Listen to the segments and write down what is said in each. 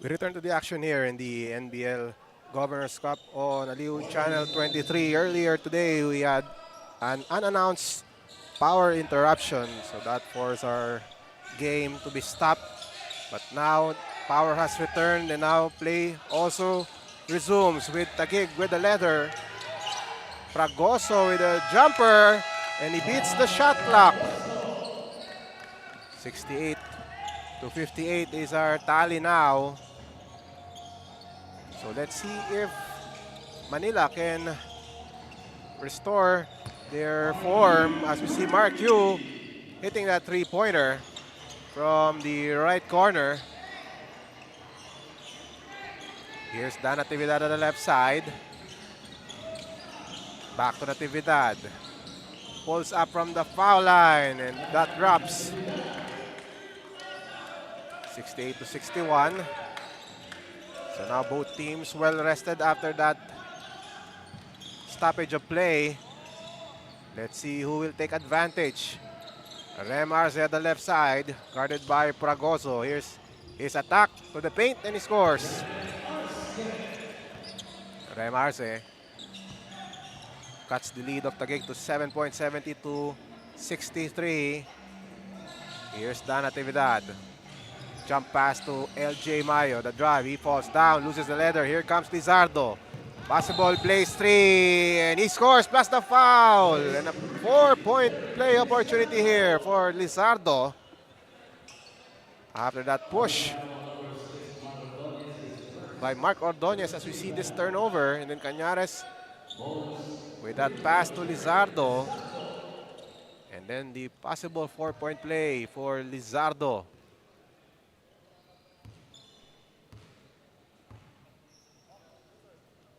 We return to the action here in the NBL Governors Cup on Aliw Channel 23. Earlier today, we had an unannounced power interruption, so that forced our game to be stopped. But now, power has returned, and now play also resumes with Taguig with the leather. Fragoso with a jumper, and he beats the shot clock. 68 to 58 is our tally now. So let's see if Manila can restore their form as we see Mark Yu hitting that three-pointer from the right corner. Here's Dan Natividad on the left side. Back to Natividad. Pulls up from the foul line and that drops. 68 to 61. So now both teams well rested after that stoppage of play. Let's see who will take advantage. Rem Arce at the left side, guarded by Fragoso. Here's his attack to the paint and he scores. Rem Arce cuts the lead of Taguig to 7 points, 72-63. Here's Dan Natividad. Jump pass to LJ Mayo. The drive, he falls down, loses the leather. Here comes Lizardo. Possible plays three, and he scores plus the foul. And a 4-point play opportunity here for Lizardo. After that push by Mark Ordonez as we see this turnover. And then Cañares with that pass to Lizardo. And then the possible 4-point play for Lizardo.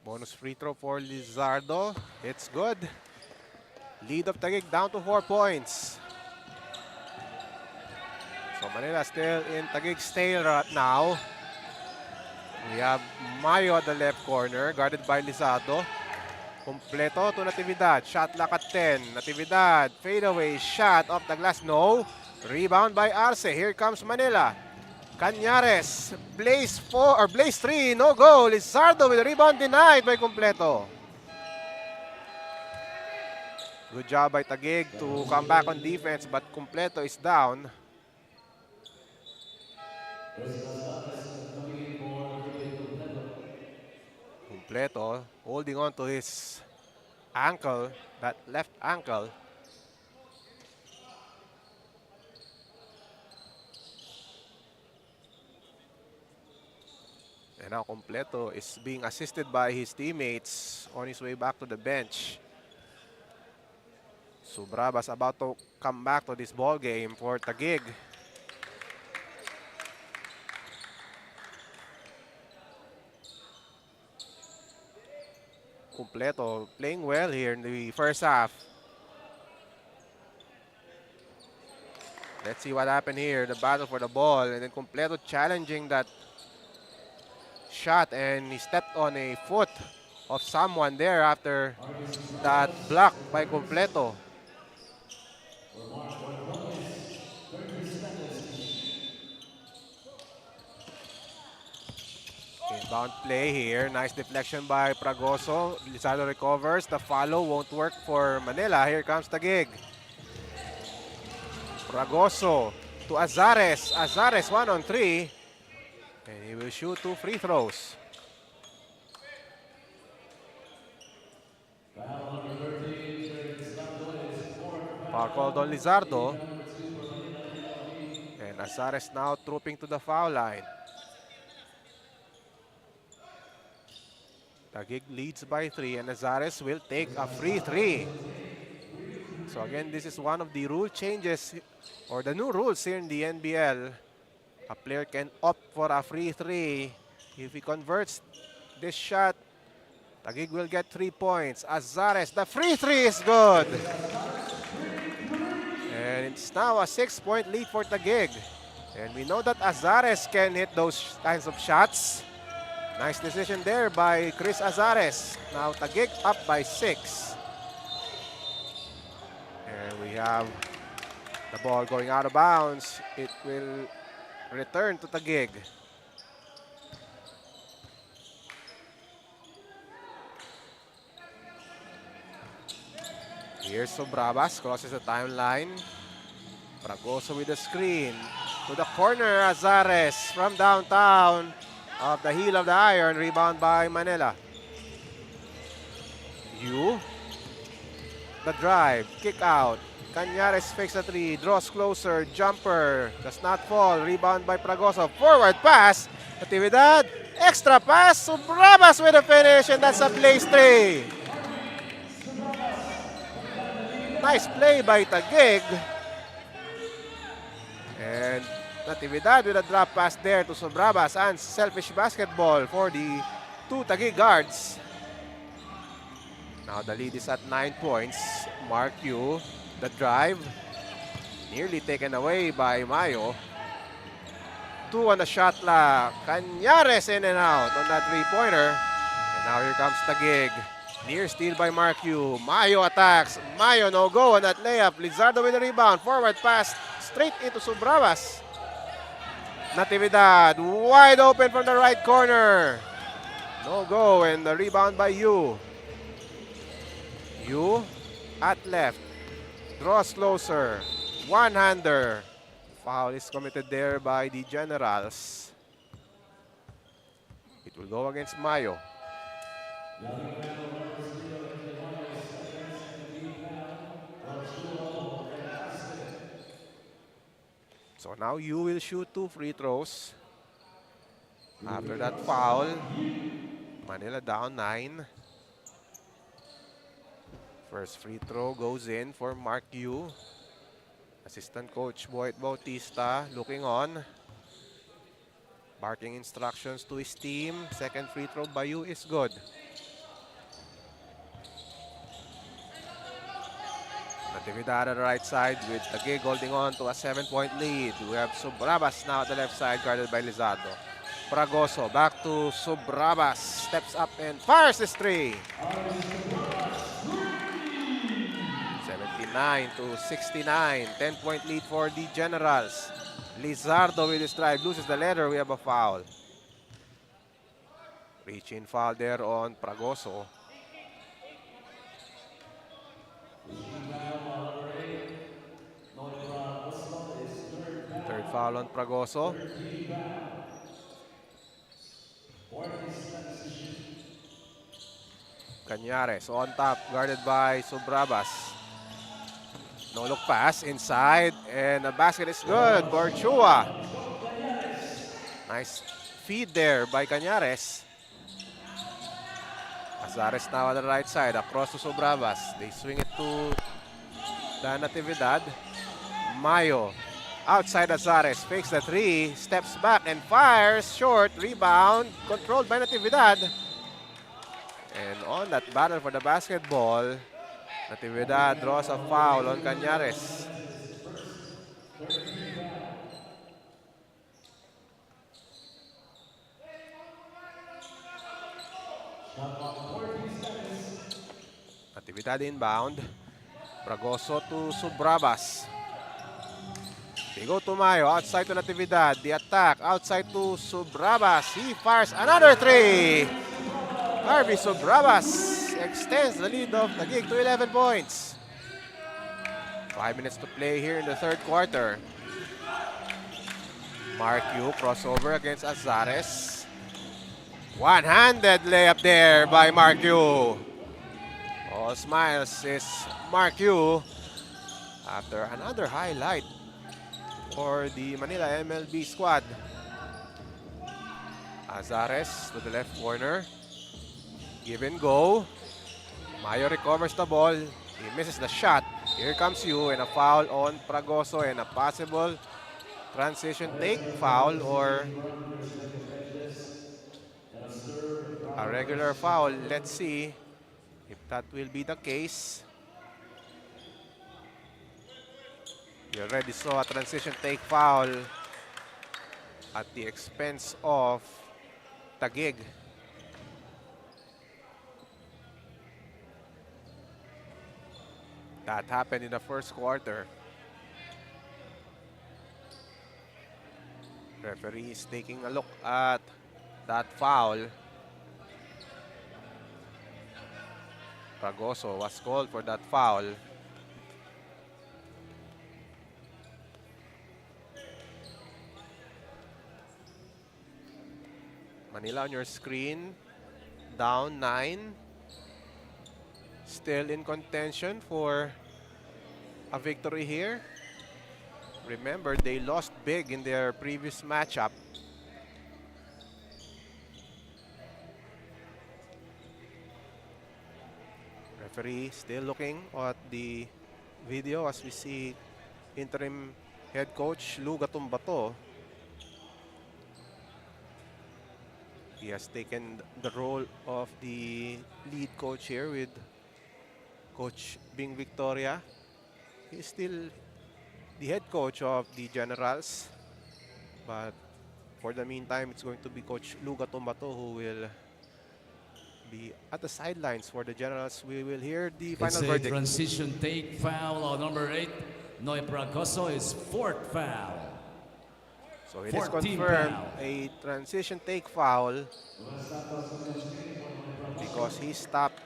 Bonus free throw for Lizardo. It's good. Lead of Taguig down to 4 points. So Manila still in Taguig's tail right now. We have Mayo at the left corner, guarded by Lizardo. Completo to Natividad. Shot clock at 10. Natividad, fadeaway shot off the glass. No. Rebound by Arce. Here comes Manila. Cañares, blaze 4 or blaze 3, no go. Lizardo with a rebound denied by Completo. Good job by Taguig to come back on defense, but Completo is down. Completo holding on to his ankle, that left ankle. And now Completo is being assisted by his teammates on his way back to the bench. Subrabas about to come back to this ball game for Taguig. Completo playing well here in the first half. Let's see what happened here. The battle for the ball, and then Completo challenging that shot, and he stepped on a foot of someone there after that block by Completo. Inbound play here. Nice deflection by Fragoso. Lizardo recovers. The follow won't work for Manila. Here comes Taguig. Fragoso to Azares. Azares 1-on-3. And he will shoot 2 free throws. Foul called on Lizardo. And Azares now trooping to the foul line. Taguig leads by 3, and Azares will take a free 3. So again, this is one of the rule changes, or the new rules here in the NBL. A player can opt for a free 3. If he converts this shot, Taguig will get 3 points. Azares, the free 3 is good. And it's now a 6-point lead for Taguig. And we know that Azares can hit those kinds of shots. Nice decision there by Chris Azares. Now Taguig up by 6. And we have the ball going out of bounds. It will return to Taguig. Here's Sobrabas, crosses the timeline. Pragoso with the screen. To the corner, Azares from downtown. Off the heel of the iron, rebound by Manila. The drive, kick out. Cañares fakes a three, draws closer, jumper, does not fall, rebound by Pragoso. Forward pass, Natividad, extra pass, Sobrabas with a finish, and that's a place three. Nice play by Taguig. And Natividad with a drop pass there to Sobrabas, and selfish basketball for the two Taguig guards. Now the lead is at 9 points. Mark Yu, the drive, nearly taken away by Mayo. 2 on the shot clock. Cañares in and out on that three-pointer. And now here comes Taguig. Near steal by Mark Yu. Mayo attacks. Mayo no go on that layup. Lizardo with the rebound. Forward pass straight into Sobrabas. Natividad wide open from the right corner. No go, and the rebound by Yu. Yu at left. Draws closer. One-hander. Foul is committed there by the Generals. It will go against Mayo. So now Yu will shoot 2 free throws. After that foul, Manila down 9. First free throw goes in for Mark Yu. Assistant coach Boyd Bautista looking on. Barking instructions to his team. Second free throw by Yu is good. Natividad on the right side with Taguig holding on to a 7-point lead. We have Sobrabas now at the left side guarded by Lizardo. Pragoso back to Sobrabas. Steps up and fires this three. 79-69. 10-point lead for the Generals. Lizardo with his drive loses the letter. We have a foul. Reach-in foul there on Pragoso. Third foul on Pragoso. Cañares on top, guarded by Sobrabas. No look pass inside, and the basket is good for Chua. Nice feed there by Cañares. Azares now on the right side, across to Sobrabas. They swing it to the Natividad. Mayo outside Azares, fakes the three, steps back and fires short. Rebound controlled by Natividad. And on that battle for the basketball, Natividad draws a foul on Cañares. Natividad inbound. Pragoso to Sobrabas. They go to Mayo, outside to Natividad. The attack, outside to Sobrabas. He fires another three. Harvey Sobrabas extends the lead of Taguig to 11 points. 5 minutes to play here in the third quarter. Mark Yu crossover against Azares. One-handed layup there by Mark Yu. All smiles is Mark Yu after another highlight for the Manila MLB squad. Azares to the left corner. Give and go. Mayo recovers the ball. He misses the shot. Here comes Yu, and a foul on Pragoso, and a possible transition take foul or a regular foul. Let's see if that will be the case. We already saw a transition take foul at the expense of Taguig. That happened in the first quarter. Referee is taking a look at that foul. Pragoso was called for that foul. Manila on your screen. Down 9. Still in contention for a victory here. Remember, they lost big in their previous matchup. Referee still looking at the video as we see interim head coach Lou Gatumbato. He has taken the role of the lead coach here with Coach Bing Victoria. He's still the head coach of the Generals, but for the meantime, it's going to be Coach Lou Gatumbato who will be at the sidelines for the Generals. We will hear the final It's a verdict. transition take foul on number 8. Nueva is 4th foul. So it is confirmed a transition take foul because he stopped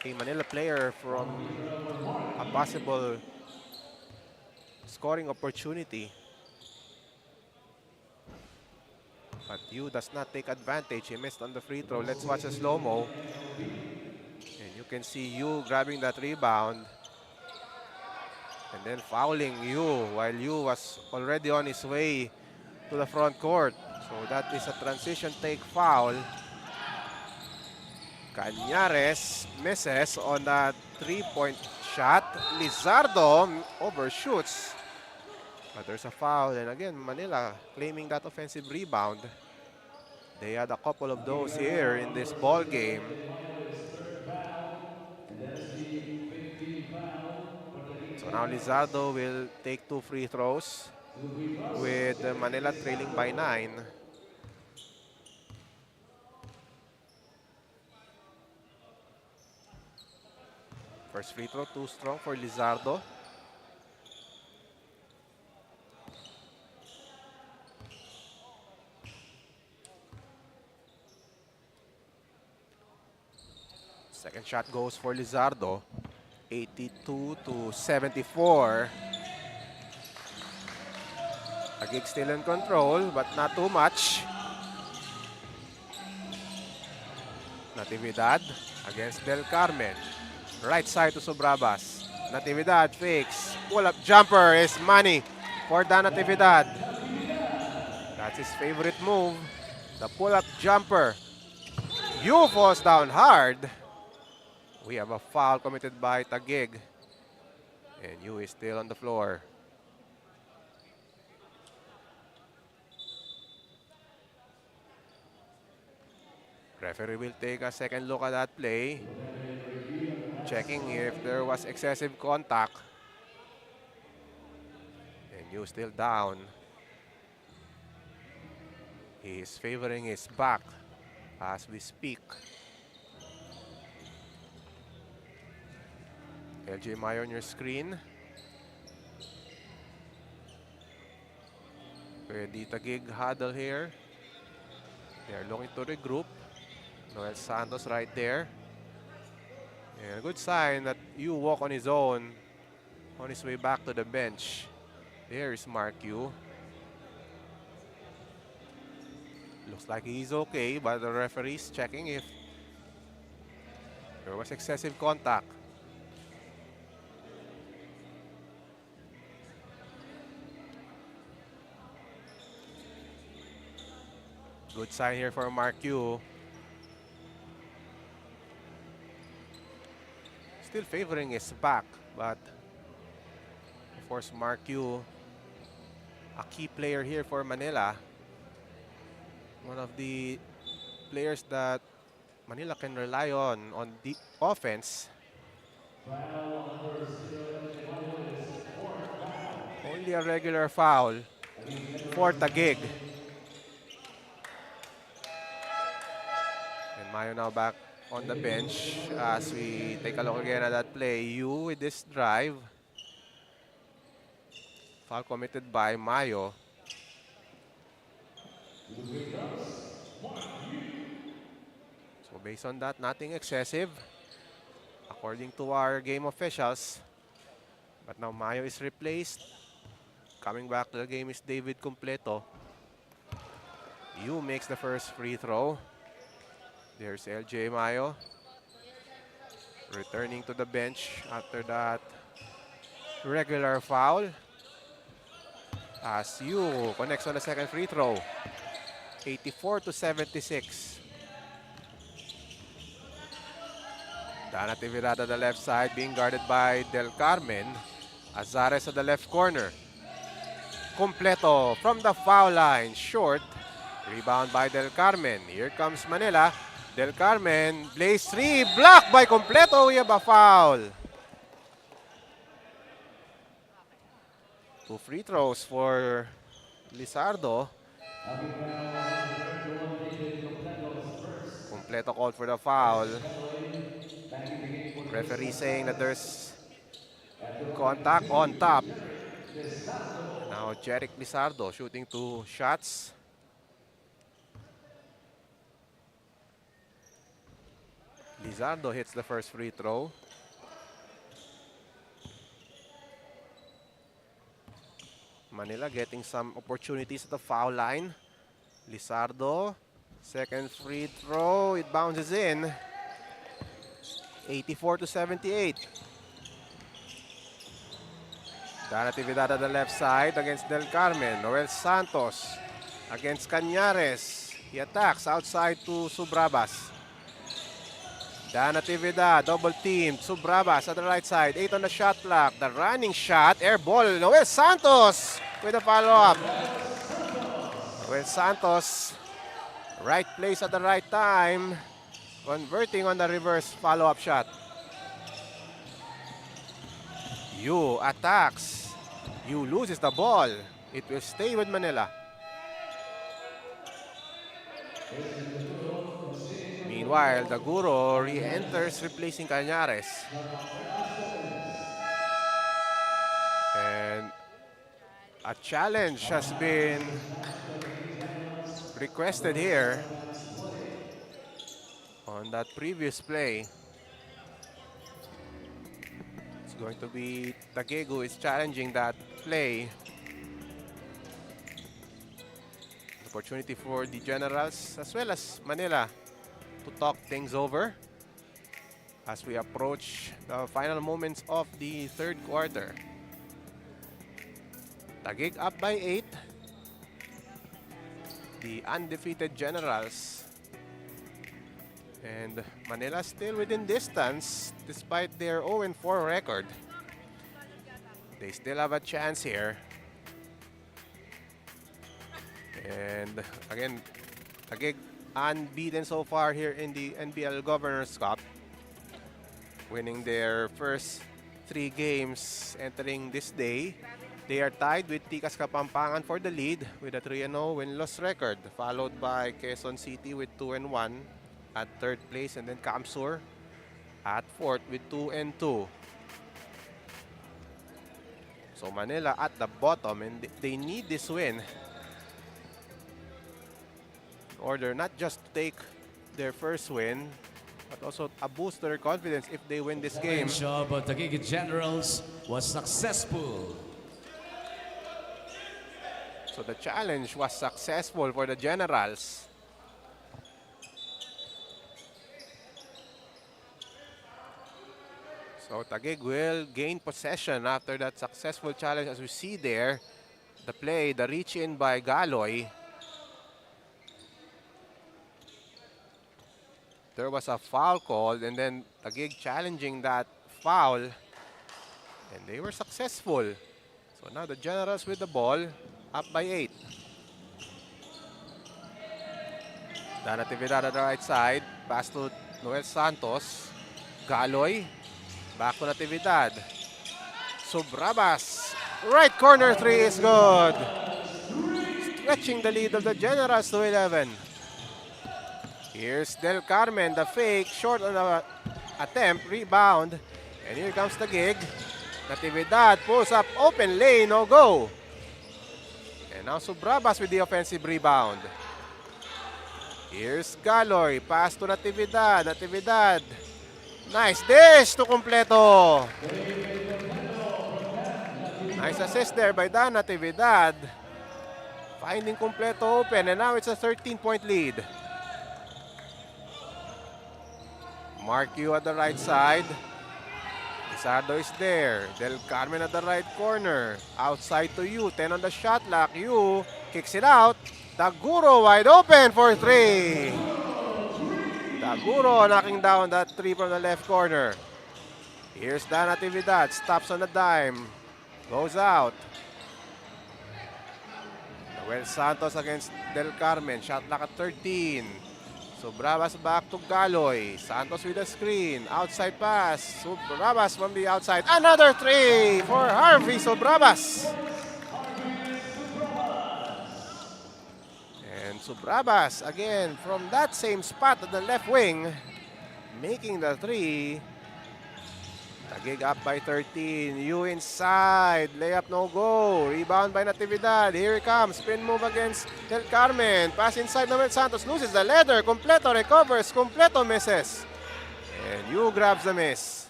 a Manila player from a possible scoring opportunity. But Yu does not take advantage. He missed on the free throw. Let's watch a slow-mo. And you can see Yu grabbing that rebound. And then fouling Yu while Yu was already on his way to the front court. So that is a transition take foul. Cañares misses on that three-point shot. Lizardo overshoots. But there's a foul, and again, Manila claiming that offensive rebound. They had a couple of those here in this ball game. So now Lizardo will take 2 free throws with Manila trailing by 9. First free throw, too strong for Lizardo. Second shot goes for Lizardo. 82-74. Taguig still in control, but not too much. Natividad against Del Carmen. Right side to Sobrabas. Natividad fakes. Pull-up jumper is money for Dan Natividad. That's his favorite move. The pull-up jumper. Yu falls down hard. We have a foul committed by Taguig. And Yu is still on the floor. Referee will take a second look at that play. Checking if there was excessive contact. And Yu still down. He is favoring his back as we speak. LJ Mayo on your screen. With the Taguig huddle here. They are looking to regroup. Noel Santos right there. And a good sign that Yu walk on his own on his way back to the bench. There is Mark Yu. Looks like he's okay, but the referee's checking if there was excessive contact. Good sign here for Mark Yu. Still favoring his back, but of course Mark Yu, a key player here for Manila. One of the players that Manila can rely on the offense. Only a regular foul for Taguig. And Mayo now back on the bench as we take a look again at that play. Yu with this drive. Foul committed by Mayo. So based on that, nothing excessive according to our game officials. But now Mayo is replaced. Coming back to the game is David Completo. Yu makes the first free throw. There's LJ Mayo. Returning to the bench after that regular foul. As Yu connects on the second free throw. 84-76. Dan Natividad on the left side being guarded by Del Carmen. Azares at the left corner. Completo from the foul line. Short. Rebound by Del Carmen. Here comes Manila. Del Carmen, blaze three, blocked by Completo. We have a foul. 2 free throws for Lizardo. Completo called for the foul. Referee saying that there's contact on top. Now Jeric Lizardo shooting 2 shots. Lizardo hits the first free throw. Manila getting some opportunities at the foul line. Lizardo, second free throw, it bounces in. 84-78. Dan Natividad on the left side against Del Carmen. Noel Santos against Cañares. He attacks outside to Subrabas. Dan Natividad, double team. Subrabas at the right side. 8 on the shot clock. The running shot, air ball. Noel Santos with a follow-up. Noel Santos, right place at the right time. Converting on the reverse follow-up shot. Yu attacks. Yu loses the ball. It will stay with Manila. Meanwhile, Daguro re-enters replacing Cañares. And a challenge has been requested here on that previous play. It's going to be Taguig who is challenging that play. Opportunity for the Generals as well as Manila to talk things over as we approach the final moments of the third quarter. Taguig up by 8. The undefeated Generals. And Manila still within distance despite their 0-4 record. They still have a chance here. And again, Taguig unbeaten so far here in the NBL Governors Cup, winning their first 3 games entering this day. They are tied with Tikas Kapampangan for the lead with a 3-0 win-loss record, followed by Quezon City with 2-1 at third place, and then Kamsur at fourth with 2-2. So Manila at the bottom, and they need this win in order not just to take their first win, but also a boost to their confidence if they win this game. The job of Taguig Generals was successful. So the challenge was successful for the Generals. So Taguig will gain possession after that successful challenge, as we see there. The play, the reach in by Galoy. There was a foul called, and then Taguig challenging that foul, and they were successful. So now the Generals with the ball, up by 8. Dan Natividad at the right side, pass to Noel Santos. Galoy, back to Natividad. Subrabas, right corner 3 is good. Stretching the lead of the Generals to 11. Here's Del Carmen, the fake, short on the attempt, rebound. And here comes Taguig. Natividad pulls up, open lane, no go. And now Subrabas with the offensive rebound. Here's Galoy, pass to Natividad. Natividad, nice dish to Completo. Nice assist there by Dan Natividad. Finding Completo open, and now it's a 13-point lead. Mark Yu at the right side. Lizardo is there. Del Carmen at the right corner. Outside to Yu. 10 on the shot clock. Yu kicks it out. Taguro wide open for 3. Taguro knocking down that 3 from the left corner. Here's Dan Natividad. Stops on the dime. Goes out. Noel Santos against Del Carmen. Shot clock at 13. Sobrabas back to Galoy. Santos with a screen. Outside pass. Sobrabas from the outside. Another 3 for Harvey Sobrabas. And Sobrabas again from that same spot at the left wing. Making the 3. Taguig up by 13. Yu inside. Layup no go. Rebound by Natividad. Here he comes. Spin move against Del Carmen. Pass inside Noel Santos. Loses the leather. Completo recovers. Completo misses. And Yu grabs the miss.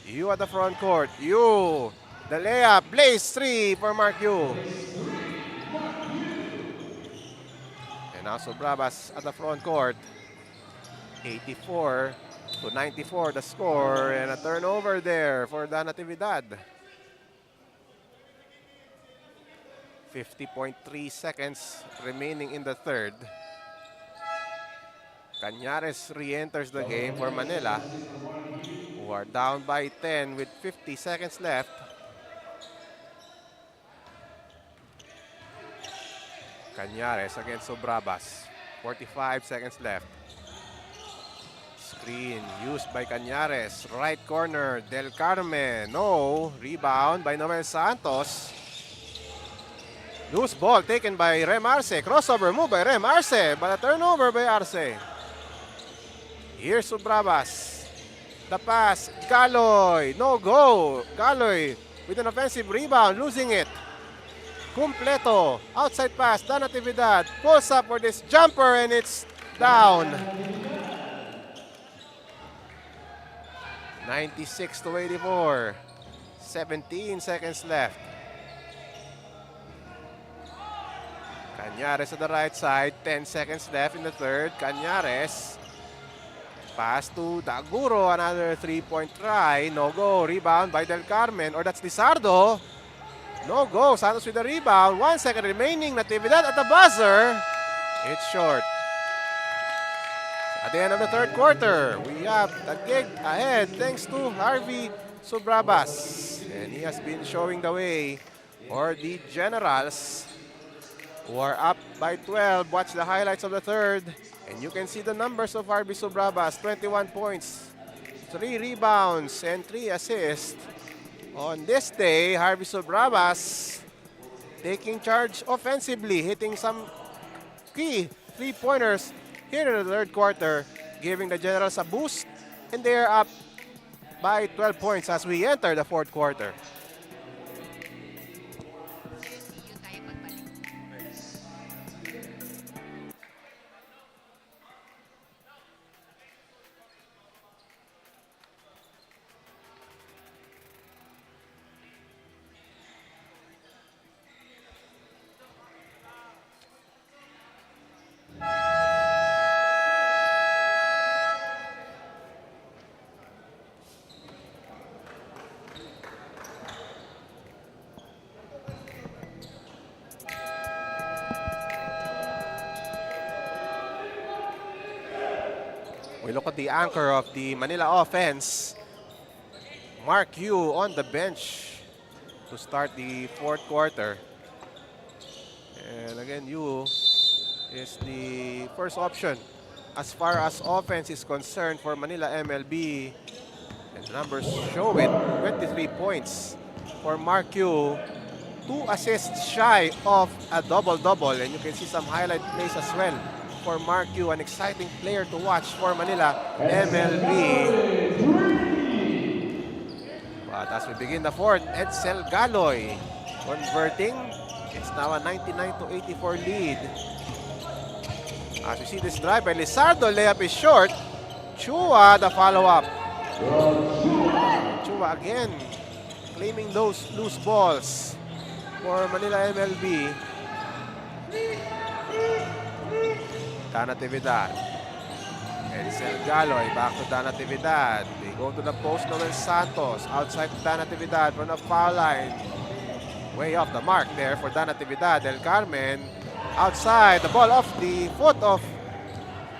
Yu at the front court. Yu. The layup. Blaze 3 for Mark Yu. And now Sobrabas at the front court. 84 to 94 the score, and a turnover there for the Natividad. 50.3 seconds remaining in the third. Cañares re-enters the game for Manila, who are down by 10 with 50 seconds left. Cañares against Sobrabas. 45 seconds left. Screen used by Cañares. Right corner, Del Carmen. No. Rebound by Noel Santos. Loose ball taken by Rem Arce. Crossover move by Rem Arce, but a turnover by Arce. Here's Sobrabas. The pass. Galoy. No go. Galoy with an offensive rebound, losing it. Completo. Outside pass. Dan Natividad pulls up for this jumper, and it's down. 96 to 84. 17 seconds left. Cañares at the right side. 10 seconds left in the third. Cañares. Pass to Taguro. Another 3-point try. No go. Rebound by Del Carmen. Or that's Lizardo. No go. Santos with the rebound. 1 second remaining. Natividad at the buzzer. It's short. At the end of the third quarter, we have Taguig ahead thanks to Harvey Sobrabas. And he has been showing the way for the Generals, who are up by 12. Watch the highlights of the third, and you can see the numbers of Harvey Sobrabas. 21 points, 3 rebounds, and 3 assists. On this day, Harvey Sobrabas taking charge offensively, hitting some key 3-pointers here in the third quarter, giving the Generals a boost, and they are up by 12 points as we enter the fourth quarter. We look at the anchor of the Manila offense, Mark Yu, on the bench to start the fourth quarter. And again, Yu is the first option as far as offense is concerned for Manila MLB. And the numbers show it, 23 points for Mark Yu, 2 assists shy of a double-double. And you can see some highlight plays as well for Mark Yu, an exciting player to watch for Manila MLB. But as we begin the fourth, Edsel Galoy converting. It's now a 99 to 84 lead. As we see this drive by Lizardo, layup is short. Chua the follow-up. Chua again claiming those loose balls for Manila MLB. Natividad. Edsel Galoy back to Natividad. They go to the post. Noel Santos outside Natividad from the foul line. Way off the mark there for Natividad. Del Carmen outside. The ball off the foot of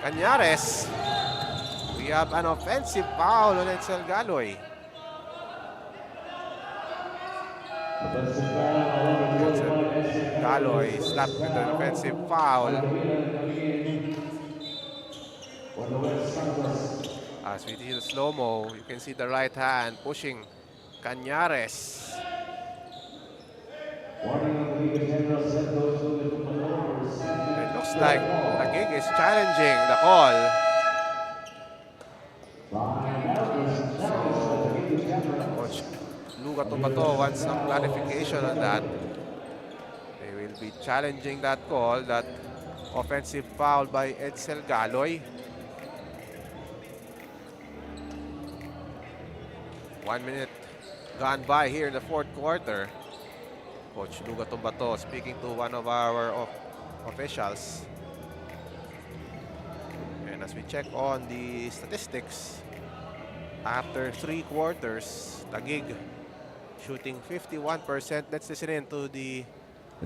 Cañares. We have an offensive foul on Edsel Galoy. Galoy slapped with an offensive foul. As we see the slow-mo, you can see the right hand pushing Cañares. It looks like Taguig is challenging the call. Coach Lugato wants some clarification on that. They will be challenging that call, that offensive foul by Edsel Galoy. 1 minute gone by here in the fourth quarter. Coach Lugato speaking to one of our officials. And as we check on the statistics, after 3 quarters, Taguig shooting 51%. Let's listen in to the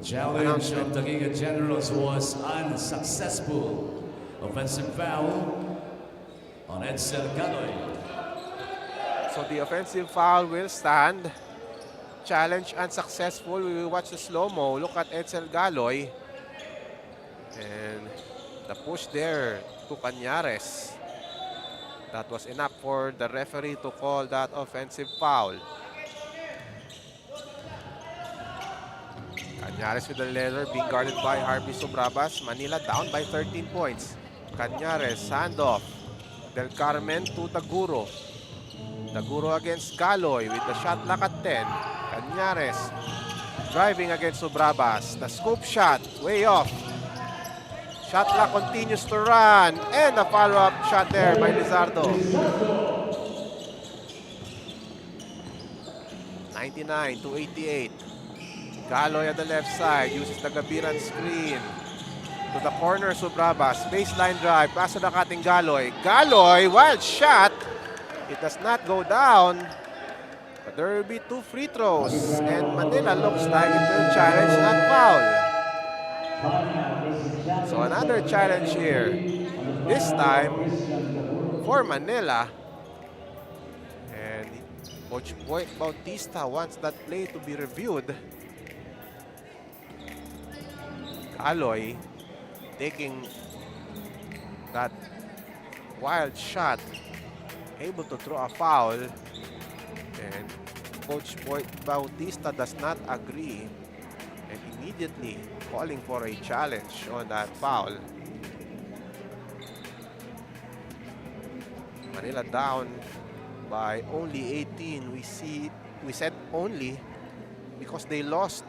challenge of Taguig Generals was unsuccessful. Offensive foul on Edsel Galoy. So the offensive foul will stand. Challenge unsuccessful. We will watch the slow-mo. Look at Edsel Galoy. And the push there to Cañares. That was enough for the referee to call that offensive foul. Cañares with the leather being guarded by Harvey Sobrabas. Manila down by 13 points. Cañares, handoff. Del Carmen to Taguro. Taguro against Galoy with the shot clock at 10. Cañares driving against Sobrabas. The scoop shot, way off. Shot clock continues to run. And a follow-up shot there by Lizardo. 99-88. Galoy at the left side uses the Gabiran screen. To the corner, Sobrabas. Baseline drive. Pass to the cutting Galoy. Galoy, wild shot. It does not go down. But there will be 2 free throws. And Manila looks like it will challenge that foul. So another challenge here. This time for Manila. And Coach Bautista wants that play to be reviewed. Galoy taking that wild shot, able to throw a foul, and Coach Bautista does not agree and immediately calling for a challenge on that foul. Manila down by only 18. We said only because they lost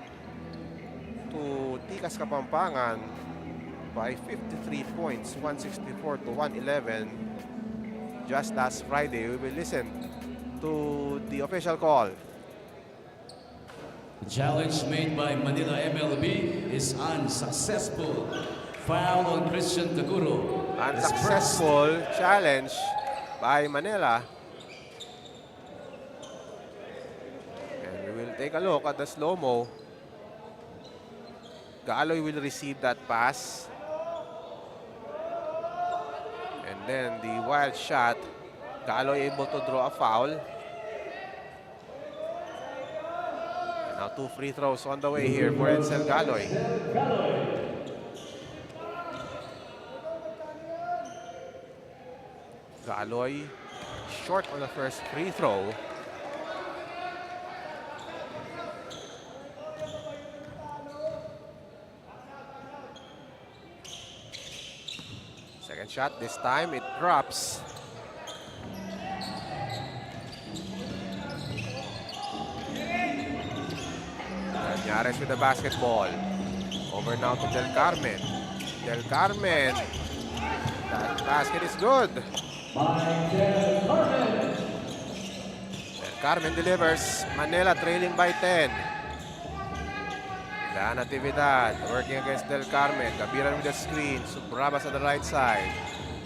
to Tikas Kapampangan by 53 points, 164-111 just last Friday. We will listen to the official call. The challenge made by Manila MLB is unsuccessful. Foul on Christian Taguro. Unsuccessful challenge by Manila. And we will take a look at the slow-mo. Galoy will receive that pass. And then the wild shot. Galoy able to draw a foul. And now 2 free throws on the way here for Edsel Galoy. Galoy short on the first free throw. Second shot, this time it drops. Cañares with the basketball. Over now to Del Carmen. Del Carmen. That basket is good. Del Carmen delivers. Manila trailing by 10. La Natividad working against Del Carmen. Gabiran with the screen. Subrabas at the right side.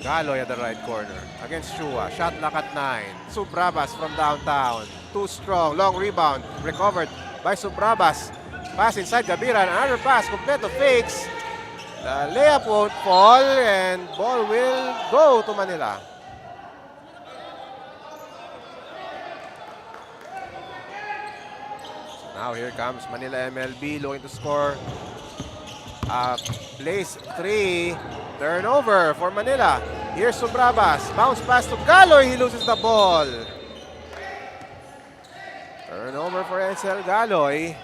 Galoy at the right corner against Chua. Shot lock at 9. Subrabas from downtown. Too strong. Long rebound. Recovered by Subrabas. Pass inside Gabiran. Another pass. Completo fakes. The layup won't fall and ball will go to Manila. Now here comes Manila MLB looking to score. Place 3. Turnover for Manila. Here's Subrabas. Bounce pass to Galoy. He loses the ball. Turnover for Edsel Galoy.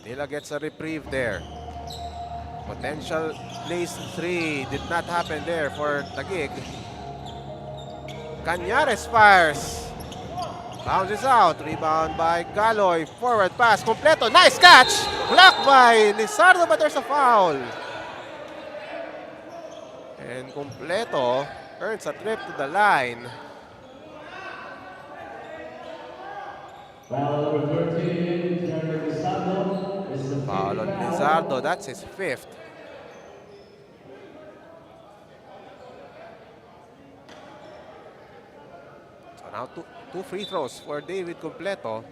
Manila gets a reprieve there. Potential place 3 did not happen there for Taguig. Cañares fires. Bounces out. Rebound by Galoy. Forward pass. Completo. Nice catch. Blocked by Lizardo, but there's a foul. And Completo earns a trip to the line. Foul number 13, Jeremy Lizardo. This is the Foul on Lizardo. That's his 5th. So now two free throws for David Completo.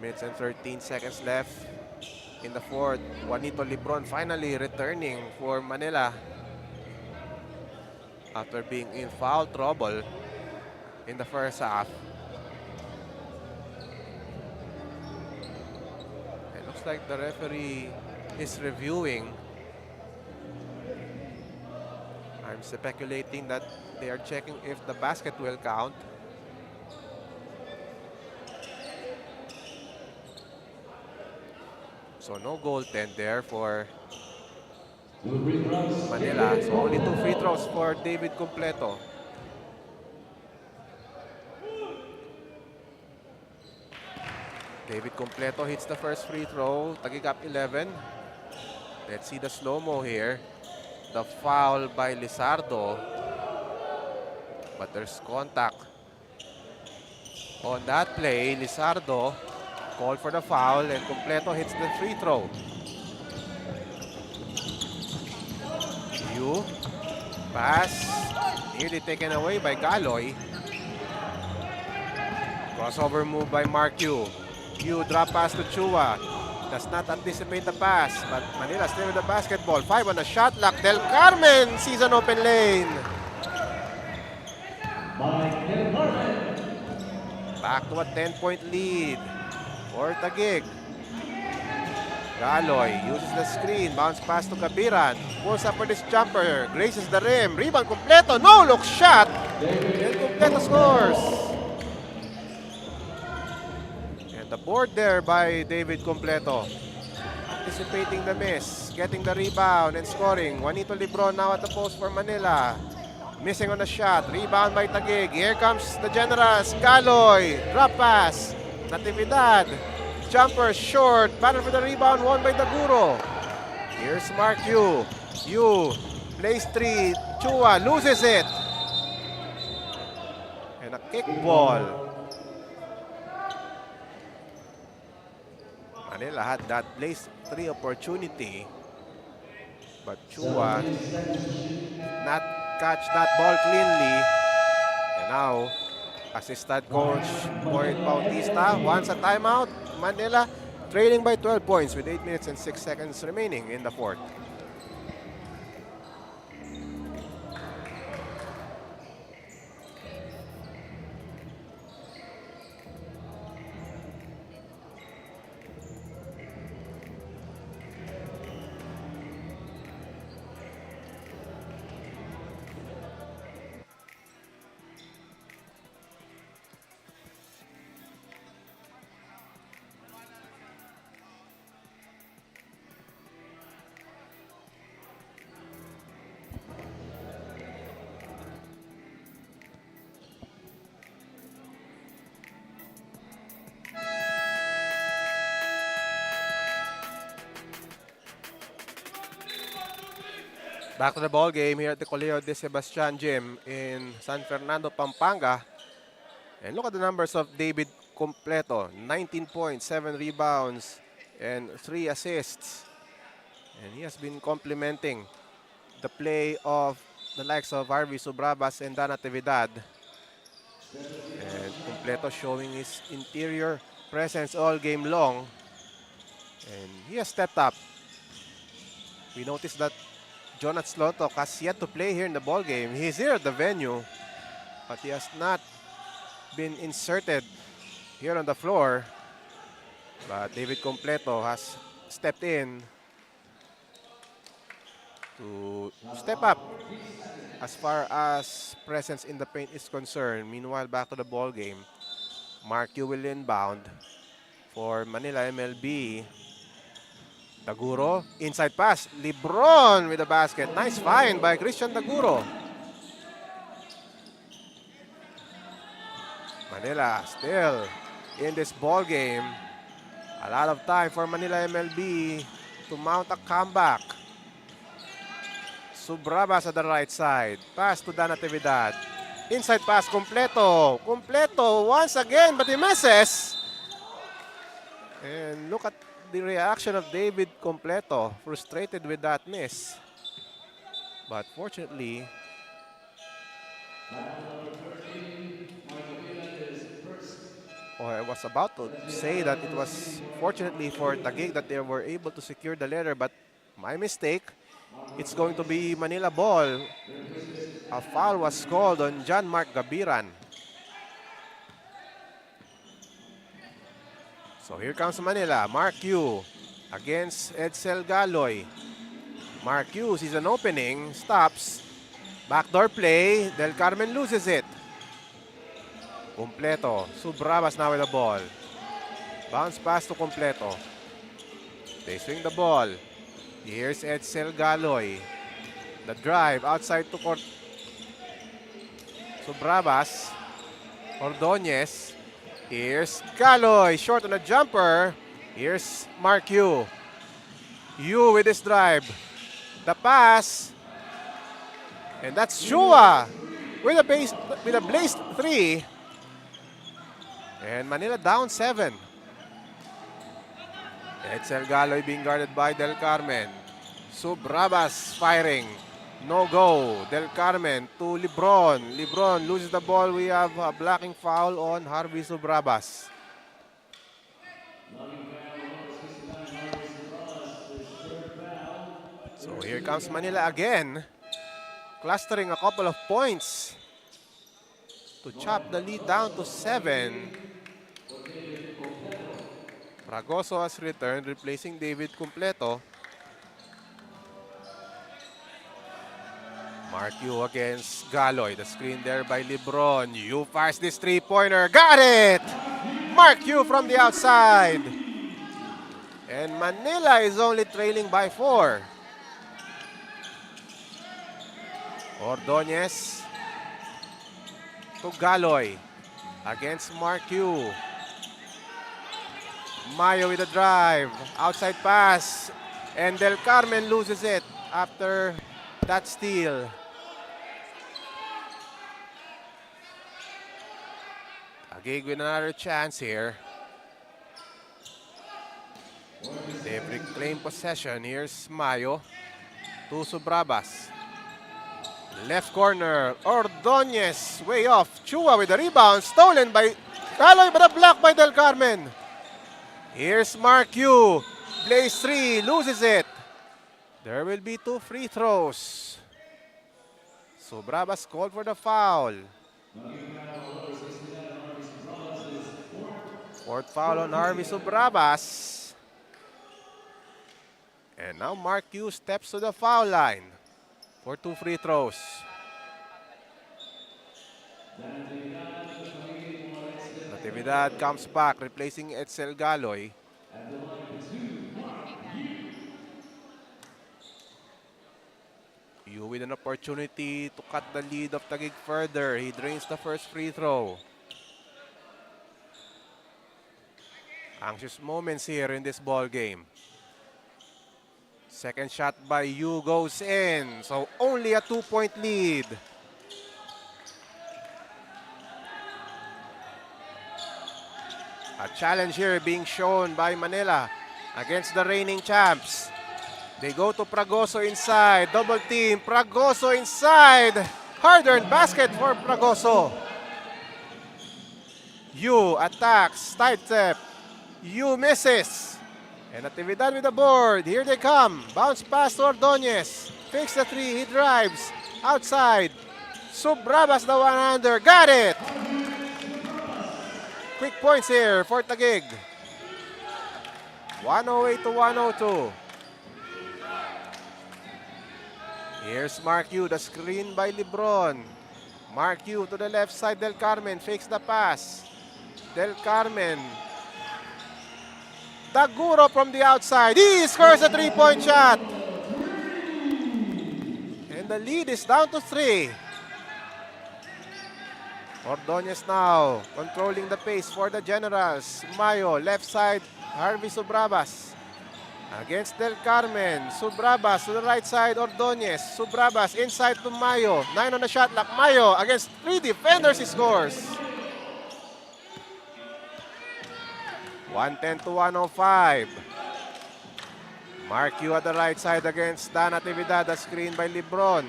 Minutes and 13 seconds left in the fourth. Juanito Libron finally returning for Manila after being in foul trouble in the first half. It looks like the referee is reviewing. I'm speculating that they are checking if the basket will count. So no goaltend there for Manila. So only 2 free throws for David Completo. David Completo hits the first free throw. Taguig up 11. Let's see the slow-mo here. The foul by Lizardo. But there's contact on that play. Lizardo called for the foul and Completo hits the free throw. Yu. Pass. Nearly taken away by Galoy. Crossover move by Mark Yu. Yu drop pass to Chua. Does not anticipate the pass, but Manila still with the basketball. 5 on the shot clock. Del Carmen sees an open lane. Back to a 10-point lead for Taguig. Galoy uses the screen. Bounce pass to Gabiran. Pulls up for this jumper. Graces the rim. Rebound Completo. No look shot. And Completo scores. And the board there by David Completo. Anticipating the miss. Getting the rebound and scoring. Juanito Libron now at the post for Manila. Missing on the shot. Rebound by Taguig. Here comes the Generals. Galoy. Drop pass. Natividad. Jumper short. Battle for the rebound. Won by Daguro. Here's Mark Yu. Yu plays 3. Chua loses it. And a kick ball. Manila had that place 3 opportunity. But Chua not catch that ball cleanly. And now, assistant coach Boyd Bautista wants a timeout. Manila trailing by 12 points with 8 minutes and 6 seconds remaining in the fourth. Back to the ball game here at the Colegio de Sebastian Gym in San Fernando, Pampanga. And look at the numbers of David Completo. 19 points, 7 rebounds, and 3 assists. And he has been complementing the play of the likes of Harvey Subrabas and Dan Natividad. And Completo showing his interior presence all game long. And he has stepped up. We noticed that Jonas Slotok has yet to play here in the ball game. He's here at the venue, but he has not been inserted here on the floor. But David Completo has stepped in to step up as far as presence in the paint is concerned. Meanwhile, back to the ball game. Mark Yu will inbound for Manila MLB. Taguro, inside pass. Lebron with the basket. Nice find by Christian Taguro. Manila still in this ball game. A lot of time for Manila MLB to mount a comeback. Subrabas at the right side. Pass to Dan Natividad. Inside pass, Completo. Completo once again, but he misses. And look at the reaction of David Completo, frustrated with that miss. But fortunately, I was about to say that it was fortunately for Taguig that they were able to secure the letter, but my mistake. It's going to be Manila ball. A foul was called on John Mark Gabiran. So here comes Manila. Mark Yu against Edsel Galoy. Mark Yu sees an opening, stops. Backdoor play. Del Carmen loses it. Completo. Subrabas now with the ball. Bounce pass to Completo. They swing the ball. Here's Edsel Galoy. The drive outside to court. Subrabas. Ordonez. Here's Galoy. Short on a jumper. Here's Mark Yu. Yu with his drive. The pass. And that's Shua with a blazed 3. And Manila down 7. Edsel Galoy being guarded by Del Carmen. Subrabas firing. No go. Del Carmen to Lebron. Lebron loses the ball. We have a blocking foul on Harvey Subrabas. So here comes Manila again. Clustering a couple of points to chop the lead down to 7. Fragoso has returned, replacing David Completo. Mark Yu against Galoy. The screen there by Lebron. Yu fires this three-pointer. Got it! Mark Yu from the outside. And Manila is only trailing by 4. Ordonez to Galoy against Mark Yu. Mayo with a drive. Outside pass. And Del Carmen loses it after that steal. Taguig with another chance here. They've reclaimed possession. Here's Mayo to Subrabas. Left corner. Ordonez way off. Chua with the rebound. Stolen by Galoy, but a block by Del Carmen. Here's Mark Yu. Blaze 3. Loses it. There will be 2 free throws. Subrabas called for the foul. 4th foul on Harvey Subrabas. And now Mark Yu steps to the foul line for 2 free throws. Natividad comes back, replacing Edsel Galoy. Yu with an opportunity to cut the lead of Taguig further. He drains the first free throw. Anxious moments here in this ball game. Second shot by Yu goes in. So only a 2-point lead. A challenge here being shown by Manila against the reigning champs. They go to Fragoso inside. Double team. Fragoso inside. Hard-earned basket for Fragoso. Yu attacks. Tight step. Yu misses. And Natividad with the board. Here they come. Bounce pass to Ordonez. Fakes the three. He drives. Outside. Subrabas the one-hander. Got it! Quick points here for Taguig. 108 to 102. Here's Mark Yu, the screen by Lebron. Mark Yu to the left side, Del Carmen fakes the pass. Del Carmen. Taguro from the outside. He scores a three-point shot. And the lead is down to 3. Ordonez now controlling the pace for the Generals. Mayo, left side, Harvey Subrabas. Against Del Carmen, Subrabas to the right side, Ordonez. Subrabas inside to Mayo. 9 on the shot clock. Mayo against 3 defenders, he scores. 110 to 105. Mark Yu at the right side against Dan Natividad. A screen by Lebron.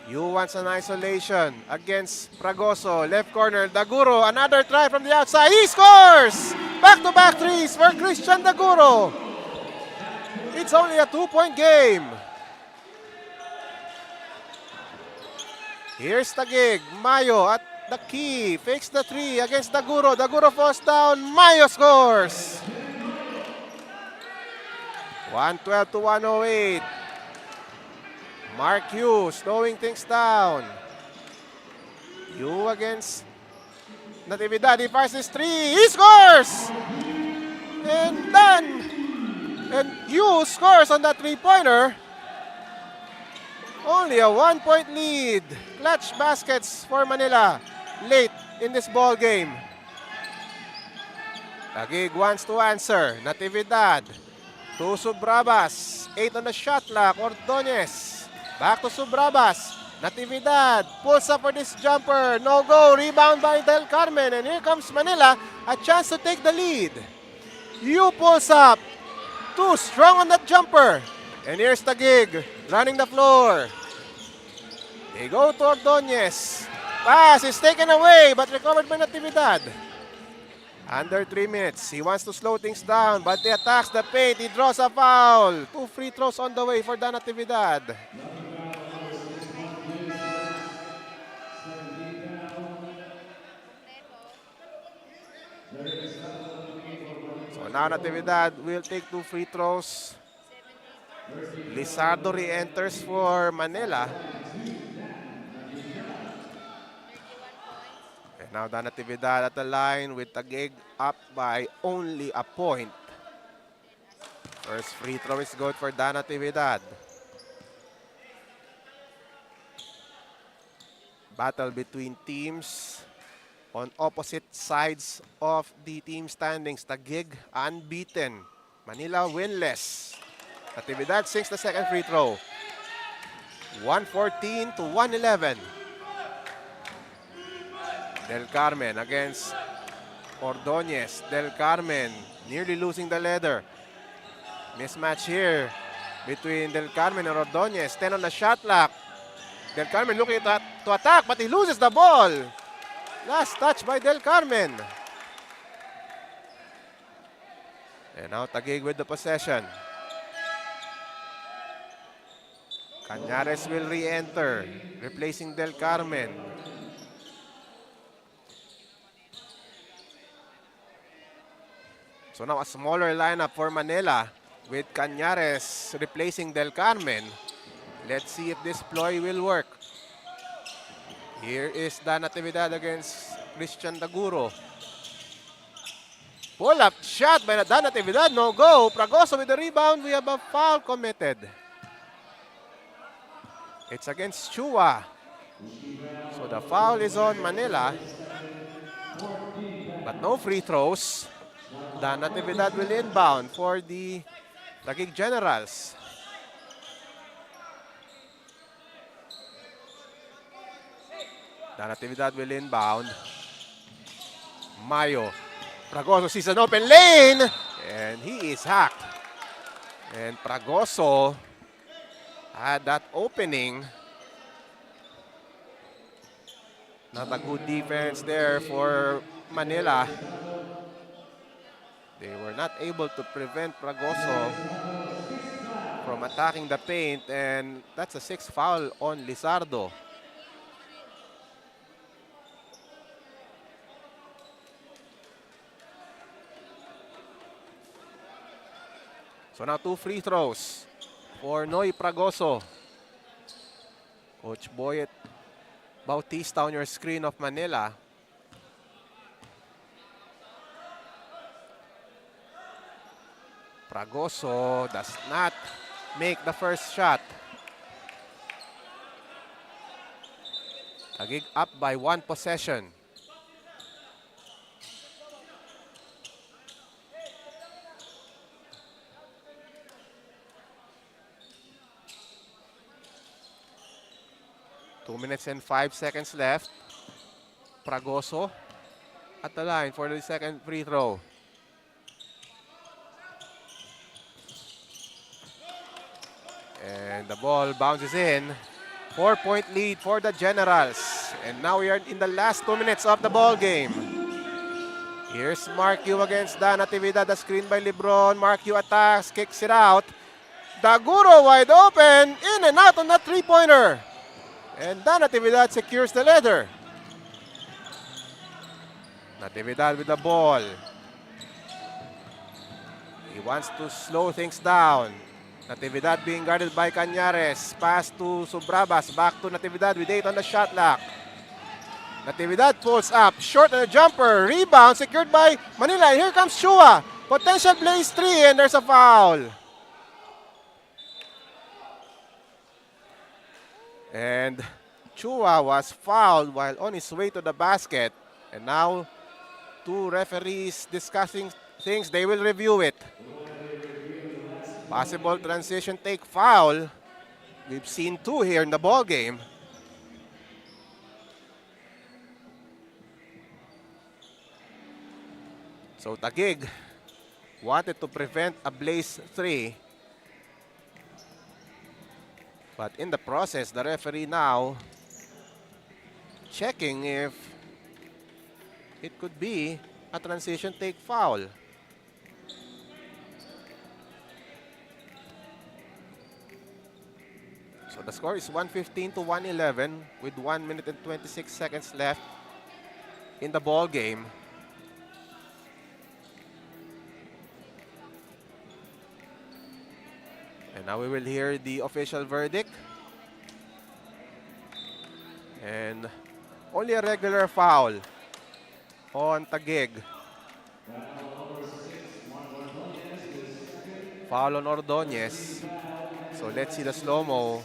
Yu wants an isolation against Fragoso. Left corner, Daguro. Another try from the outside. He scores! Back-to-back threes for Christian Daguro. It's only a 2-point game. Here's Taguig. Mayo at the key. Fakes the three against Daguro. Daguro falls down. Mayo scores. 112 to 108. Mark Yu slowing things down. Yu against Natividad. He fires his three. He scores! And done. And Yu scores on that three-pointer. Only a 1-point lead. Clutch baskets for Manila late in this ball game. Taguig wants to answer. Natividad. To Subrabas. 8 on the shot clock. Ordonez. Back to Subrabas. Natividad pulls up for this jumper. No go. Rebound by Del Carmen. And here comes Manila. A chance to take the lead. Yu pulls up. Too strong on that jumper. And here's Taguig running the floor. They go to Ordonez. Pass is taken away but recovered by Natividad. Under 3 minutes. He wants to slow things down but he attacks the paint. He draws a foul. 2 free throws on the way for Dan Natividad. So now Natividad will take 2 free throws. Lizardo re-enters for Manila. And now Dan Natividad at the line with Taguig up by only a point. First free throw is good for Dan Natividad. Battle between teams on opposite sides of the team standings. Taguig unbeaten. Manila winless. Natividad sinks the second free throw. 114 to 111. Del Carmen against Ordonez. Del Carmen nearly losing the leather. Mismatch here between Del Carmen and Ordonez. 10 on the shot clock. Del Carmen looking to attack but he loses the ball. Last touch by Del Carmen. And now Taguig with the possession. Cañares will re-enter, replacing Del Carmen. So now a smaller lineup for Manila with Cañares replacing Del Carmen. Let's see if this ploy will work. Here is Dan Natividad against Christian Daguro. Pull-up shot by Dan Natividad. No go. Fragoso with the rebound. We have a foul committed. It's against Chua. So the foul is on Manila. But no free throws. Dan Natividad will inbound for the Taguig Generals. Natividad will inbound. Mayo. Pragoso sees an open lane. And he is hacked. And Pragoso had that opening. Not a good defense there for Manila. They were not able to prevent Pragoso from attacking the paint, and that's a 6th foul on Lizardo. So now 2 free throws for Noy Pragoso. Coach Boyet Bautista on your screen of Manila. Pragoso does not make the first shot. Taguig up by 1 possession. Two minutes and 5 seconds left. Pragoso at the line for the second free throw. And the ball bounces in. 4-point lead for the Generals. And now we are in the last 2 minutes of the ball game. Here's Mark Yu against Dan Natividad. The screen by Lebron. Mark Yu attacks, kicks it out. Daguro wide open. In and out on that three-pointer. And Dan Natividad secures the leader. Natividad with the ball. He wants to slow things down. Natividad being guarded by Cañares. Pass to Subrabas. Back to Natividad with 8 on the shot clock. Natividad pulls up. Short on the jumper. Rebound secured by Manila. And here comes Chua. Potential blaze 3 and there's a foul. And Chua was fouled while on his way to the basket. And now 2 referees discussing things. They will review it. Possible transition take foul. We've seen 2 here in the ball game. So Taguig wanted to prevent a blaze 3. But in the process, the referee now checking if it could be a transition take foul. So the score is 115 to 111 with 1 minute and 26 seconds left in the ball game. And now we will hear the official verdict. And only a regular foul on Taguig. Foul on Ordonez. So let's see the slow-mo.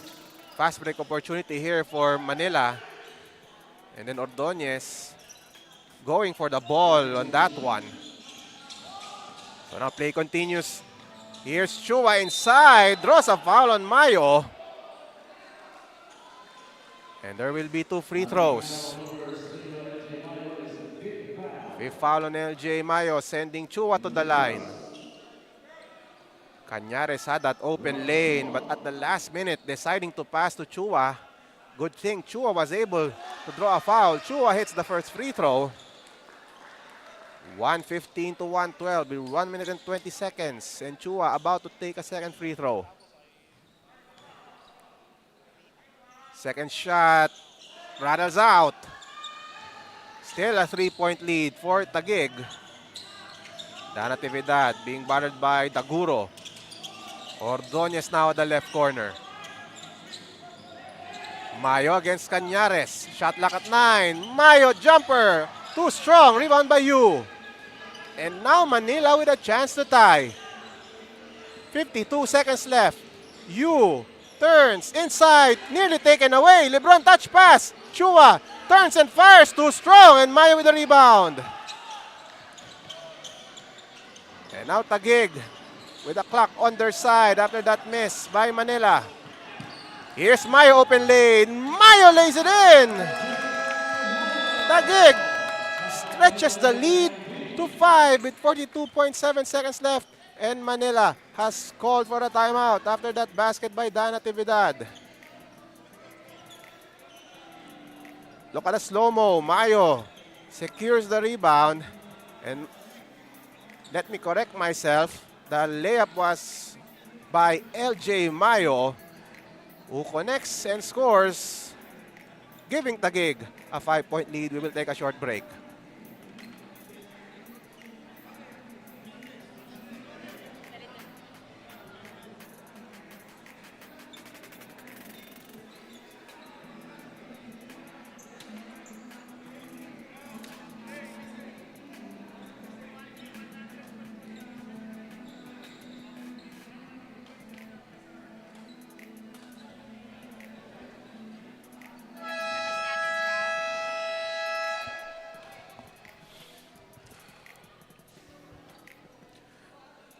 Fast break opportunity here for Manila. And then Ordonez going for the ball on that one. So now play continues. Here's Chua inside. Draws a foul on Mayo. And there will be 2 free throws. 5th foul on LJ Mayo, sending Chua to the line. Cañares had that open lane, but at the last minute, deciding to pass to Chua. Good thing Chua was able to draw a foul. Chua hits the first free throw. 115 to 112 with 1 minute and 20 seconds. And Chua about to take a second free throw. Second shot rattles out. Still a 3-point lead for Taguig. Natividad being battered by Daguro. Ordonez now at the left corner. Mayo against Cañares. Shot clock at 9. Mayo jumper. Too strong. Rebound by Yu. And now Manila with a chance to tie. 52 seconds left. Yu turns inside. Nearly taken away. LeBron touch pass. Chua turns and fires. Too strong. And Mayo with the rebound. And now Taguig with the clock on their side after that miss by Manila. Here's Mayo open lane. Mayo lays it in. Taguig stretches the lead to 5 with 42.7 seconds left. And Manila has called for a timeout after that basket by Dan Natividad. Look at the slow-mo. Mayo secures the rebound. And let me correct myself. The layup was by LJ Mayo, who connects and scores, giving Taguig a 5-point lead. We will take a short break.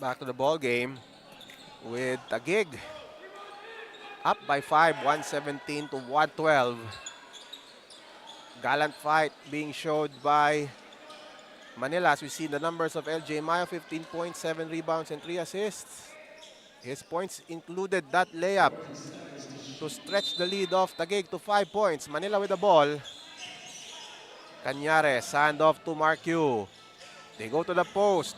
Back to the ball game with Taguig up by 5, 117 to 112. Gallant fight being showed by Manila as we see the numbers of LJ Mayo, 15.7 rebounds and 3 assists. His points included that layup to stretch the lead of Taguig to 5 points. Manila with the ball. Cañares, handoff to Marcu. They go to the post.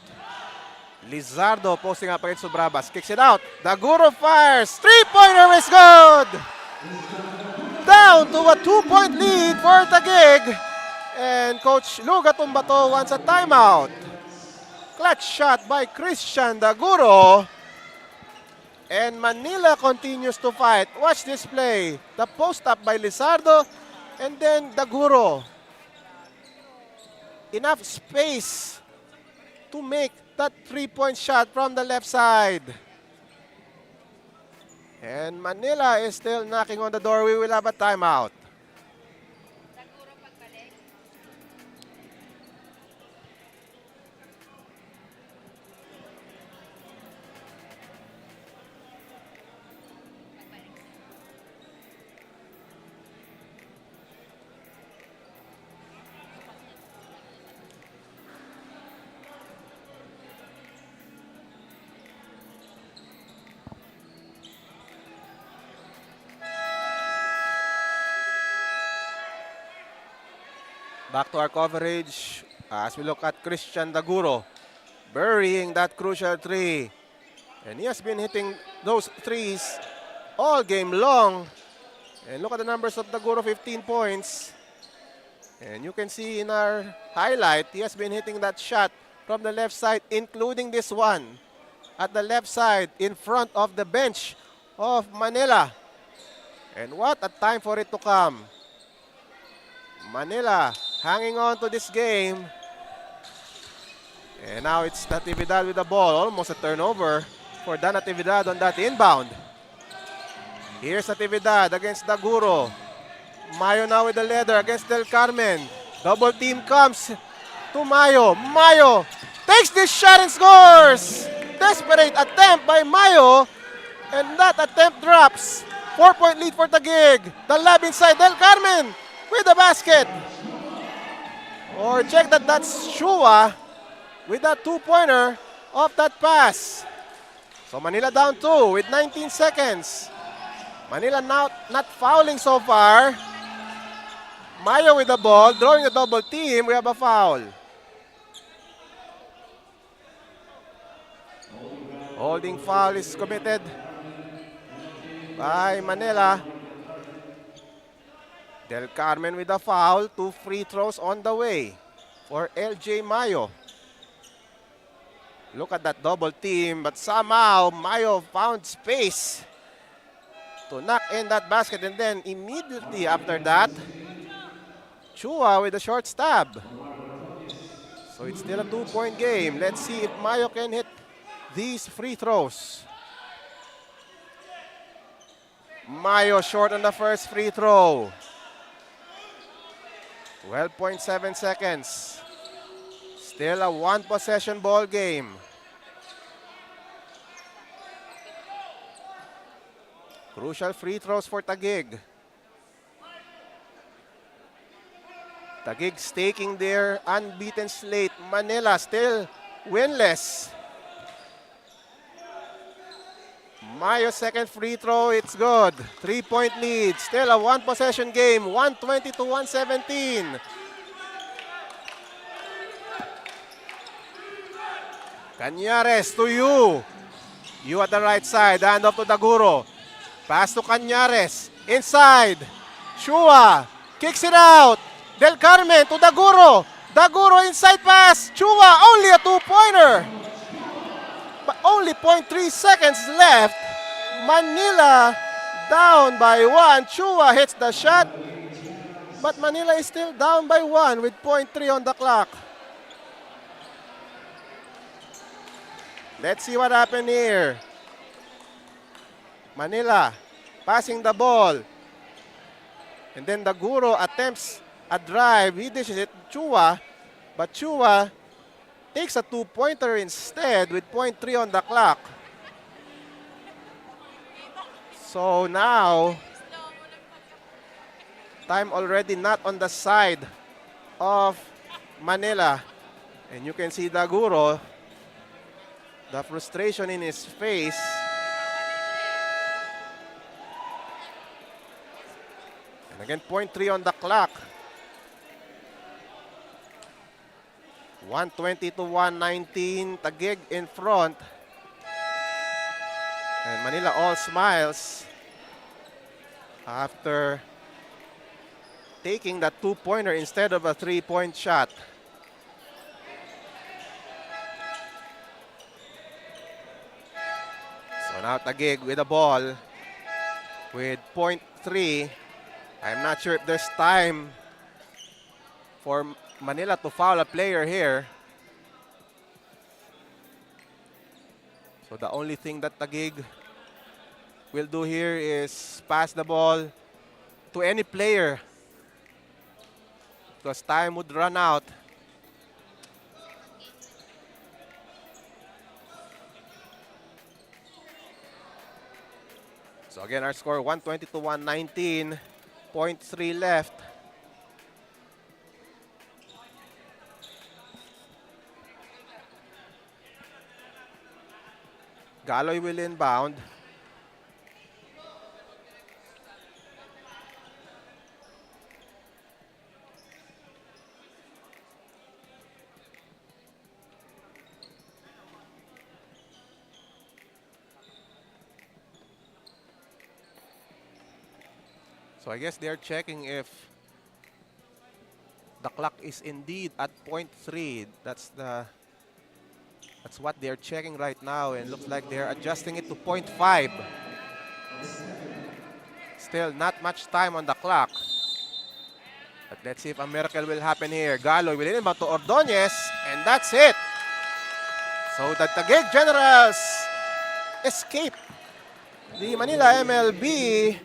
Lizardo posting up against Subrabas. Kicks it out. Daguro fires. Three-pointer is good. Down to a 2-point lead for Taguig. And Coach Luga Tumbato wants a timeout. Clutch shot by Christian Daguro. And Manila continues to fight. Watch this play. The post up by Lizardo. And then Daguro. Enough space to make that 3-point shot from the left side. And Manila is still knocking on the door. We will have a timeout. Back to our coverage as we look at Christian Daguro burying that crucial three. And he has been hitting those threes all game long. And look at the numbers of Daguro, 15 points. And you can see in our highlight, he has been hitting that shot from the left side, including this one at the left side in front of the bench of Manila. And what a time for it to come. Manila hanging on to this game. And now it's Natividad with the ball. Almost a turnover for Dan Natividad on that inbound. Here's Natividad against Daguro. Mayo now with the leather against Del Carmen. Double team comes to Mayo. Mayo takes this shot and scores. Desperate attempt by Mayo. And that attempt drops. 4-point lead for Taguig. The lob inside Del Carmen with the basket. Or check that that's Shua with that two-pointer off that pass. So Manila down 2 with 19 seconds. Manila now not fouling so far. Mayo with the ball, drawing the double team. We have a foul. Holding foul is committed by Manila. Del Carmen with a foul. 2 free throws on the way for LJ Mayo. Look at that double team, but somehow Mayo found space to knock in that basket, and then immediately after that, Chua with a short stab. So it's still a 2-point game. Let's see if Mayo can hit these free throws. Mayo short on the first free throw. 12.7 seconds. Still a one-possession ball game. Crucial free throws for Taguig. Taguig staking their unbeaten slate. Manila still winless. Mayo's second free throw, it's good. 3-point lead. Still a one-possession game. 120 to 117. Cañares to you. You at the right side. Hand off to Daguro. Pass to Cañares. Inside. Chua kicks it out. Del Carmen to Daguro. Daguro inside pass. Chua only a two-pointer. But only 0.3 seconds left. Manila down by 1. Chua hits the shot. But Manila is still down by 1 with 0.3 on the clock. Let's see what happened here. Manila passing the ball. And then Daguro attempts a drive. He dishes it to Chua. But Chua takes a two-pointer instead with 0.3 on the clock. So now, time already not on the side of Manila. And you can see Daguro, the frustration in his face. And again, 0.3 on the clock. 120 to 119. Taguig in front. And Manila all smiles after taking that two-pointer instead of a three-point shot. So now Taguig with the ball with 0.3. I'm not sure if there's time for Manila to foul a player here. So the only thing that Taguig will do here is pass the ball to any player because time would run out. So again, our score 120 to 119. 0.3 left. Galoy will inbound. So I guess they're checking if the clock is indeed at 0.3. That's what they're checking right now, and looks like they're adjusting it to 0.5. Still not much time on the clock. But let's see if a miracle will happen here. Galoy will inbound to Ordonez, and that's it. So the Taguig Generals escape the Manila MLB.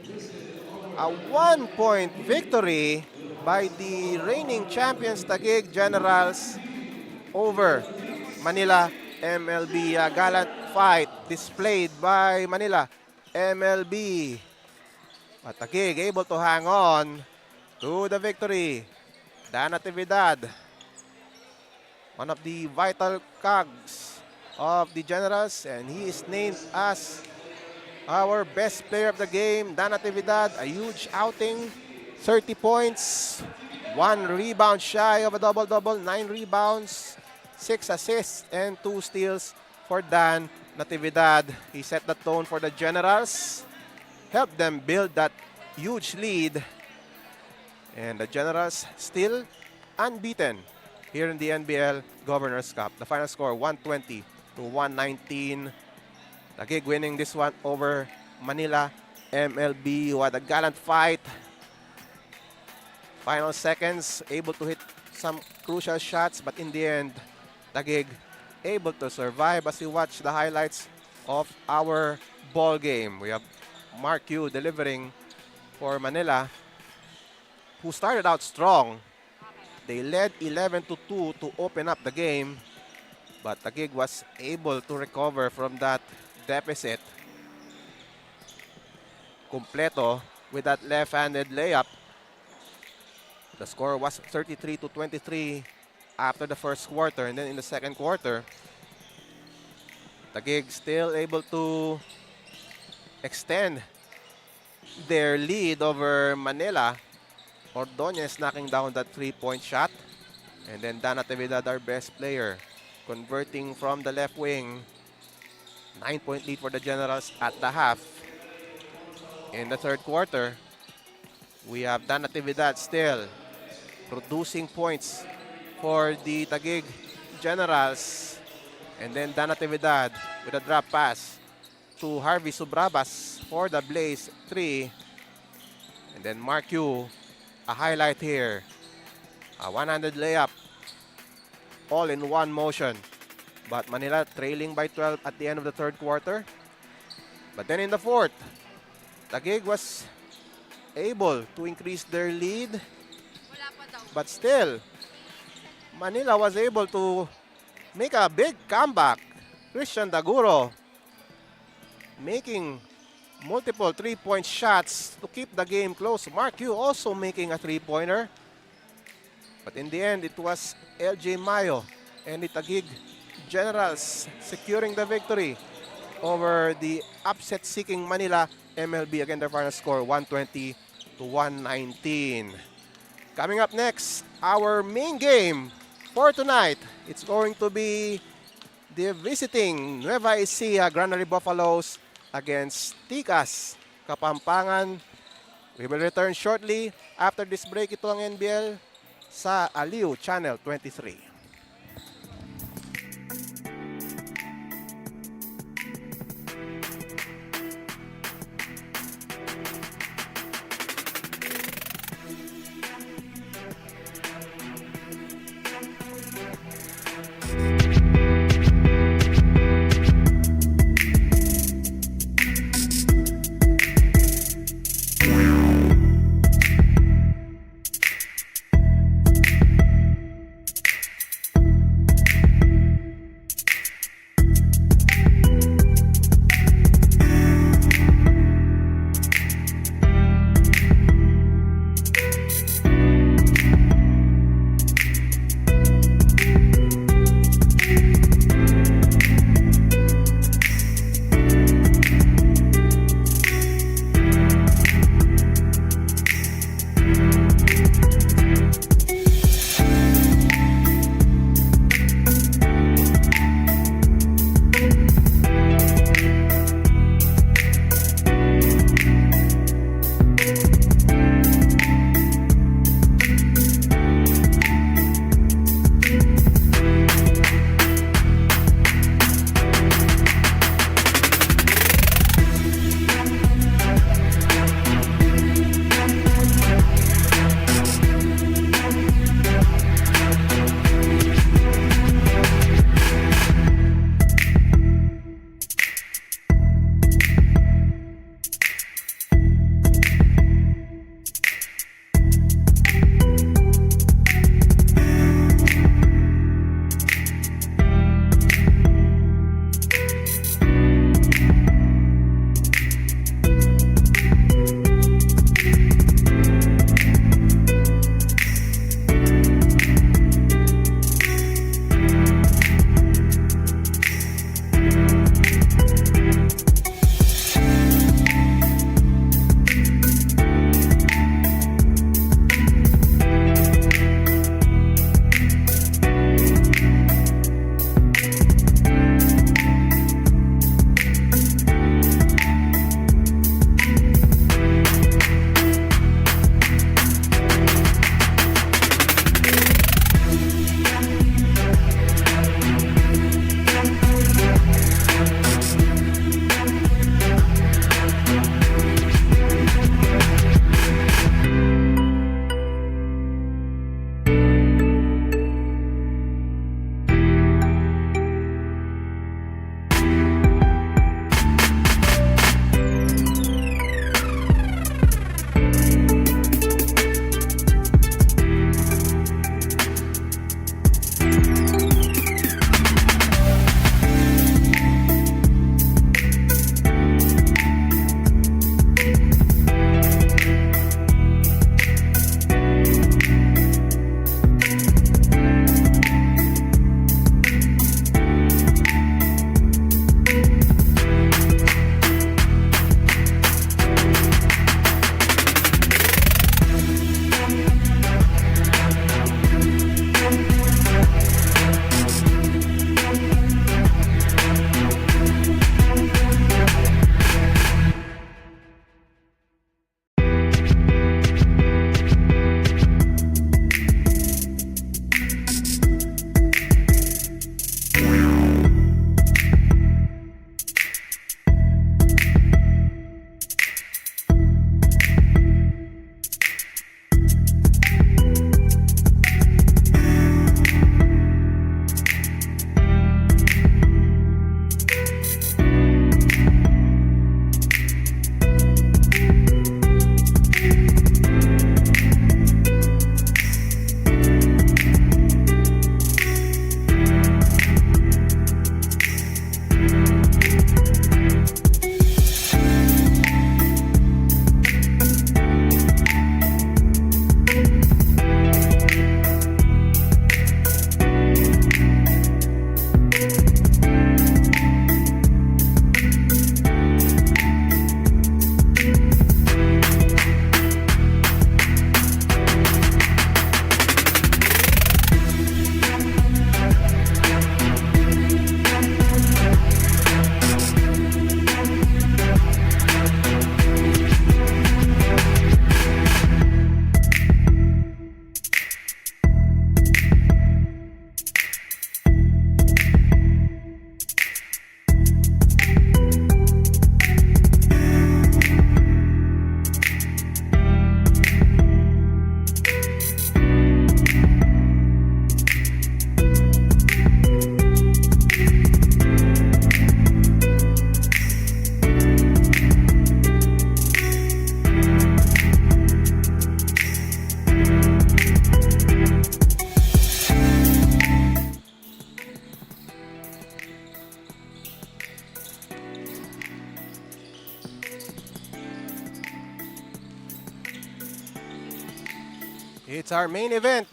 A 1-point victory by the reigning champions Taguig Generals over Manila MLB. A gallant fight displayed by Manila MLB. But Taguig able to hang on to the victory. Dan Natividad, one of the vital cogs of the Generals, and he is named as our best player of the game. Dan Natividad, a huge outing. 30 points, 1 rebound shy of a double-double, 9 rebounds, 6 assists, and 2 steals for Dan Natividad. He set the tone for the Generals, helped them build that huge lead. And the Generals still unbeaten here in the NBL Governors Cup. The final score, 120 to 119. Taguig winning this one over Manila MLB. What a gallant fight. Final seconds, able to hit some crucial shots, but in the end, Taguig able to survive. As you watch the highlights of our ball game, we have Mark Yu delivering for Manila, who started out strong. They led 11-2 to open up the game, but Taguig was able to recover from that deficit. Completo with that left-handed layup. The score was 33-23 after the first quarter, and then in the second quarter, Taguig still able to extend their lead over Manila. Ordonez knocking down that three-point shot. And then Dan Natividad, our best player, converting from the left wing. 9-point lead for the Generals at the half. In the third quarter, we have Dan Natividad still producing points for the Taguig Generals. And then Dan Natividad with a drop pass to Harvey Subrabas for the Blaze 3. And then Mark Yu, a highlight here. A one-handed layup, all in one motion. But Manila trailing by 12 at the end of the third quarter. But then in the fourth, Taguig was able to increase their lead. But still, Manila was able to make a big comeback. Christian Daguro making multiple three-point shots to keep the game close. Mark Yu also making a three-pointer. But in the end, it was LJ Mayo and the Taguig Generals securing the victory over the upset-seeking Manila MLB. Again, their final score, 120-119. Coming up next, our main game for tonight. It's going to be the visiting Nueva Ecija Granary Buffaloes against Tikas Kapampangan. We will return shortly after this break. Ito ang NBL sa Aliw Channel 23. It's our main event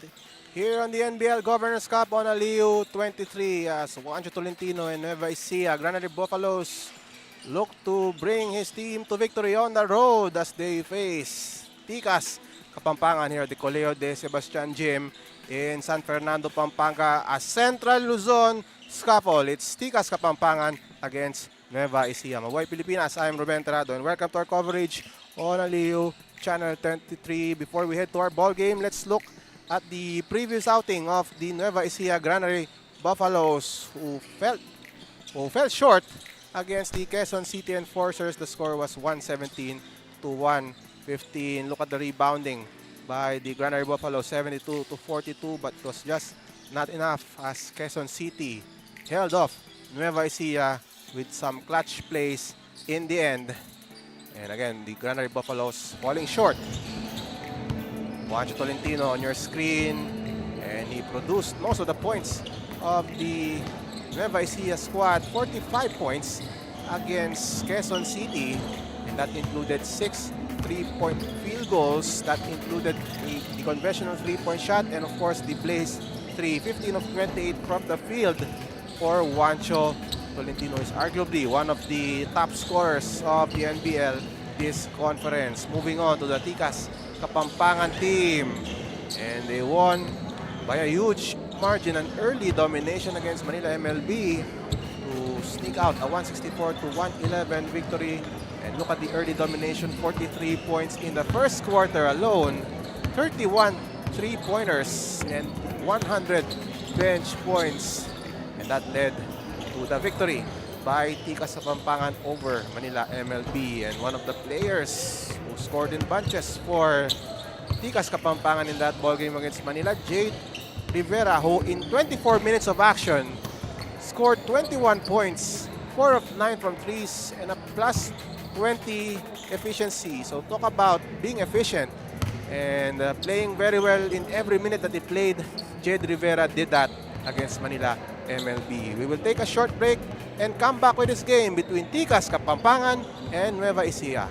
here on the NBL Governors Cup on Aliu 23 as Juancho Tolentino and Nueva Ecija Granary Buffaloes look to bring his team to victory on the road as they face Tikas Kapampangan here at the Colegio de Sebastian Gym in San Fernando, Pampanga. A Central Luzon scuffle. It's Tikas Kapampangan against Nueva Ecija. Mabuhay Pilipinas, I'm Ruben Terado and welcome to our coverage on Aliu Channel 23. Before we head to our ball game, let's look at the previous outing of the Nueva Ecija Granary Buffaloes who fell short against the Quezon City Enforcers. The score was 117 to 115. Look at the rebounding by the Granary Buffalo, 72 to 42, but it was just not enough as Quezon City held off Nueva Ecija with some clutch plays in the end. And again, the Granary Buffaloes falling short. Juancho Tolentino on your screen, and he produced most of the points of the Nueva Ecija squad. 45 points against Quezon City, and that included 6 3-point field goals. That included the conventional 3-point shot and of course the blaze 3. 15 of 28 from the field for Juancho Tolentino. Is arguably one of the top scorers of the NBL this conference. Moving on to the Tikas Kapampangan team, and they won by a huge margin, an early domination against Manila MLB to sneak out a 164 to 111 victory. And look at the early domination, 43 points in the first quarter alone, 31 3-pointers and 100 bench points, and that led to the victory by Tikas Kapampangan over Manila MLB. And one of the players who scored in bunches for Tikas Kapampangan in that ball game against Manila, Jade Rivera, who in 24 minutes of action scored 21 points, 4 of 9 from threes, and a plus 20 efficiency. So talk about being efficient and playing very well in every minute that he played. Jade Rivera did that against Manila MLB. We will take a short break and come back with this game between Tikas Kapampangan and Nueva Ecija.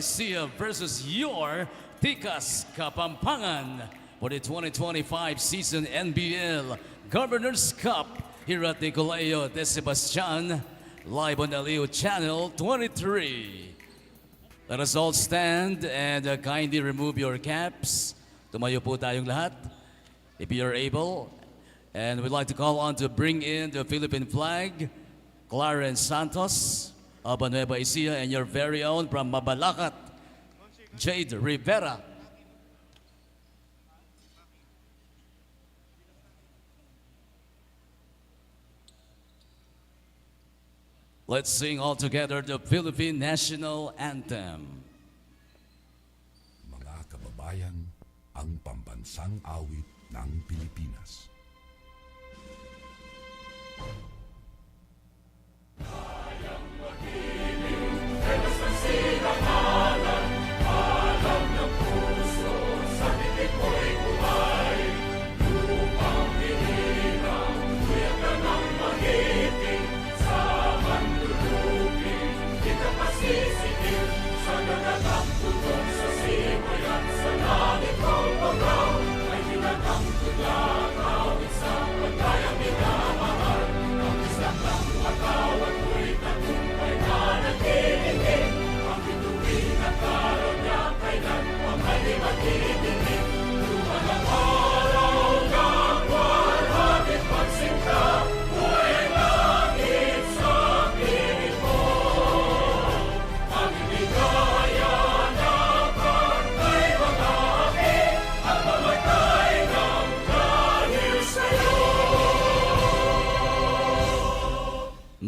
Ecija versus your Tikas Kapampangan for the 2025 season NBL Governors Cup here at the Colegio de Sebastian, live on the Leo Channel 23. Let us all stand and kindly remove your caps. Tumayo po tayong lahat, if you're able. And we'd like to call on to bring in the Philippine flag, Clarence Santos of Nueva Ecija, and your very own from Mabalacat, Jade Rivera. Let's sing all together the Philippine National Anthem. Mga kababayan, ang pambansang awit ng Pilipinas.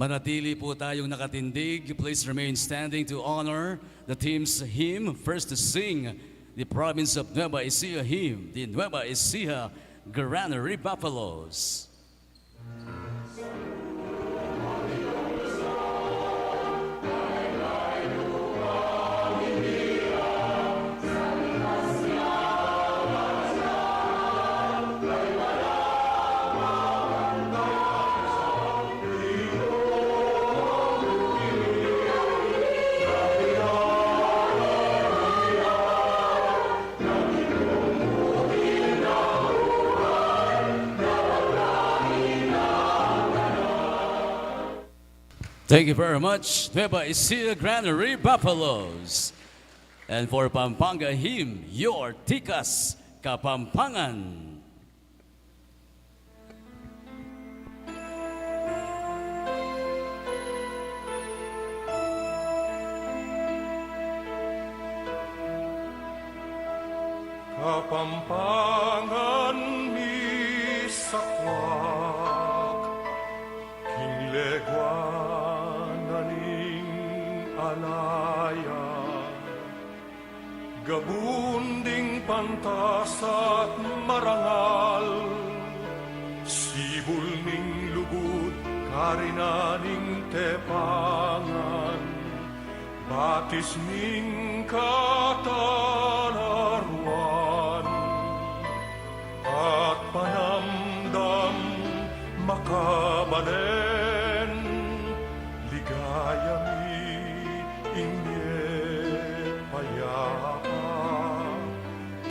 Manatili po tayong nakatindig. Please remain standing to honor the team's hymn. First to sing the province of Nueva Ecija hymn, the Nueva Ecija Granary Buffaloes. Thank you very much, Nueva Ecija Granary Buffaloes. And for Pampanga hymn, your Tikas Kapampangan. Kapampangan mi sakwak, kinglegwan naning alaya, gabunding pantas at marangal, sibul ning lubud karinaning tepangan, batis ning katalaruan, at panamdam makabanen, ligaya mi inye payapa,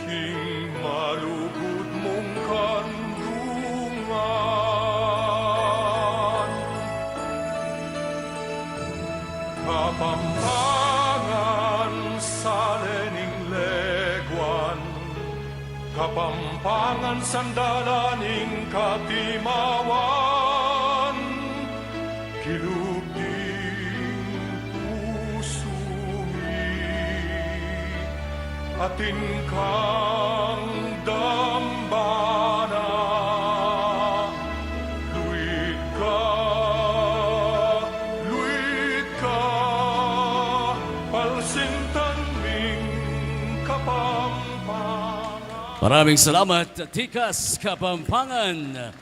king malugod mong kandungan. Kapampangan sa lening leguan, Kapampangan sandalaning katimawan, kilubding pusumi, atin kang dambana, luit ka, palsintan ming Kapampangan. Maraming salamat, Tikas Kapampangan.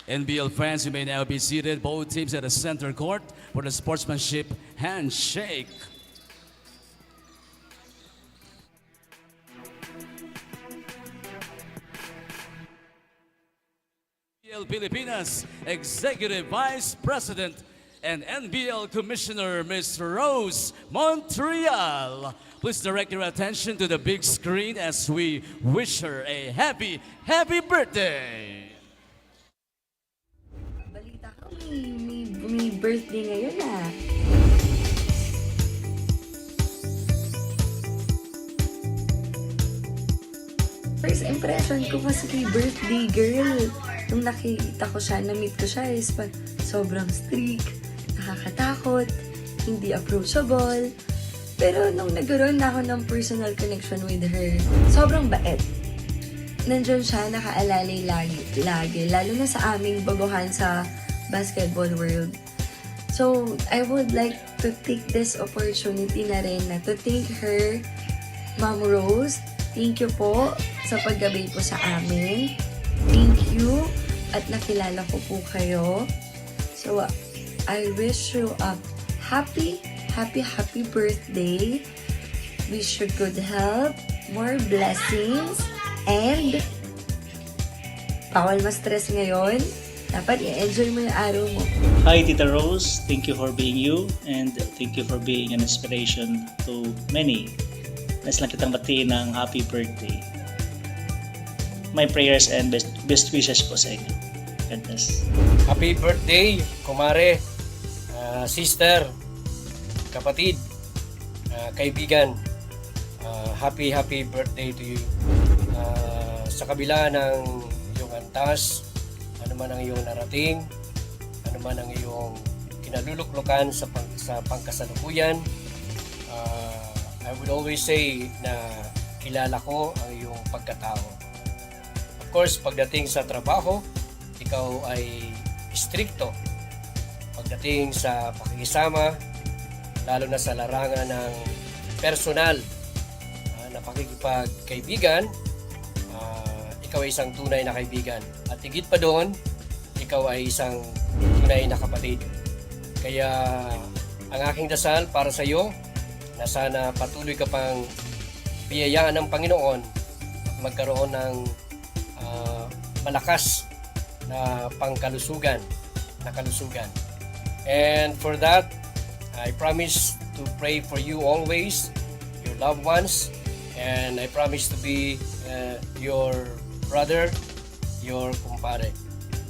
NBL fans, you may now be seated. Both teams at the center court for the sportsmanship handshake. NBL Pilipinas Executive Vice President and NBL Commissioner Ms. Rose Montreal. Please direct your attention to the big screen as we wish her a happy birthday. Balita ko, may birthday ngayon ah. First impression ko kasi kay birthday girl. Nung nakita ko siya, na-meet ko siya is sobrang strict, nakakatakot, hindi approachable. Pero nung nagkaroon na ako ng personal connection with her, sobrang bait. Nandyan siya, nakaalalay lagi, lalo na sa aming baguhan sa basketball world. So, I would like to take this opportunity na rin na to thank her, Ma'am Rose. Thank you po sa paggabi po sa amin. Thank you at nakilala ko po kayo. So, I wish you a happy birthday. Wish you good health, more blessings, and bawal ma-stress ngayon. Dapat i-enjoy mo yung araw mo. Hi Tita Rose, thank you for being you and thank you for being an inspiration to many. Nais lang kitang batiin ng happy birthday. My prayers and best wishes po sa inyo. God bless. Happy birthday, kumare, sister, kapatid, kaibigan. Happy birthday to you. Sa kabila ng iyong antas, ano man ang iyong narating, ano man ang iyong kinaluluklukan sa pangkasalukuyan, I would always say na kilala ko ang iyong pagkatao. Of course, pagdating sa trabaho, ikaw ay stricto. Pagdating sa pakikisama, lalo na sa larangan ng personal na pakikipagkaibigan, ikaw ay isang tunay na kaibigan. At higit pa doon, ikaw ay isang tunay na kapatid. Kaya ang aking dasal para sa iyo, na sana patuloy ka pang biyayaan ng Panginoon at magkaroon ng malakas na kalusugan. And for that, I promise to pray for you always, your loved ones, and I promise to be your brother, your kumpare.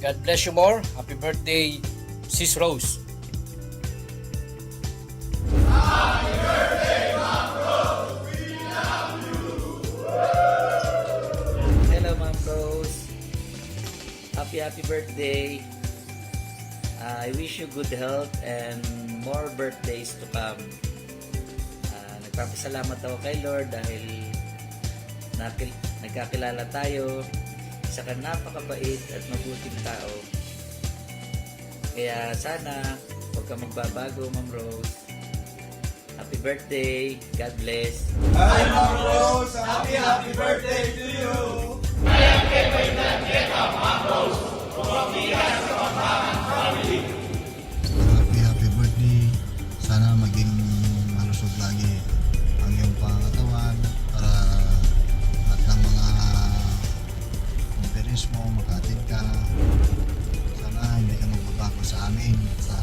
God bless you more. Happy birthday, Sis Rose. Hello, Ma'am Rose. Happy birthday. I wish you good health and more birthdays to come. Nagpapasalamat ako kay Lord dahil nagkakilala tayo. Isa kang napakabait at mabuting tao. Kaya sana huwag ka magbabago, Ma'am Rose. Happy birthday. God bless. Hi, Ma'am Rose. Happy birthday to you. Happy birthday. Sana maging malusog lagi ang iyong pangatawan para lahat ng mga conference mo, makatid ka. Sana hindi ka magbabago sa amin, sa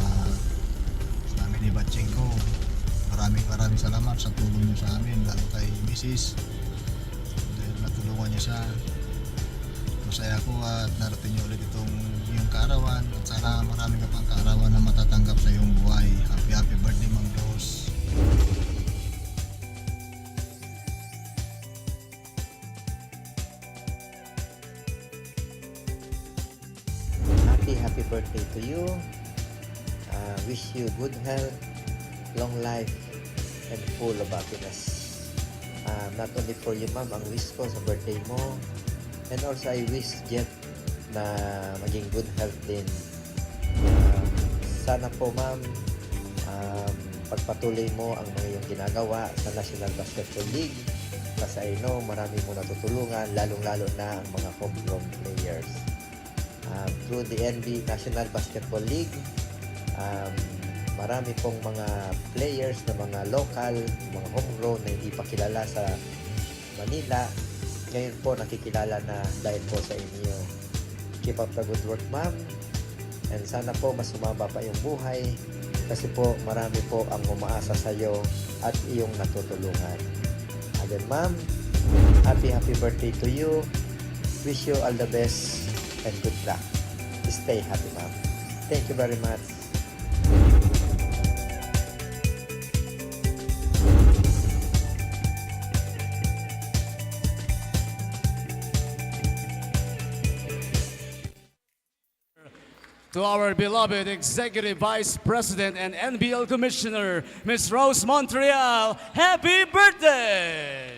amin ni Batching ko. Maraming salamat sa tulong niyo sa amin, lalo kay Mrs. Dahil natulungan niya siya. Masaya ako at narating niyo ulit itong iyong kaarawan at sana marami ka pang kaarawan na matatanggap sa iyong buhay. Happy birthday, Ma'am Rose. Happy birthday to you. Wish you good health, long life, and full of happiness. Not only for you, ma'am, ang wish ko sa birthday mo, and also I wish Jet na maging good health din. Sana po, ma'am, pagpatuloy mo ang mga iyong ginagawa sa National Basketball League kasi I know marami mo natutulungan, lalong-lalo na ang mga homegrown players. Through the National Basketball League, marami pong mga players na mga local, mga homegrown na hindi pa kilala sa Manila. Ngayon po nakikilala na dahil po sa inyo. Keep up the good work, ma'am. And sana po mas sumaba pa yung buhay kasi po marami po ang umaasa sa iyo at iyong natutulungan. Again, ma'am, happy birthday to you. Wish you all the best and good luck. Stay happy, ma'am. Thank you very much. To our beloved Executive Vice President and NBL Commissioner, Ms. Rose Montreal, happy birthday!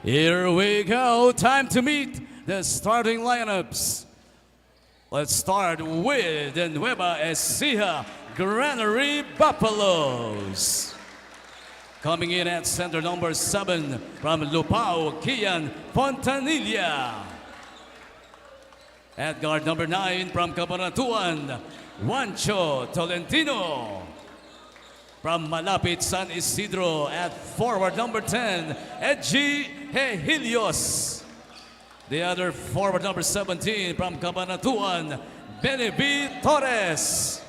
Here we go. Time to meet the starting lineups. Let's start with the Nueva Ecija Granary Buffaloes. Coming in at center number 7 from Lupao, Kian Fontanilla. At guard number 9 from Cabanatuan, Juancho Tolentino. From Malapit, San Isidro, at forward number 10, Ecija. The other forward number 17 from Cabanatuan, Benevi Torres.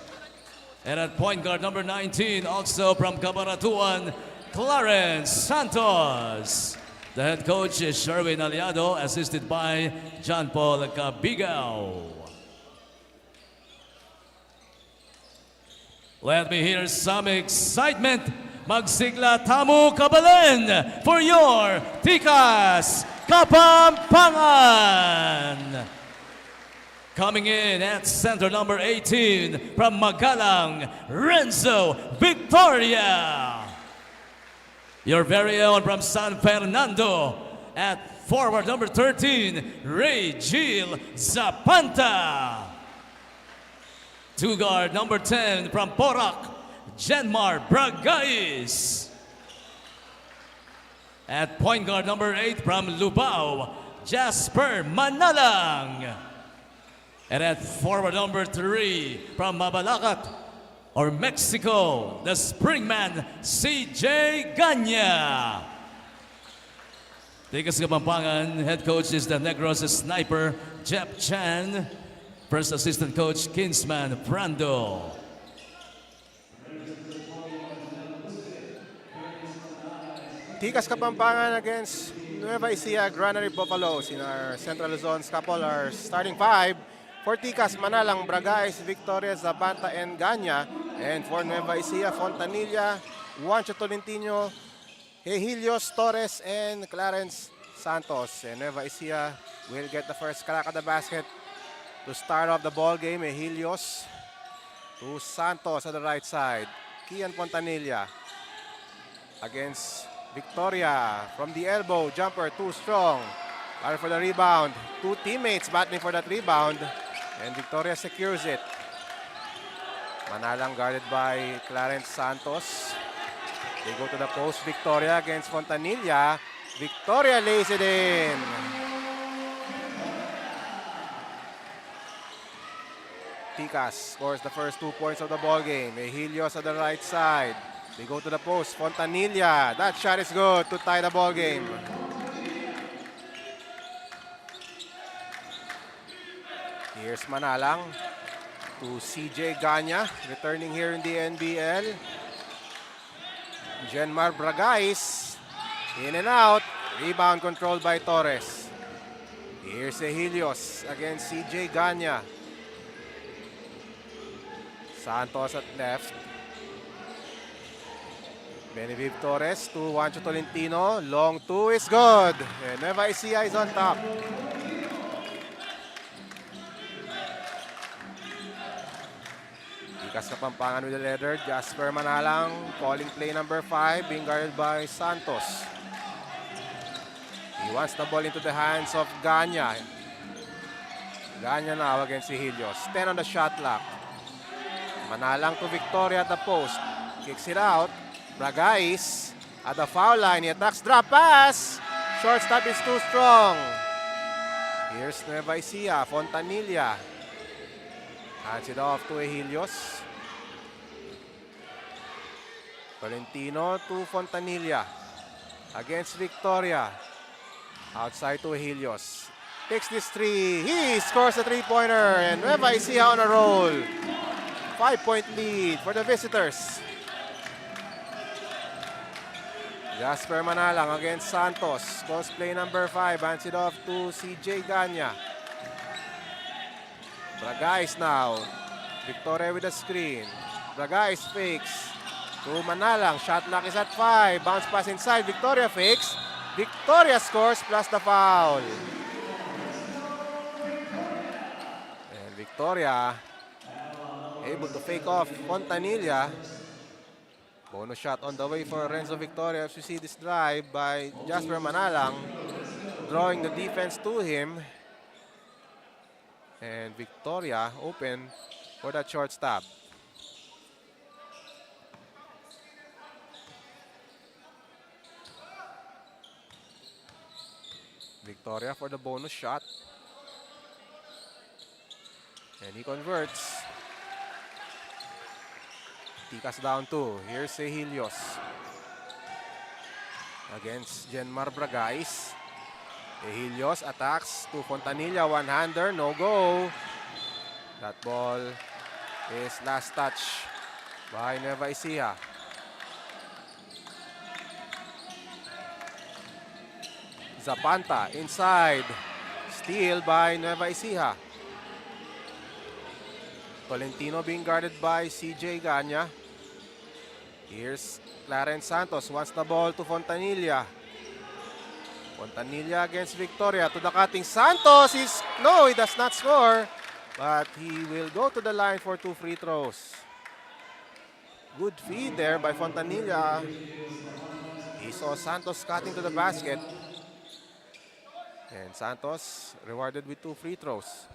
And at point guard number 19, also from Cabanatuan, Clarence Santos. The head coach is Sherwin Aliado, assisted by John Paul Cabigao. Let me hear some excitement. Magsigla Tamu Kabalen for your Tikas Kapampangan. Coming in at center number 18 from Magalang, Renzo Victoria. Your very own from San Fernando at forward number 13, Ray Gil Zapanta. Two guard number 10 from Porac, Jenmar Bragais. At point guard number 8 from Lubao, Jasper Manalang. And at forward number 3 from Mabalacat or Mexico, the springman CJ Ganya. Tikas Kapampangan, head coach is the Negros sniper Jeff Chan. First assistant coach, Kinsman Fernando. Tikas Kapampangan against Nueva Ecija Granary Buffaloes in our Central Luzon's couple. Our starting 5 for Tikas, Manalang, Bragais, Victoria, Zapanta, and Ganya. And for Nueva Ecija, Fontanilla, Juancho Tolentino, Helios, Torres, and Clarence Santos. And Nueva Ecija will get the first crack at the basket. To start off the ball game, Helios to Santos at the right side. Kian Fontanilla against Victoria from the elbow. Jumper too strong. Battle for the rebound. Two teammates battling for that rebound. And Victoria secures it. Manalang guarded by Clarence Santos. They go to the post. Victoria against Fontanilla. Victoria lays it in. Tikas scores the first 2 points of the ball game. Helios at the right side. They go to the post. Fontanilla. That shot is good to tie the ball game. Here's Manalang to CJ Ganya, returning here in the NBL. Jenmar Bragais. In and out. Rebound controlled by Torres. Here's Helios against CJ Ganya. Santos at left. Beneviv Torres to Juancho Tolentino. Long two is good. And Nueva Ecija is on top. Tikas Kapampangan with the leader. Jasper Manalang calling play number 5, being guarded by Santos. He wants the ball into the hands of Ganya. Ganya now against Helios. 10 on the shot clock. Manalang to Victoria at the post. Kicks it out. Bragais at the foul line. He attacks, drop pass. shortstop is too strong. Here's Nueva Ecija, Fontanilla. Hands it off to Ejilios. Tolentino to Fontanilla. Against Victoria. Outside to Ejilios. Takes this three. He scores a three-pointer. And Nueva Ecija on a roll. 5-point lead for the visitors. Jasper Manalang against Santos. Calls play number 5. Hands it off to CJ Ganya. Bragais now. Victoria with a screen. Bragais fakes. To Manalang. Shot clock is at 5. Bounce pass inside. Victoria fakes. Victoria scores plus the foul. And Victoria able to fake off Fontanilla. Bonus shot on the way for Renzo Victoria. As you see this drive by Jasper Manalang, drawing the defense to him. And Victoria open for that short stop. Victoria for the bonus shot. And he converts. Tikas down 2. Here's Ejilios. Against Jenmar Bragais. Ejilios attacks to Fontanilla. One-hander. No go. That ball is last touch by Nueva Ecija. Zapanta inside. Steal by Nueva Ecija. Tolentino being guarded by CJ Ganya. Here's Clarence Santos. Wants the ball to Fontanilla. Fontanilla against Victoria. To the cutting. Santos is... No, he does not score. But he will go to the line for 2 free throws. Good feed there by Fontanilla. He saw Santos cutting to the basket. And Santos rewarded with 2 free throws.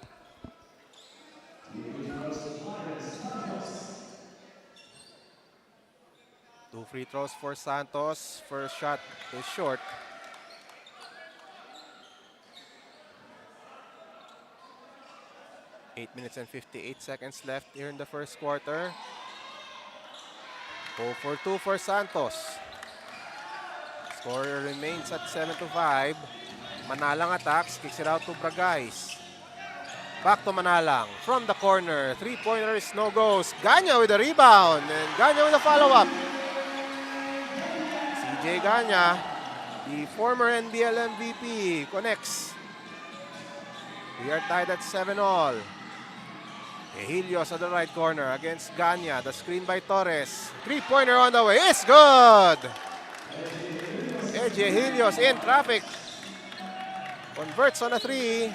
Two free throws for Santos. First shot is short. Eight minutes and 58 seconds left here in the first quarter. 0 for 2 for Santos. Score remains at 7-5. Manalang attacks, kicks it out to Bragais. Back to Manalang from the corner. Three-pointer is no goes. Ganya with a rebound and Ganya with a follow-up. CJ Ganya, the former NBL MVP, connects. We are tied at 7-all. Ejilios at the right corner against Ganya. The screen by Torres. Three-pointer on the way. It's good! Ejilios in traffic. Converts on a 3.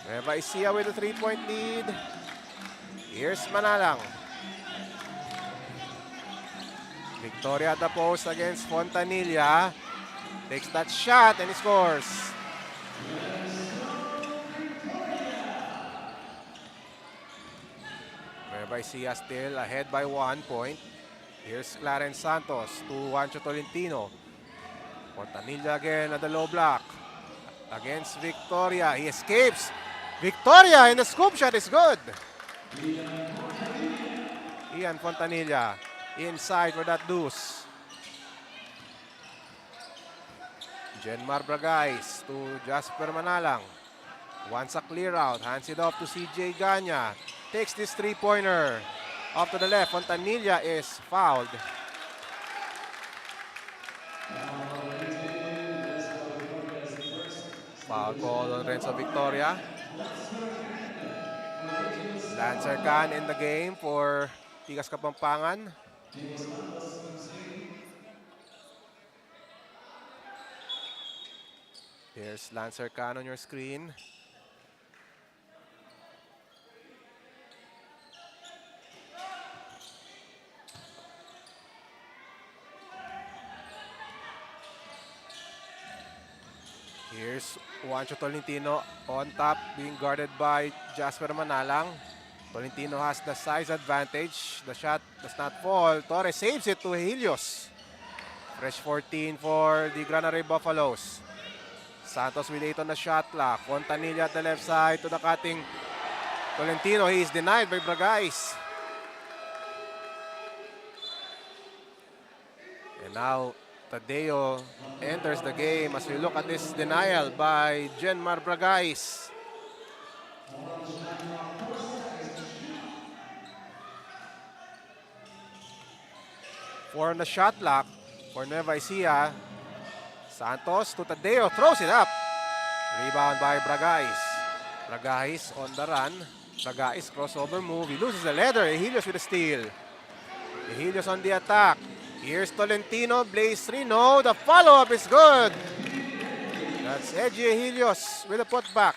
Nueva Ecija with a 3-point lead. Here's Manalang. Victoria at the post against Fontanilla. Takes that shot and he scores. Nueva Ecija still ahead by 1 point. Here's Clarence Santos to Juancho Tolentino. Fontanilla again at the low block. Against Victoria. He escapes. Victoria in the scoop shot is good. Ian Fontanilla inside for that deuce. Jenmar Bragais to Jasper Manalang. Wants a clear out. Hands it off to CJ Ganya. Takes this three-pointer. Off to the left. Fontanilla is fouled. Foul call on Renzo Victoria. Lancer Khan in the game for Tikas Kapampangan. Here's Lancer Khan on your screen. Here's Juancho Tolentino on top, being guarded by Jasper Manalang. Tolentino has the size advantage. The shot does not fall. Torres saves it to Ejilios. Fresh 14 for the Granary Buffaloes. Santos with 8 on the shot clock. Fontanilla at the left side to the cutting Tolentino. He is denied by Bragais. And now Tadeo enters the game as we look at this denial by Jenmar Bragais. Four on the shot clock for Nueva Ecija. Santos to Tadeo, throws it up. Rebound by Bragais. Bragais on the run. Bragais crossover move. He loses the leather. Ehilios with a steal. Ehilios on the attack. Here's Tolentino. Blaze 3. No, the follow-up is good. That's Eji Ehilios with a putback.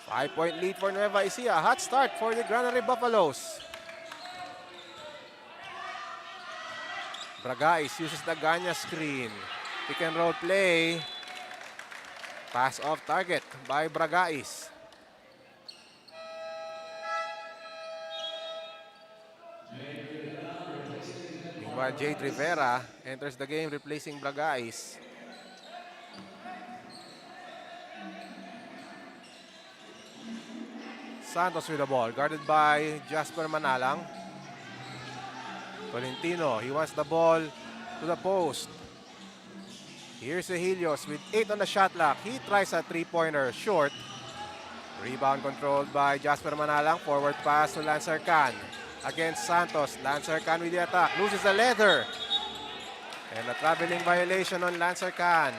5-point lead for Nueva Ecija. Hot start for the Granary Buffaloes. Bragais uses the Ganya screen. Pick and roll play. Pass off target by Bragais. Meanwhile, Jade Rivera enters the game replacing Bragais. Santos with the ball, guarded by Jasper Manalang. Tolentino, he wants the ball to the post. Here's Ehilios with 8 on the shot clock. He tries a three-pointer short. Rebound controlled by Jasper Manalang. Forward pass to Lancer Can against Santos. Lancer Can with the attack. Loses the leather. And a traveling violation on Lancer Can.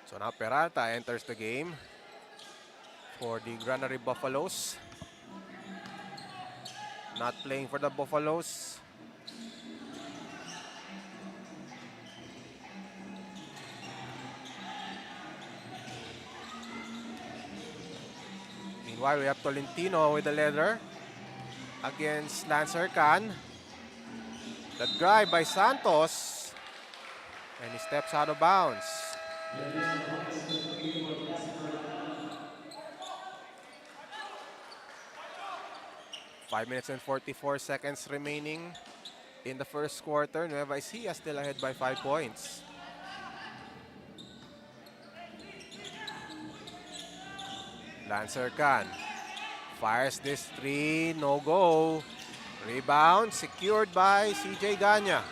So now Peralta enters the game for the Granary Buffaloes. Not playing for the Buffaloes. Meanwhile, we have Tolentino with the leather against Lancer Can. The drive by Santos. And he steps out of bounds. 5 minutes and 44 seconds remaining in the first quarter. Nueva Ecija still ahead by 5 points. Lancer Can fires this three, no go. Rebound secured by CJ Ganya.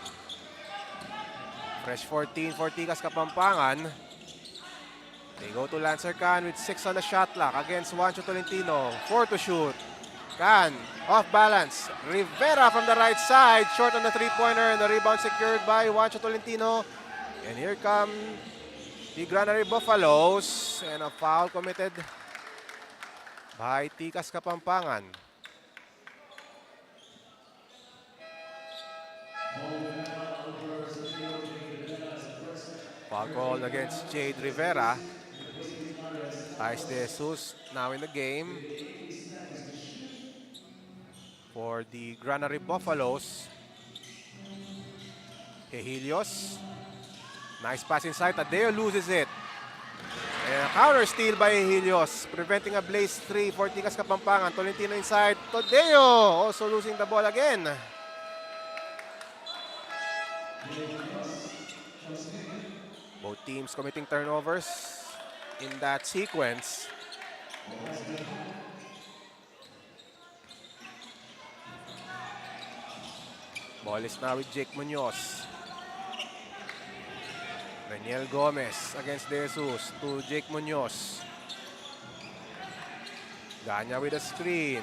Fresh 14 for Tikas Kapampangan. They go to Lancer Can with 6 on the shot clock against Juancho Tolentino. 4 to shoot. Can off balance. Rivera from the right side. Short on the three-pointer and the rebound secured by Juancho Tolentino. And here come the Granary Buffaloes. And a foul committed by Tikas Kapampangan. Foul called against Jade Rivera. Tais De Jesus now in the game for the Granary Buffaloes. Ehilios. Nice pass inside. Tadeo loses it. And a counter steal by Ehilios, preventing a blaze 3 for Tikas Kapampangan. Tolentino inside. Tadeo also losing the ball again. Both teams committing turnovers in that sequence. Ball is now with Jake Munoz. Daniel Gomez against De Jesus to Jake Munoz. Ganya with a screen.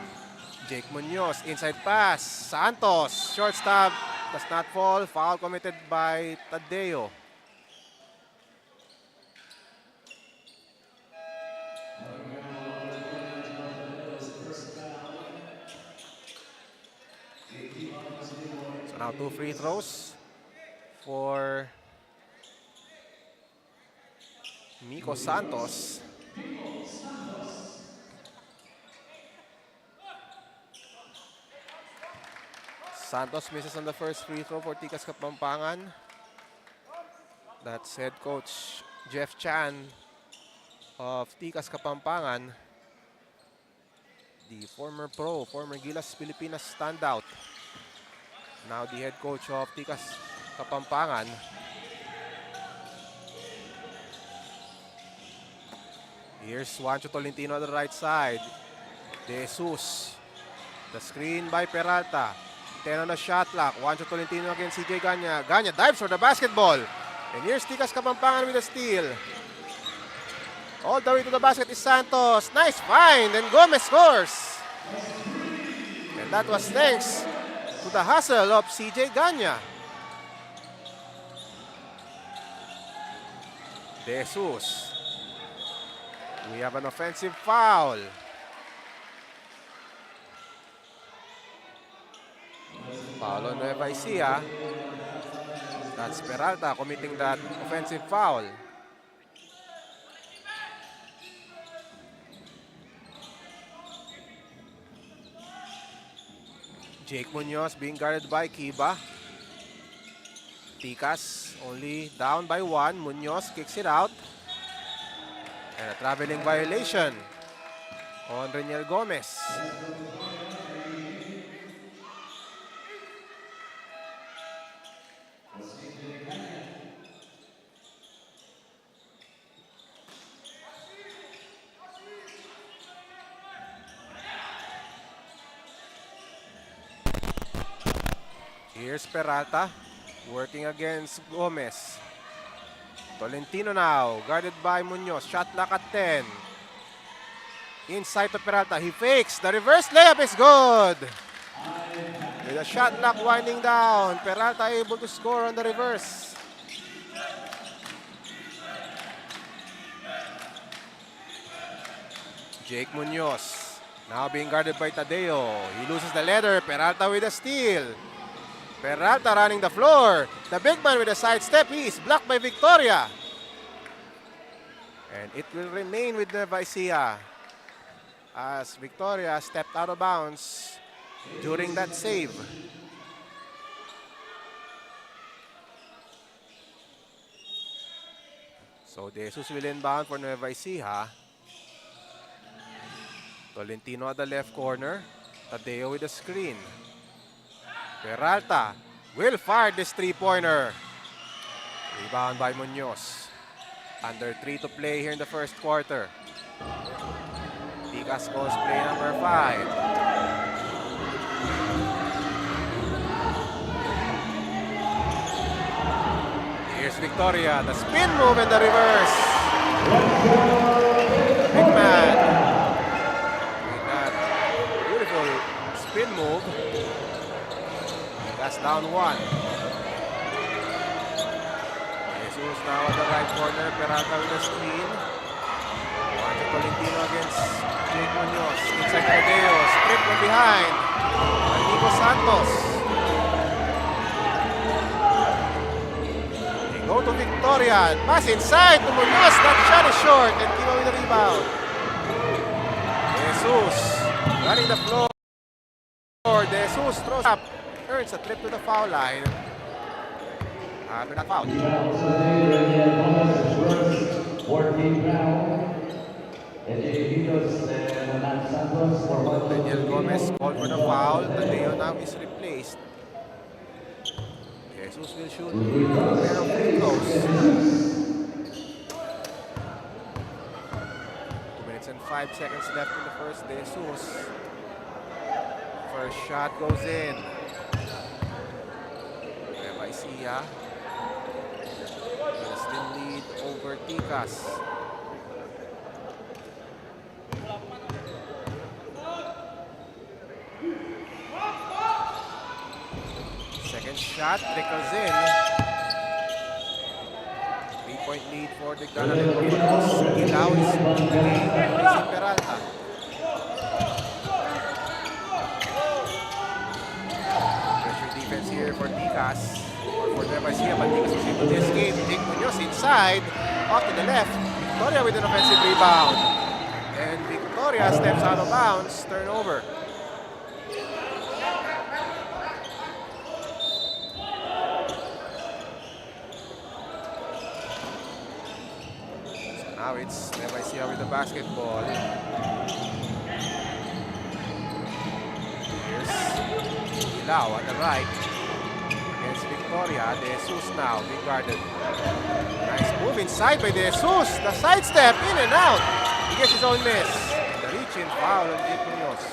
Jake Munoz, inside pass. Santos, short stop, does not fall. Foul committed by Tadeo. So now 2 free throws for Nico Santos. Santos misses on the first free throw for Tikas Kapampangan. That's head coach Jeff Chan of Tikas Kapampangan. the former pro, former Gilas Pilipinas standout. Now the head coach of Tikas Kapampangan. Here's Juancho Tolentino on the right side. De Jesus. The screen by Peralta. 10 on the shot clock. Juancho Tolentino against CJ Ganya. Ganya dives for the basketball. And here's Tikas Kapampangan with a steal. All the way to the basket is Santos. Nice find. And Gomez scores. And that was thanks to the hustle of CJ Ganya. De Jesus. We have an offensive foul. Foul on Nueva Ecija. That's Peralta committing that offensive foul. Jake Munoz being guarded by Kiba. Tikas only down by 1. Munoz kicks it out. And a traveling violation on Reniel Gomez. Here's Peralta working against Gomez. Tolentino now, guarded by Munoz. Shot clock at 10. Inside to Peralta. He fakes. The reverse layup is good. With a shot clock winding down, Peralta able to score on the reverse. Jake Munoz now being guarded by Tadeo. He loses the leather. Peralta with a steal. Peralta running the floor. The big man with a sidestep. He is blocked by Victoria. And it will remain with Nueva Ecija as Victoria stepped out of bounds during that save. So De Jesus will inbound for Nueva Ecija. Tolentino at the left corner. Tadeo with the screen. Peralta will fire this three-pointer. Rebound by Munoz. Under 3 to play here in the first quarter. Tikas goes play number 5. Here's Victoria. The spin move and the reverse. Big man. With that beautiful spin move. That's down 1. Jesus now at the right corner. Peralta with the screen. Juancho Tolentino against Jake Munoz. Inside Tadeo. Strip from behind. Amigo Santos. They go to Victoria. Pass inside to Munoz. That shot is short. And Kiba with the rebound. Jesus running the floor. Jesus throws up. Earns a trip to the foul line. After that foul. Daniel Gomez called for the foul. Tadeo now is replaced. Jesus will shoot a pair of free throws. 2 minutes and 5 seconds left in the first. Jesus. First shot goes in. Ecija will still lead over Tikas. Second shot trickles in. 3-point lead for the Granary Governors. Ilaw is facing Peralta. Pressure defense here for Tikas. For Nueva Ecija, but Tikas was able to escape. Jake Munoz inside, off to the left. Victoria with an offensive rebound. And Victoria steps out of bounds, turnover. So now it's Nueva Ecija with the basketball. Here's Ilaw on the right. Against Victoria. De Jesus now, being guarded. Nice move inside by De Jesus. The sidestep, in and out. He gets his own miss. And the reach-in foul on Jake Munoz.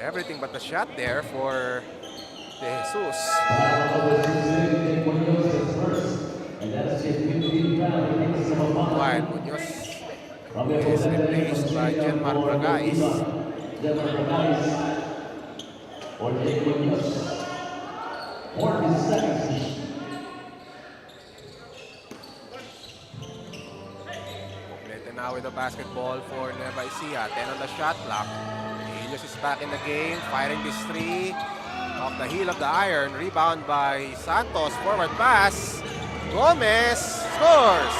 Everything but the shot there for De Jesus. While Munoz is replaced by Genmar Bragais. Poblete now with the basketball for Nueva Ecija. 10 on the shot clock. Helios is back in the game, firing this three. Off the heel of the iron. Rebound by Santos. Forward pass. Gomez scores.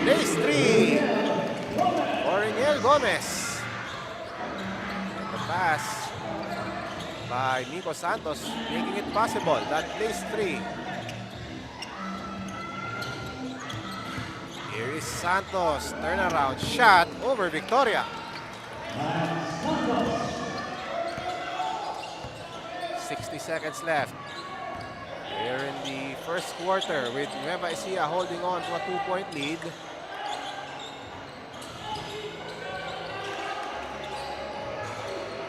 Place 3 for Reniel Gomez. And the pass by Nico Santos, making it possible. That place 3. Here is Santos. Turnaround shot over Victoria. 60 seconds left. Here in the first quarter with Nueva Ecija holding on to a 2-point lead.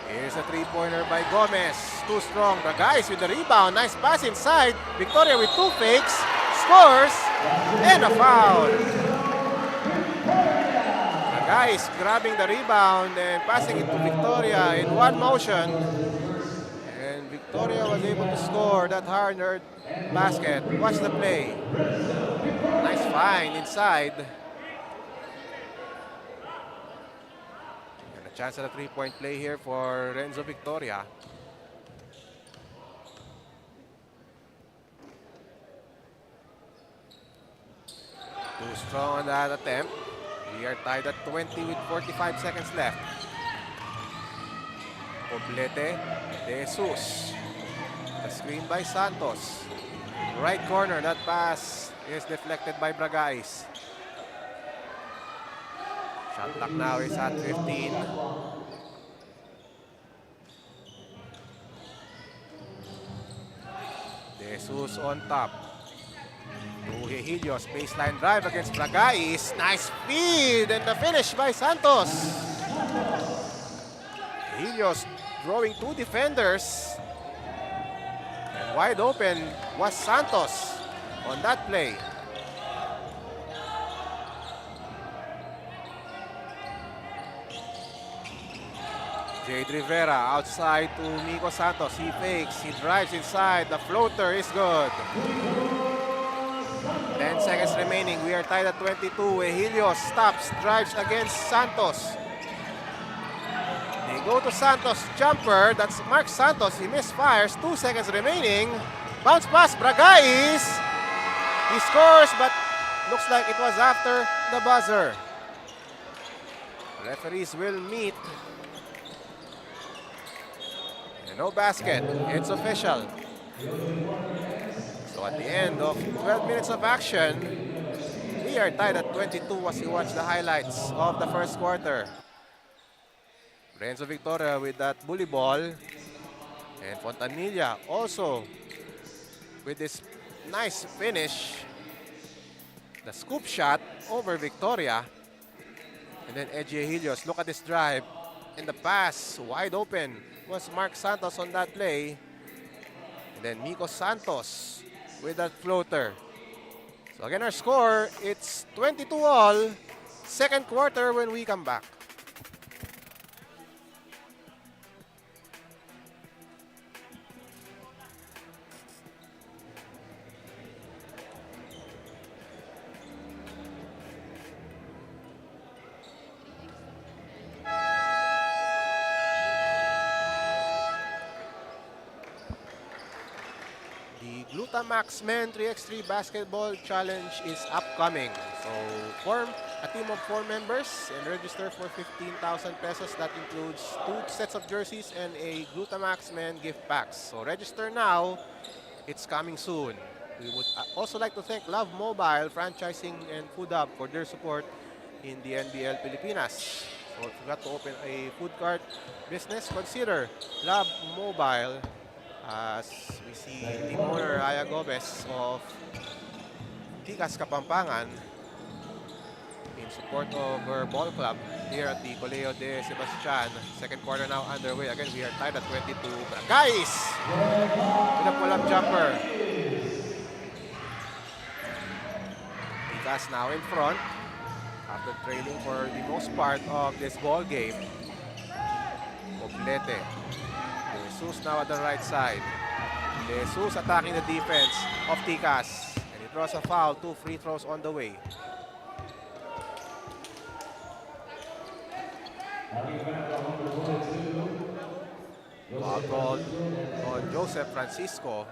Here's a three-pointer by Gomez. Too strong. The guys with the rebound. Nice pass inside. Victoria with 2 fakes. Scores. And a foul. The guys grabbing the rebound and passing it to Victoria in one motion. And Victoria was able to score that hard-earned basket. Watch the play. Nice find inside. And a chance at a three-point play here for Renzo Victoria. Too strong on that attempt. We are tied at 20 with 45 seconds left. Poblete, De Jesus. The screen by Santos. Right corner, that pass is deflected by Bragais. Shot clock now is at 15. De Jesus on top. To Helios, baseline drive against Bragais. Nice feed and the finish by Santos. Helios drawing 2 defenders. And wide open was Santos on that play. Jade Rivera outside to Nico Santos. He fakes, he drives inside. The floater is good. 10 seconds remaining. We are tied at 22. Helios stops, drives against Santos. They go to Santos. Jumper. That's Mark Santos. He misfires. 2 seconds remaining. Bounce pass. Bragais. He scores, but looks like it was after the buzzer. Referees will meet. And no basket. It's official. So at the end of 12 minutes of action, we are tied at 22 as you watch the highlights of the first quarter. Renzo Victoria with that bully ball. And Fontanilla also with this nice finish. The scoop shot over Victoria. And then Ecija Helios, look at this drive. And the pass, wide open, was Mark Santos on that play. And then Nico Santos with that floater. So again, our score, it's 22-all. Second quarter when we come back. Glutamax Men 3x3 Basketball Challenge is upcoming. So form a team of 4 members and register for 15,000 pesos. That includes 2 sets of jerseys and a Glutamax Men gift packs. So register now. It's coming soon. We would also like to thank Love Mobile, Franchising, and Food Hub for their support in the NBL Pilipinas. So if you got to open a food cart business, consider Lab Mobile, as we see team owner Aya Gomez of Tikas Kapampangan in support of her ball club here at the Colegio de Sebastian. Second quarter now underway. Again, we are tied at 22. Guys, with a pull-up jumper. Tikas now in front after trailing for the most part of this ball game. Poblete. Jesus now at the right side. Jesus attacking the defense of Tikas. And he draws a foul. 2 free throws on the way. Foul called on Joseph Francisco.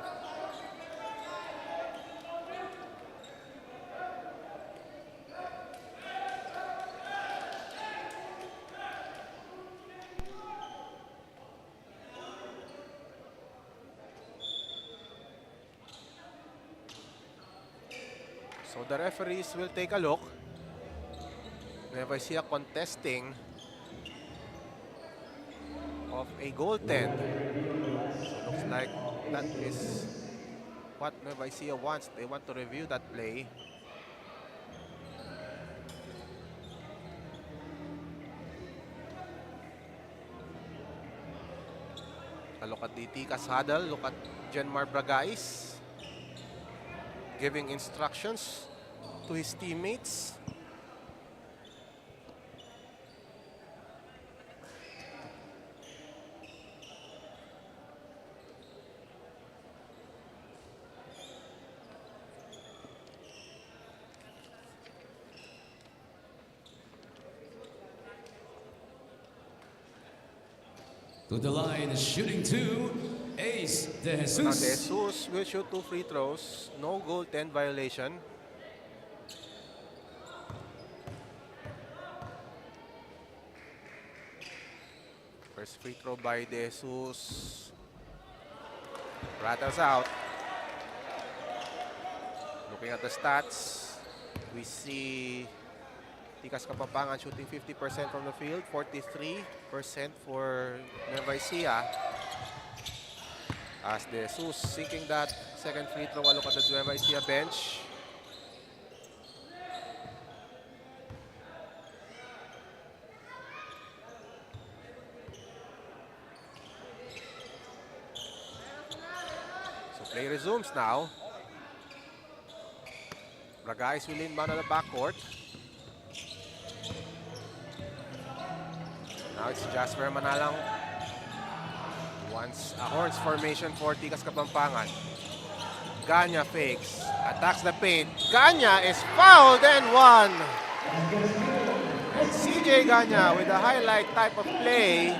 So the referees will take a look. Nueva Ecija contesting of a goaltend. So looks like that is what Nueva Ecija wants. They want to review that play. A look at the Tikas huddle. Look at Jenmar Bragais giving instructions to his teammates. To the line, shooting 2, Ace De Now Jesus. De Jesus will shoot 2 free throws. No goaltend violation. First free throw by De Jesus. Rattles out. Looking at the stats, we see Tikas Kapampangan shooting 50% from the field, 43% for Nueva Ecija. As De Jesus seeking that second free throw, a look at the Nueva Ecija bench. So play resumes now. Bragais will inbound on the backcourt. Now it's Jasper Manalang. Once a horns formation for Tikas Kapampangan. Ganya fakes, attacks the paint. Ganya is fouled and won. And CJ Ganya with a highlight type of play.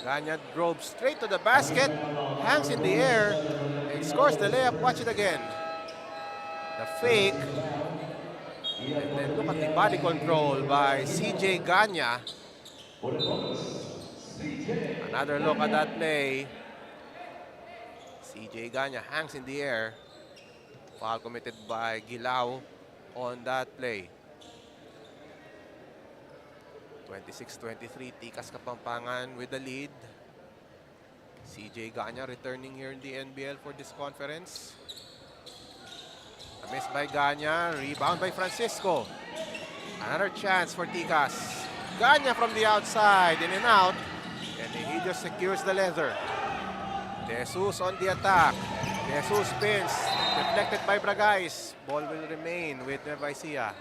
Ganya drove straight to the basket, hangs in the air, and scores the layup. Watch it again. The fake. And then look at the body control by CJ Ganya. Another look at that play. CJ Ganya hangs in the air. Foul committed by Gilao on that play. 26-23, Tikas Kapampangan with the lead. CJ Ganya returning here in the NBL for this conference. A miss by Ganya, rebound by Francisco. Another chance for Tikas. Ganya from the outside, in and out. And he just secures the leather. De Jesus on the attack. De Jesus spins. Deflected by Bragais. Ball will remain with Nueva Ecija.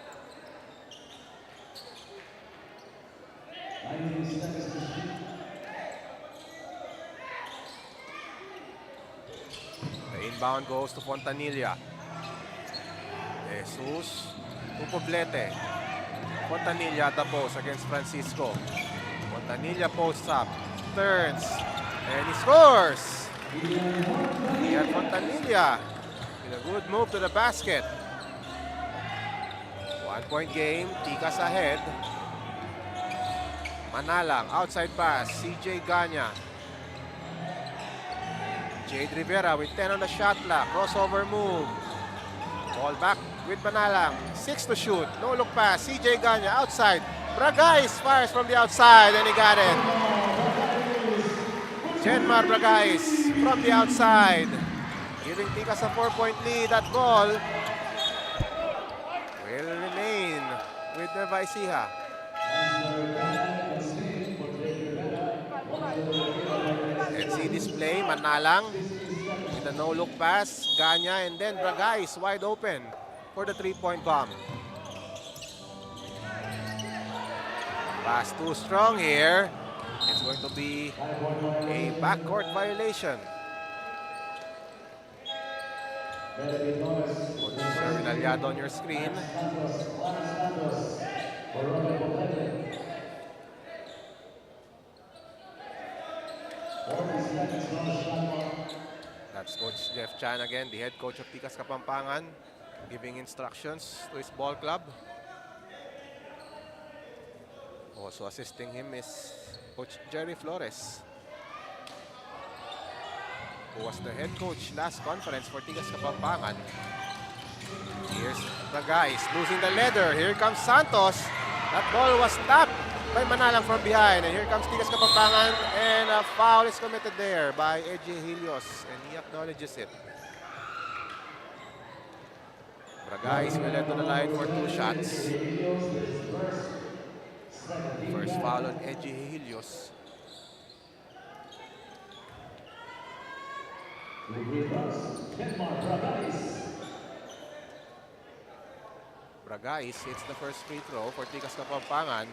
The inbound goes to Fontanilla. De Jesus to Poblete. Fontanilla at the post against Francisco. Fontanilla posts up, turns, and he scores! Ian Fontanilla with a good move to the basket. 1-point game, Tikas ahead. Manalang, outside pass, CJ Ganya. Jade Rivera with 10 on the shot clock, crossover move. Ball back with Manalang, 6 to shoot, no look pass, CJ Ganya outside, Bragais fires from the outside and he got it. Jenmar Bragais from the outside, giving Tikas a 4-point lead. That ball will remain with Nueva Ecija. And see this play, Manalang with a no-look pass, Ganya, and then Bragais wide open for the 3-point bomb. Pass too strong here. It's going to be a backcourt violation. Coach Sherwin Aliado on your screen. That's Coach Jeff Chan again, the head coach of Tikas Kapampangan, giving instructions to his ball club. Also assisting him is Coach Jerry Flores, who was the head coach last conference for Tikas Kapampangan. Here's the guys losing the leather. Here comes Santos. That ball was tapped by Manalang from behind. And here comes Tikas Kapampangan. And a foul is committed there by Ecija Helios. And he acknowledges it. Bragais will head to the line for 2 shots. First foul on Ecija Helios. Bragais hits the first free throw for Tikas Kapampangan.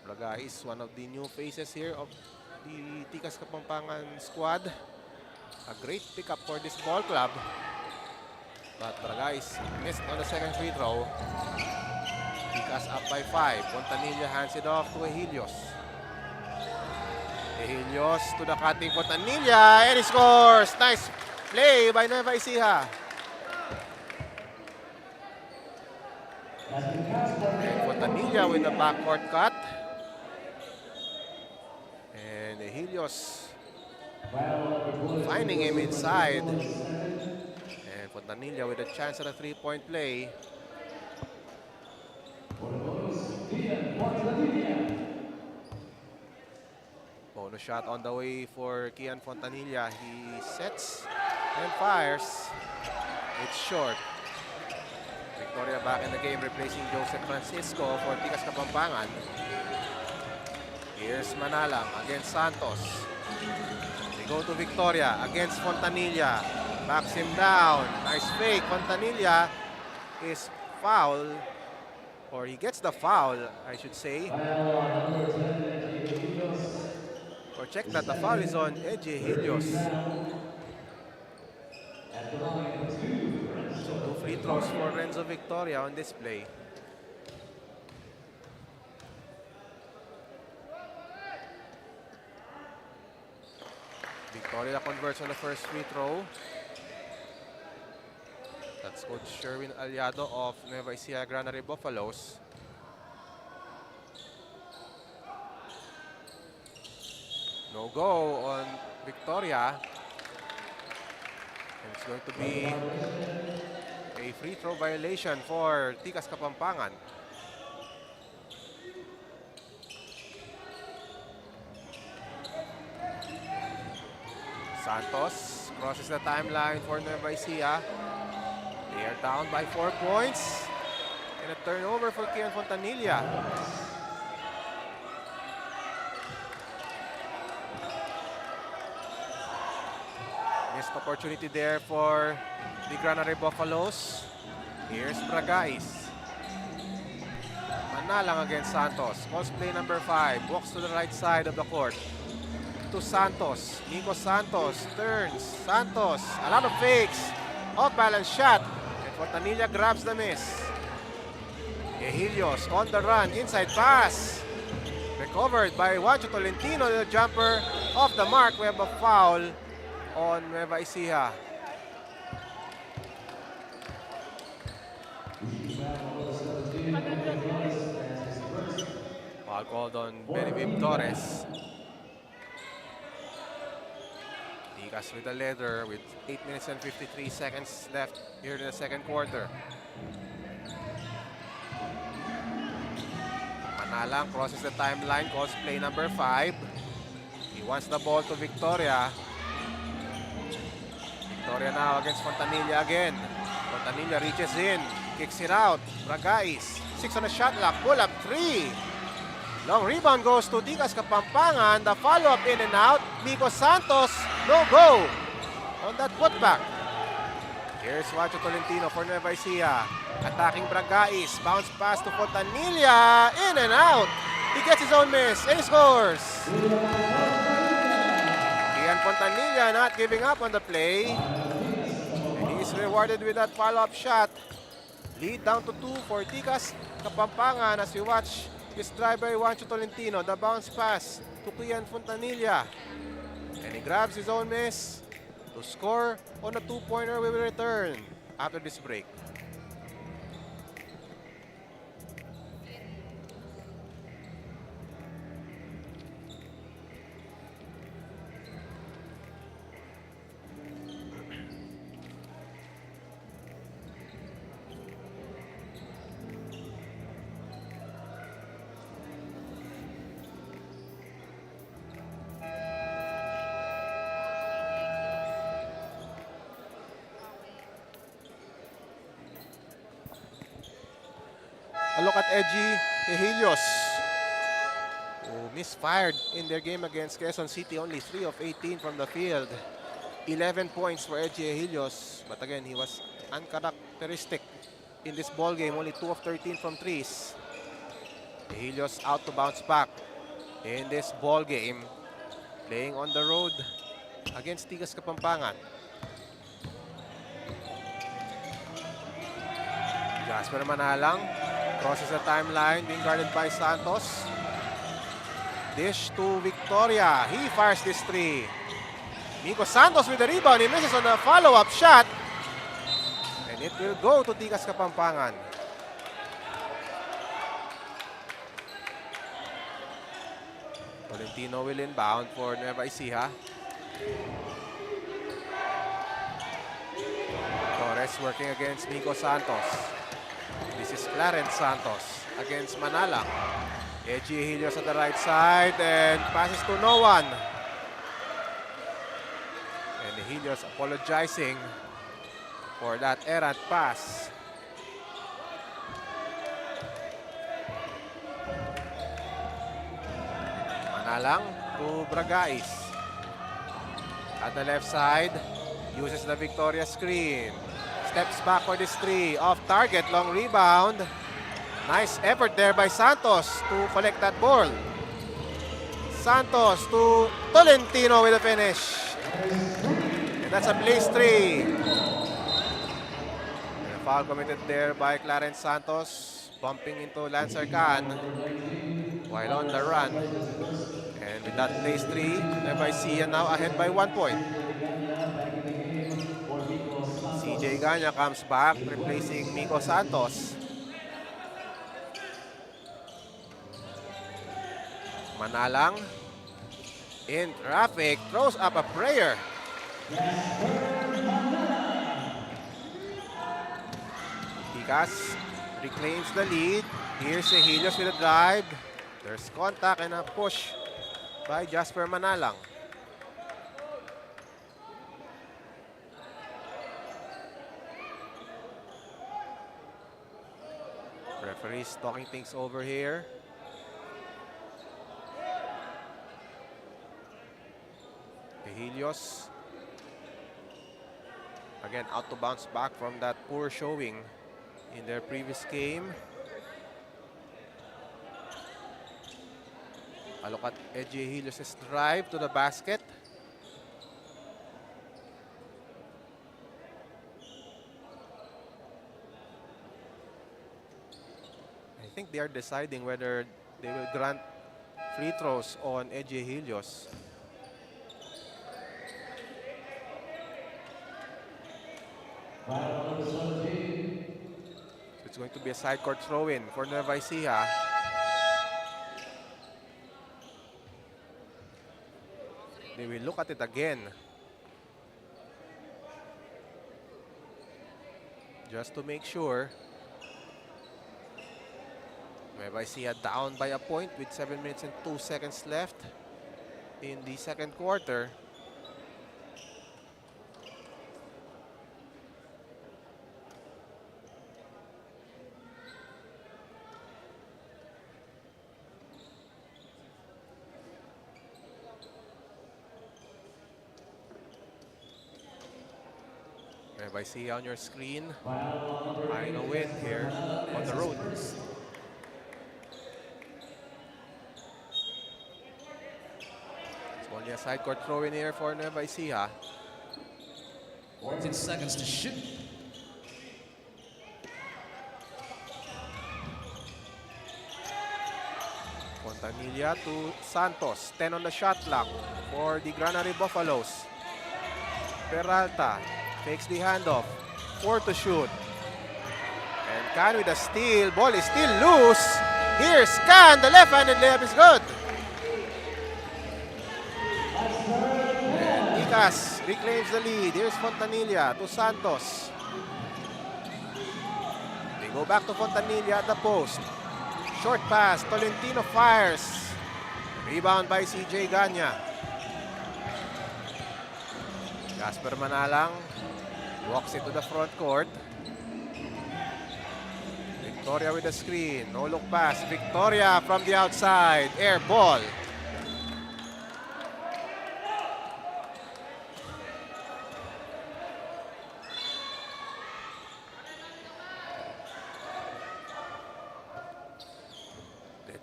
Bragais, one of the new faces here of the Tikas Kapampangan squad. A great pickup for this ball club. But Bragais missed on the second free throw. Tikas up by 5. Fontanilla hands it off to Helios. Helios to the cutting Fontanilla, and he scores! Nice play by Nueva Ecija. And Fontanilla with the backcourt cut. And Helios finding him inside. And Fontanilla with a chance at a 3-point play. Bonus shot on the way for Kian Fontanilla. He sets and fires. It's short. Victoria back in the game, replacing Joseph Francisco for Tikas Kapampangan. Here's Manalang against Santos. They go to Victoria against Fontanilla. Backs him down. Nice fake. Fontanilla is fouled, or he gets the foul, I should say. Or check that the foul is on Ecija Helios. So 2 free throws for Renzo Victoria on this play. Victoria converts on the first free throw. That's Coach Sherwin Aliado of Nueva Ecija Granary Buffaloes. No go on Victoria. And it's going to be a free throw violation for Tikas Kapampangan. Santos crosses the timeline for Nueva Ecija. They are down by 4 points. And a turnover for Kian Fontanilla. Missed opportunity there for the Granary Buffaloes. Here's Bragais. Manalang against Santos. Calls play number 5. Walks to the right side of the court. To Santos. Nico Santos turns. Santos. A lot of fakes. Off-balance shot. And Fontanilla grabs the miss. Helios on the run. Inside pass. Recovered by Juancho Tolentino. The jumper off the mark. We have a foul on Nueva Ecija. Foul called on Benevim Torres. Tikas with the leather with 8 minutes and 53 seconds left here in the second quarter. Manalang crosses the timeline, calls play number 5. He wants the ball to Victoria. Victoria now against Fontanilla again. Fontanilla reaches in, kicks it out. Bragais, 6 on the shot clock, pull up 3. Long rebound goes to Tikas Kapampangan. The follow-up in and out. Nico Santos, no go on that putback. Here's Juancho Tolentino for Nueva Ecija. Attacking Bragais. Bounce pass to Fontanilla. In and out. He gets his own miss and he scores. Ian Fontanilla not giving up on the play. And he's rewarded with that follow-up shot. Lead down to 2 for Tikas Kapampangan as we watch this drive by Juancho Tolentino. The bounce pass to Ian Fontanilla. And he grabs his own miss to score on a 2-pointer. We will return after this break. A look at Ecija, who misfired in their game against Quezon City. Only 3 of 18 from the field. 11 points for Ecija. But again, he was uncharacteristic in this ball game. Only 2 of 13 from threes. Ecija out to bounce back in this ball game. Playing on the road against Tikas Kapampangan. Jasper Manalang crosses the timeline, being guarded by Santos. Dish to Victoria. He fires this 3. Nico Santos with the rebound. He misses on the follow-up shot. And it will go to Tikas Kapampangan. Tolentino will inbound for Nueva Ecija. Torres working against Nico Santos. This is Clarence Santos against Manila. Ecija on the right side and passes to no one. And Helios apologizing for that errant pass. Manalang to Bragais. At the left side, uses the Victoria screen. Steps back for this 3. Off target, long rebound. Nice effort there by Santos to collect that ball. Santos to Tolentino with a finish. And that's a place 3. And a foul committed there by Clarence Santos, bumping into Lancer Khan while on the run. And with that place 3, Nueva Ecija now ahead by 1 point. CJ Ganya comes back, replacing Nico Santos. Manalang in traffic, throws up a prayer. Tikas reclaims the lead. Here's Helios with a drive. There's contact and a push by Jasper Manalang. Referees talking things over here. Helios again out to bounce back from that poor showing in their previous game. A look at Helios' drive to the basket. I think they are deciding whether they will grant free throws on Helios. So it's going to be a side court throw-in for Nueva Ecija. They will look at it again, just to make sure. Nueva Ecija down by a point with 7 minutes and 2 seconds left in the second quarter. Nueva Ecija on your screen. Trying a win here on the road. Only a side court throw in here for Nueva Ecija. 14 seconds to shoot. Fontanilla to Santos. 10 on the shot clock for the Granary Buffaloes. Peralta takes the handoff. 4 to shoot. And Can with a steal. Ball is still loose. Here's Can. The left-handed layup is good. Tikas reclaims the lead. Here's Fontanilla to Santos. They go back to Fontanilla at the post. Short pass. Tolentino fires. Rebound by CJ Ganya. Casper Manalang walks into the front court. Victoria with the screen. No look pass. Victoria from the outside. Air ball.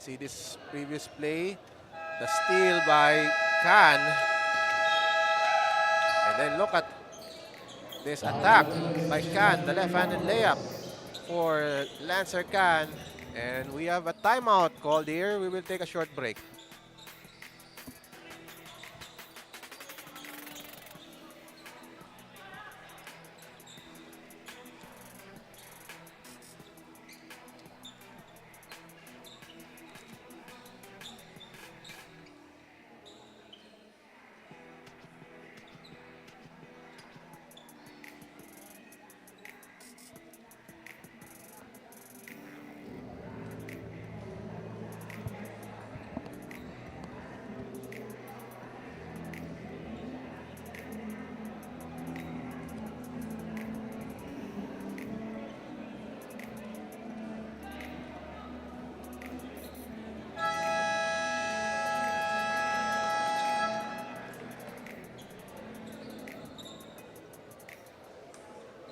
See this previous play, the steal by Can, and then look at this attack by Can, the left-handed layup for Lancer Can, and we have a timeout called here. We will take a short break.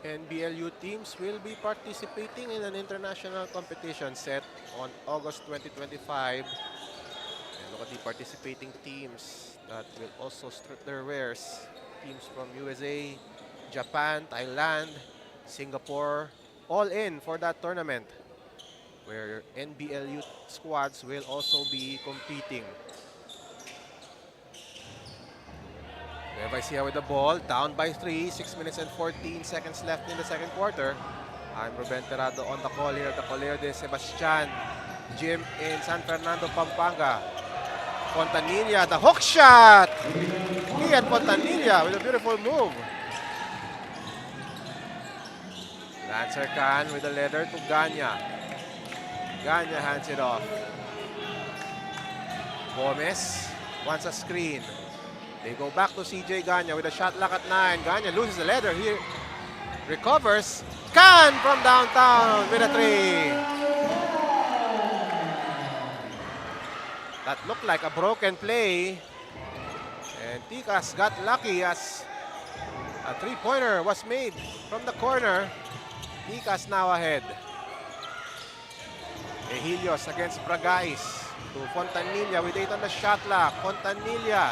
NBLU teams will be participating in an international competition set on August 2025. And look at the participating teams that will also strip their wares. Teams from USA, Japan, Thailand, Singapore, all in for that tournament, where NBLU squads will also be competing. Nueva Ecija with the ball, down by 3, 6 minutes and 14 seconds left in the second quarter. I'm Ruben Terrado on the call here at the Colegio de Sebastian gym in San Fernando, Pampanga. Fontanilla, the hook shot! Ian Fontanilla with a beautiful move. Lancer Can with the leather to Ganya. Ganya hands it off. Gomez wants a screen. They go back to CJ Ganya with a shot clock at 9. Ganya loses the leather here. Recovers. Can from downtown with a 3. That looked like a broken play. And Tikas got lucky as a 3-pointer was made from the corner. Tikas now ahead. Ehilios against Bragais. To Fontanilla with 8 on the shot clock. Fontanilla.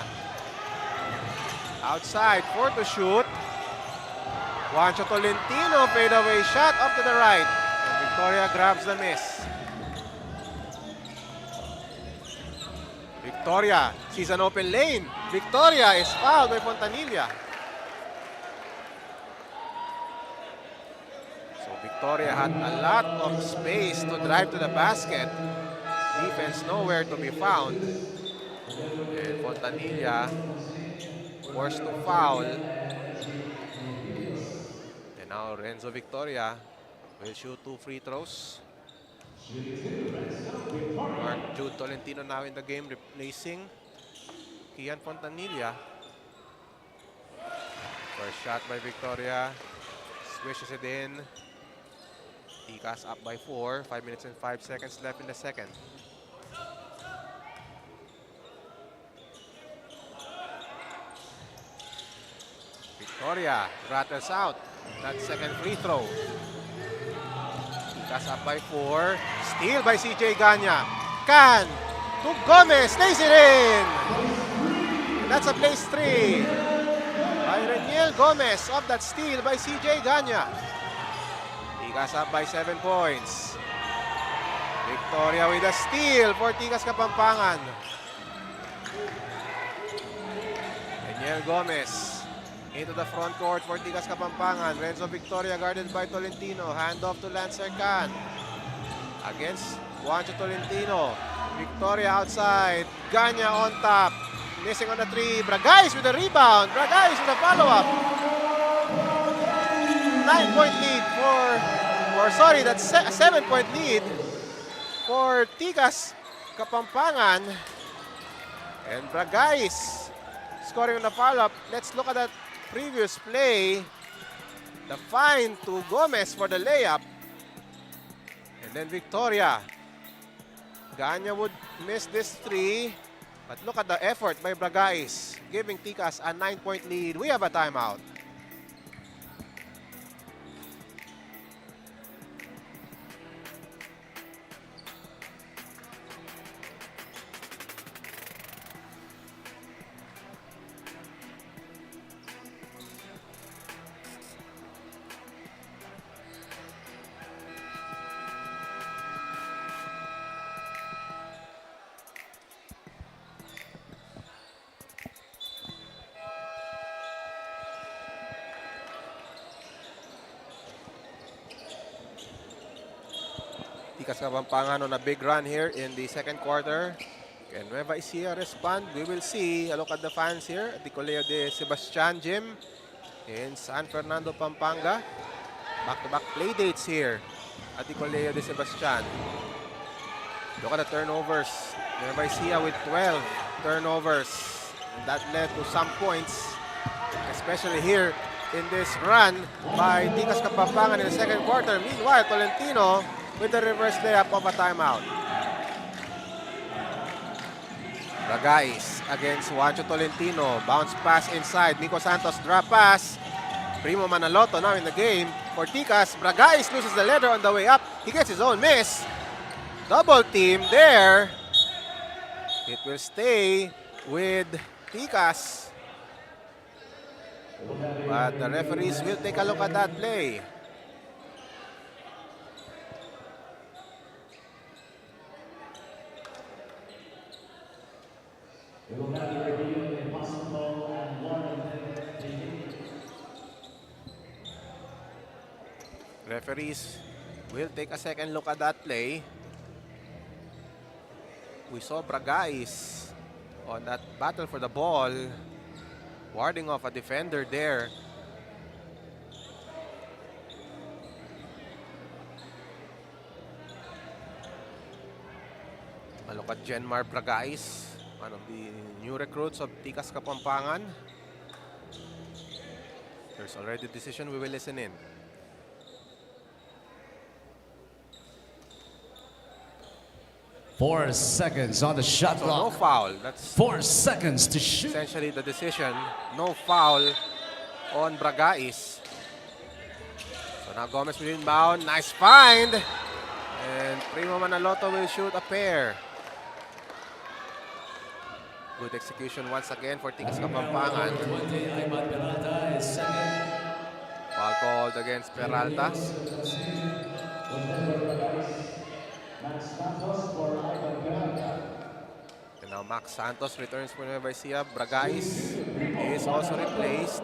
Outside, 4 to shoot. Juancho Tolentino, fadeaway shot off to the right. And Victoria grabs the miss. Victoria sees an open lane. Victoria is fouled by Fontanilla. So Victoria had a lot of space to drive to the basket. Defense nowhere to be found. And Fontanilla forced to foul. And now Renzo Victoria will shoot 2 free throws. Mark Jude Tolentino now in the game, replacing Kian Fontanilla. First shot by Victoria. Swishes it in. Tikas up by 4. 5 minutes and 5 seconds left in the second. Victoria rattles out that second free throw. Tikas up by 4. Steal by CJ Ganya. Can to Gomez. Stays it in. That's a place 3 by Reniel Gomez off that steal by CJ Ganya. Tikas up by 7 points. Victoria with a steal for Tikas Kapampangan. Reniel Gomez into the front court for Tikas Kapampangan. Renzo Victoria guarded by Tolentino. Handoff to Lancer Can. Against Juancho Tolentino. Victoria outside. Ganya on top. Missing on the 3. Bragais with a rebound. Bragais with a follow-up. 9-point lead that's a 7-point lead for Tikas Kapampangan. And Bragais scoring on the follow-up. Let's look at that previous play. The find to Gomez for the layup. And then Victoria. Ganya would miss this 3. But look at the effort by Bragais, giving Tikas a 9-point lead. We have a timeout. Tikas Kapampangan on a big run here in the second quarter. Can Nueva Ecija respond? We will see. A look at the fans here at the Colegio de Sebastian gym in San Fernando, Pampanga. Back-to-back play dates here at the Colegio de Sebastian. Look at the turnovers. Nueva Ecija with 12 turnovers. And that led to some points, especially here in this run by Tikas Kapampangan in the second quarter. Meanwhile, Tolentino with the reverse layup of a timeout. Bragais against Juancho Tolentino. Bounce pass inside. Nico Santos drop pass. Primo Manaloto now in the game for Tikas. Bragais loses the leather on the way up. He gets his own miss. Double team there. It will stay with Tikas. But the referees will take a look at that play. Referees will take a second look at that play. We saw Bragais on that battle for the ball, warding off a defender there. A look at Jenmar Bragais, one of the new recruits of Tikas Kapampangan. There's already a decision. We will listen in. Four seconds on the shot clock. No foul. That's 4 seconds to shoot. Essentially the decision. No foul on Bragais. So now Gomez will inbound. Nice find. And Primo Manaloto will shoot a pair. Good execution once again for Tikas Kapampangan. Foul called against Peralta. And now Max Santos returns for Nueva Ecija. Bragais is also replaced.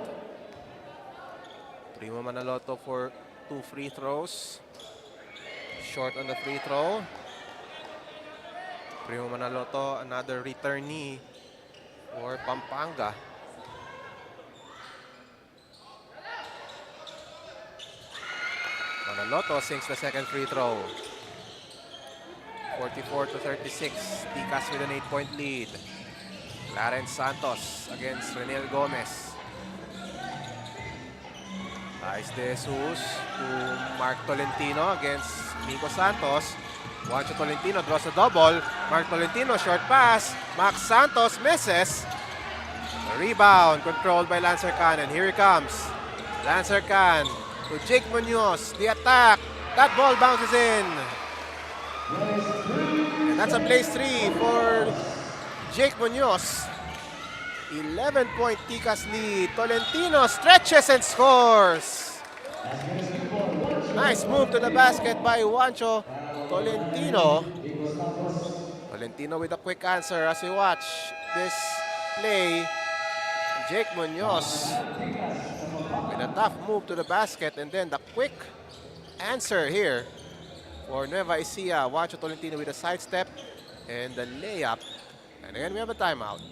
Primo Manaloto for 2 free throws. Short on the free throw. Primo Manaloto, another returnee for Pampanga. Manaloto sinks the second free throw. 44-36. Tikas with an 8-point lead. Clarence Santos against Renel Gomez. Ais de Jesus to Mark Tolentino against Nico Santos. Juancho Tolentino draws a double. Mark Tolentino, short pass. Max Santos misses. The rebound controlled by Lancer Can, and here he comes. Lancer Can to Jake Munoz. The attack. That ball bounces in. And that's a place 3 for Jake Munoz. 11-point Tikas lead. Tolentino stretches and scores. Nice move to the basket by Juancho Tolentino. Tolentino with a quick answer as we watch this play. Jake Munoz with a tough move to the basket, and then the quick answer here for Nueva Ecija. Juancho Tolentino with a sidestep and the layup. And again, we have a timeout.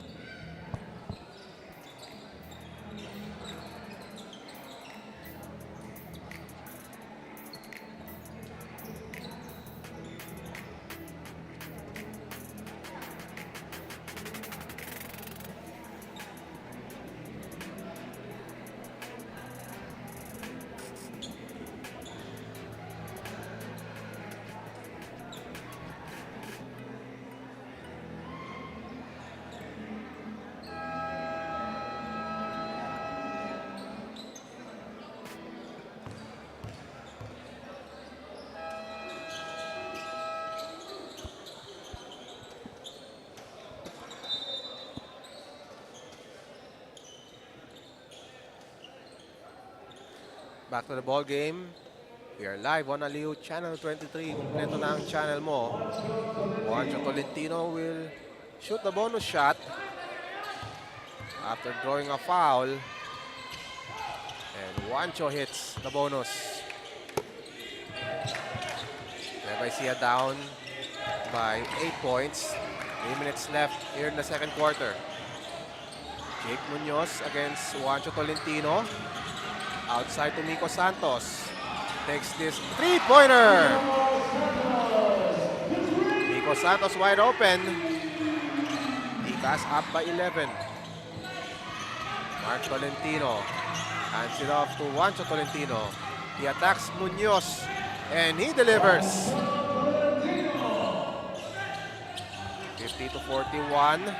Back to the ball game. We are live on Aliw Channel 23. Kompleto na ang channel mo. Juancho Tolentino will shoot the bonus shot after drawing a foul. And Juancho hits the bonus. Nueva Ecija down by 8 points. 3 minutes left here in the second quarter. Jake Munoz against Juancho Tolentino. Outside to Nico Santos. Takes this three-pointer. Nico Santos wide open. Tikas up by 11. Mark Tolentino hands it off to Juancho Tolentino. He attacks Munoz and he delivers. 50-41.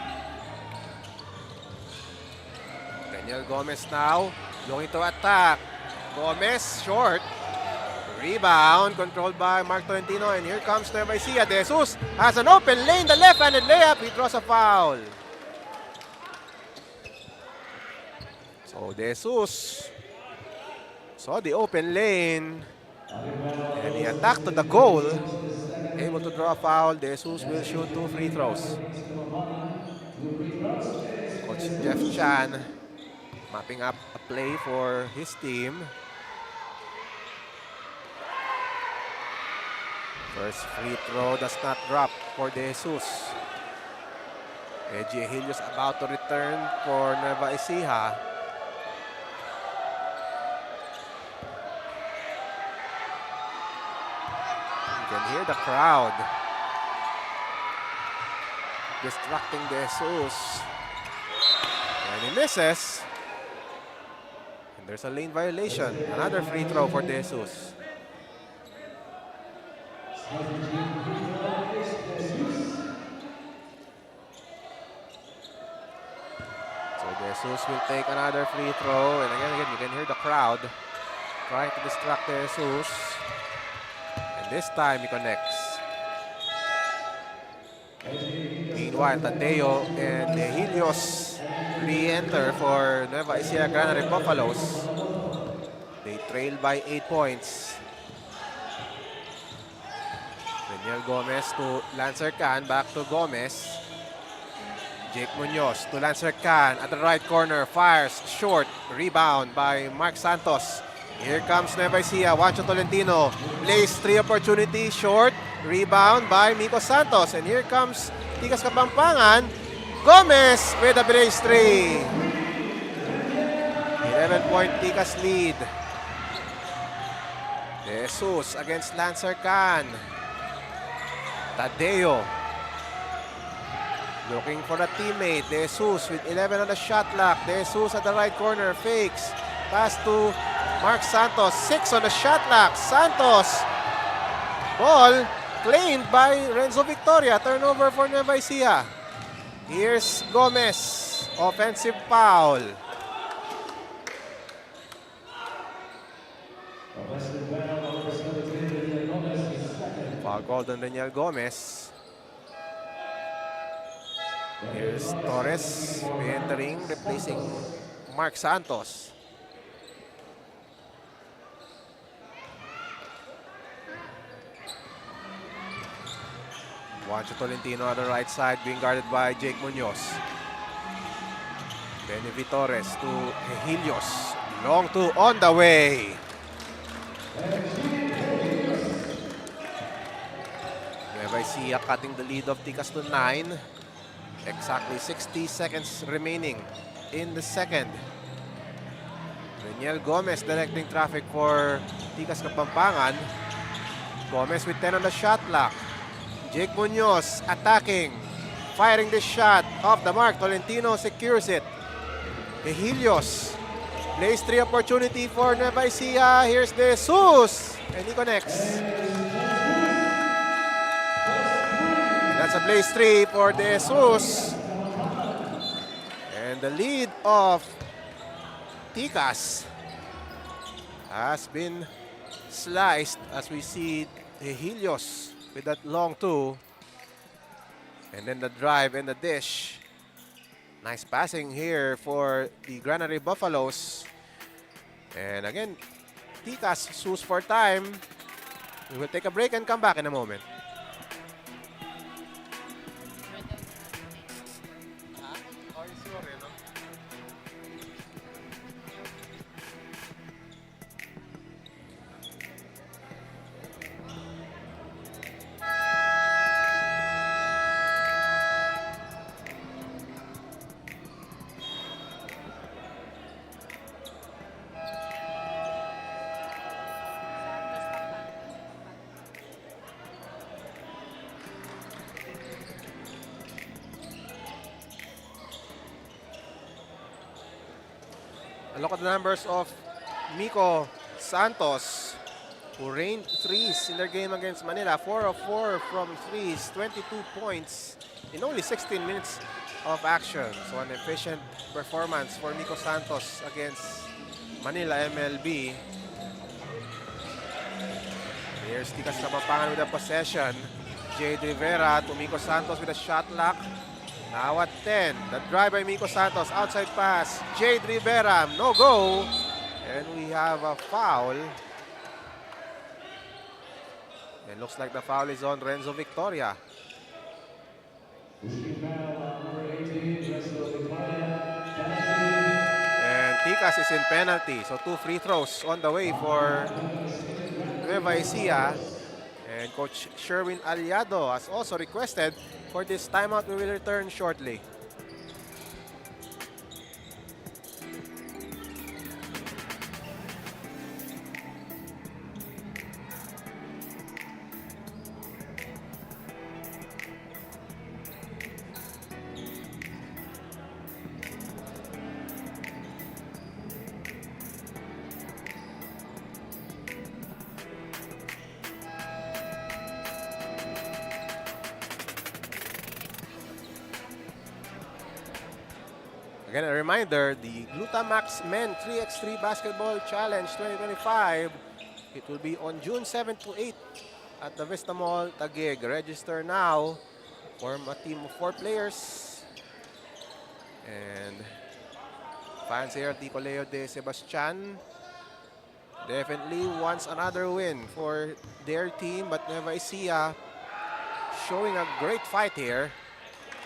Daniel Gomez now going to attack. Gomez short. Rebound controlled by Mark Tolentino, and here comes Nueva Ecija. De Jesus has an open lane, the left-handed layup. He draws a foul. So De Jesus saw the open lane and he attacked to the goal. Able to draw a foul. De Jesus will shoot 2 free throws. Coach Jeff Chan mapping up a play for his team. First free throw does not drop for De Jesus. Ecija is about to return for Nueva Ecija. You can hear the crowd distracting De Jesus. And he misses. And there's a lane violation. Another free throw for De Jesus. So De Jesus will take another free throw, and again you can hear the crowd trying to distract De Jesus, and this time he connects. Meanwhile, Tadeo and Helios re-enter for Nueva Ecija Granary Buffaloes. They trail by 8 points. Daniel Gomez to Lancer Can, back to Gomez. Jake Munoz to Lancer Can at the right corner, fires short, rebound by Mark Santos. Here comes Nueva Ecija, Juancho Tolentino, plays 3 opportunity, short, rebound by Nico Santos. And here comes Tikas Kapampangan, Gomez with a brace 3. 11-point Tikas lead. De Jesus against Lancer Can. Tadeo. Looking for a teammate. De Jesus with 11 on the shot clock. De Jesus at the right corner. Fakes. Pass to Mark Santos. 6 on the shot clock. Santos. Ball claimed by Renzo Victoria. Turnover for Nueva Ecija. Here's Gomez. Offensive foul. Foul called on Daniel Gomez. Here's Torres entering, replacing Mark Santos. Juancho Tolentino on the right side, being guarded by Jake Munoz. Benny Torres to Helios. Long two on the way. Nueva Ecija cutting the lead of Tikas to 9. Exactly 60 seconds remaining in the second. Daniel Gomez directing traffic for Tikas Kapampangan. Gomez with 10 on the shot clock. Jake Munoz attacking. Firing this shot off the mark. Tolentino secures it. Helios plays 3 opportunity for Nueva Ecija. Here's De Jesus. And he connects. That's a blaze 3 for De Jesus. And the lead of Tikas has been sliced as we see Helios with that long 2. And then the drive and the dish. Nice passing here for the Granary Buffaloes. And again, Tikas sues for time. We will take a break and come back in a moment. Look at the numbers of Miko Santos, who rained threes in their game against Manila. 4 of 4 from threes, 22 points in only 16 minutes of action. So an efficient performance for Miko Santos against Manila MLB. Here's Tikas Kapampangan with a possession. Jade Rivera to Miko Santos with a shot lock. Now at 10, the drive by Miko Santos, outside pass, Jade Rivera, no go. And we have a foul. It looks like the foul is on Renzo Victoria. And Tikas is in penalty, so 2 free throws on the way for Nueva Ecija. And Coach Sherwin Aliado has also requested for this timeout. We will return shortly. Again, a reminder, the Glutamax Men 3x3 Basketball Challenge 2025. It will be on June 7 to 8 at the Vista Mall, Taguig. Register now. Form a team of 4 players. And fans here at the Colegio de Sebastian definitely wants another win for their team. But Nueva Ecija showing a great fight here.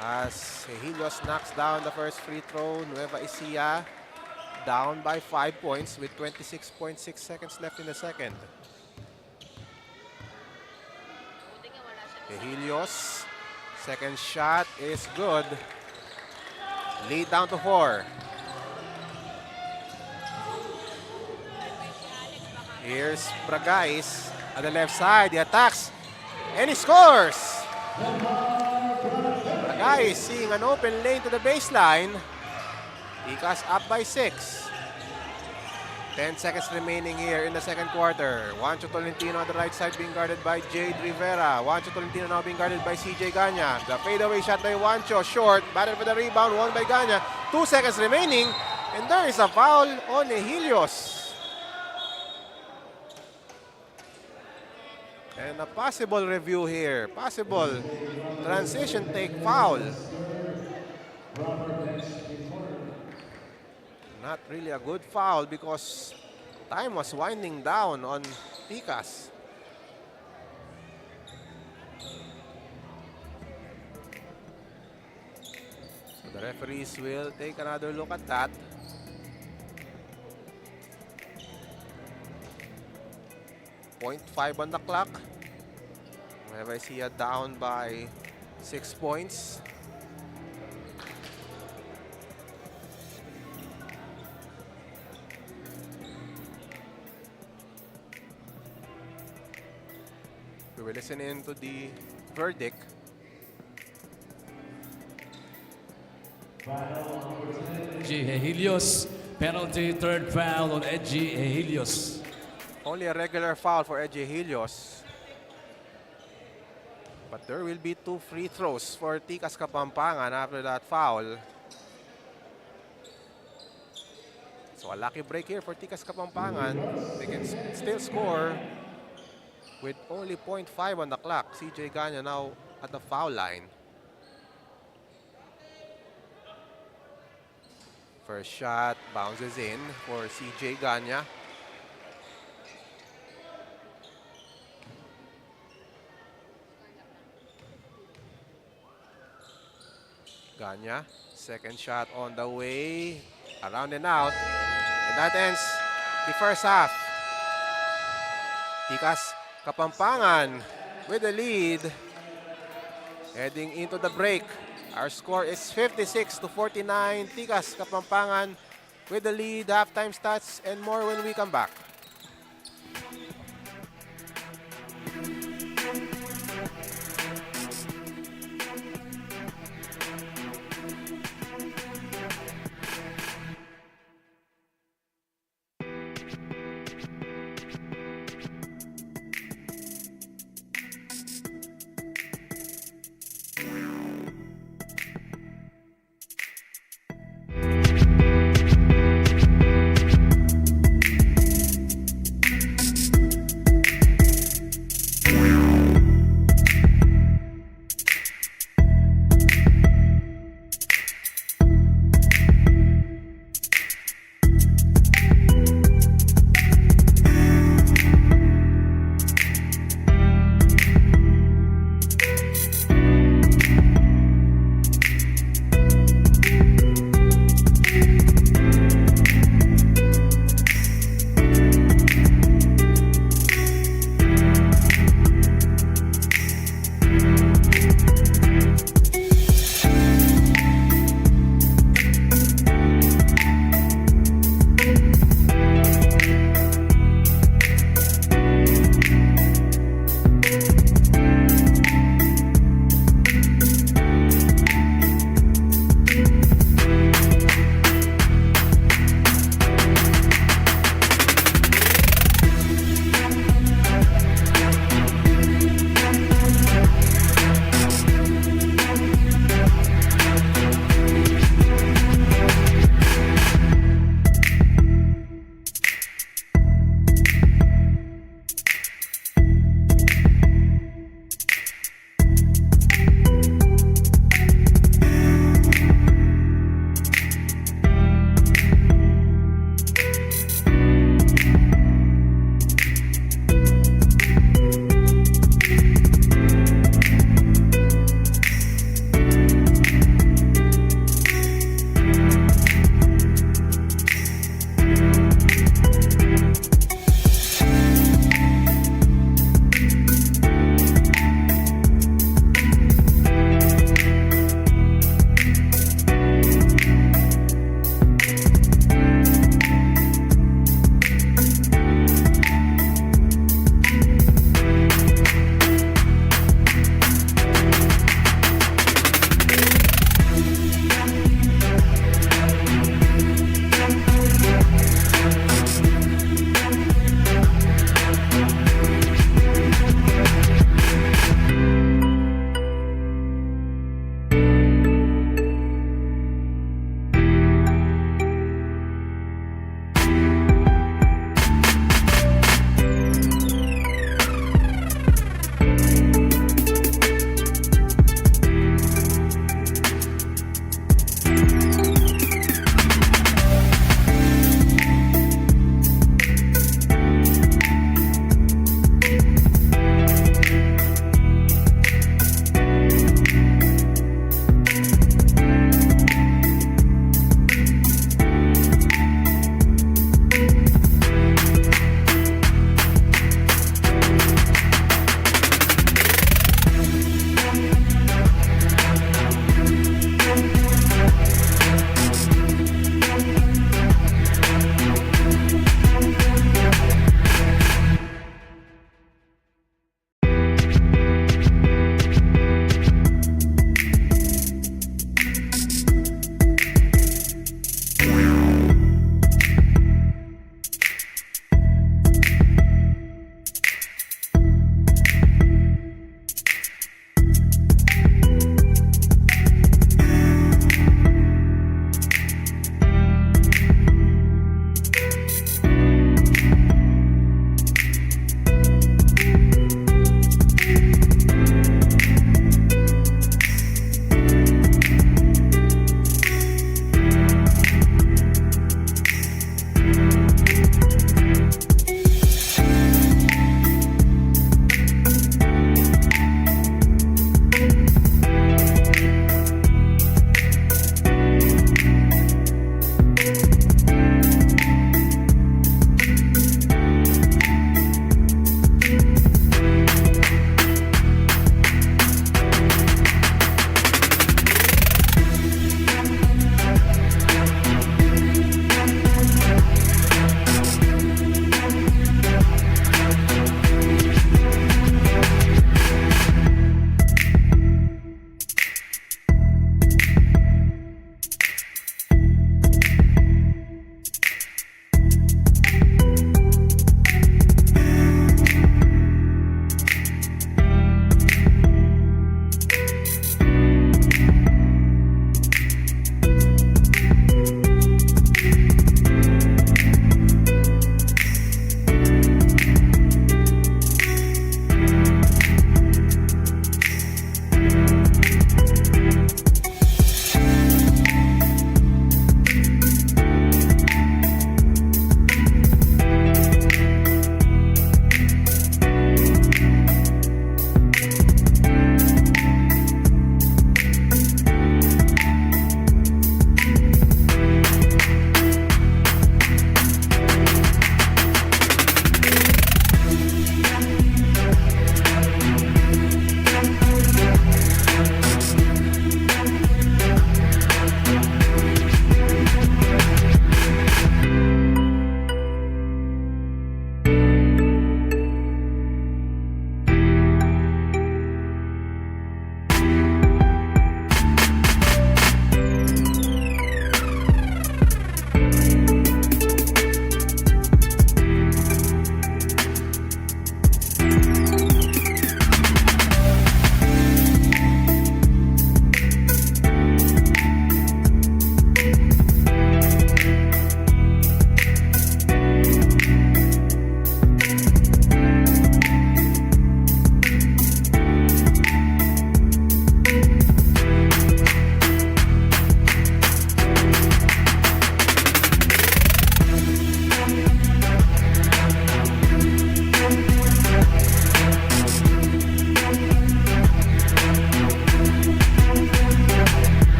As Helios knocks down the first free throw, Nueva Ecija down by 5 points with 26.6 seconds left in the second. Helios, second shot is good. Lead down to 4. Here's Bragais at the left side. He attacks and he scores. Guys, seeing an open lane to the baseline. Tikas up by 6. 10 seconds remaining here in the second quarter. Juancho Tolentino on the right side being guarded by Jade Rivera. Juancho Tolentino now being guarded by CJ Ganya. The fadeaway shot by Juancho, short. Batted for the rebound, won by Ganya. 2 seconds remaining, and there is a foul on Helios. And a possible review here. Possible transition take foul. Not really a good foul because time was winding down on Tikas. So the referees will take another look at that. .5 on the clock. Nueva Ecija down by 6 points. We will listen in to the verdict. Helios, penalty, third foul on Ecija Helios. Only a regular foul for Ecija Helios. But there will be 2 free throws for Tikas Kapampangan after that foul. So a lucky break here for Tikas Kapampangan. They can still score with only .5 on the clock. CJ Ganya now at the foul line. First shot bounces in for CJ Ganya. Ganya, second shot on the way, around and out, and that ends the first half. Tikas Kapampangan with the lead heading into the break. Our score is 56-49. Tikas Kapampangan with the lead. Halftime stats and more when we come back.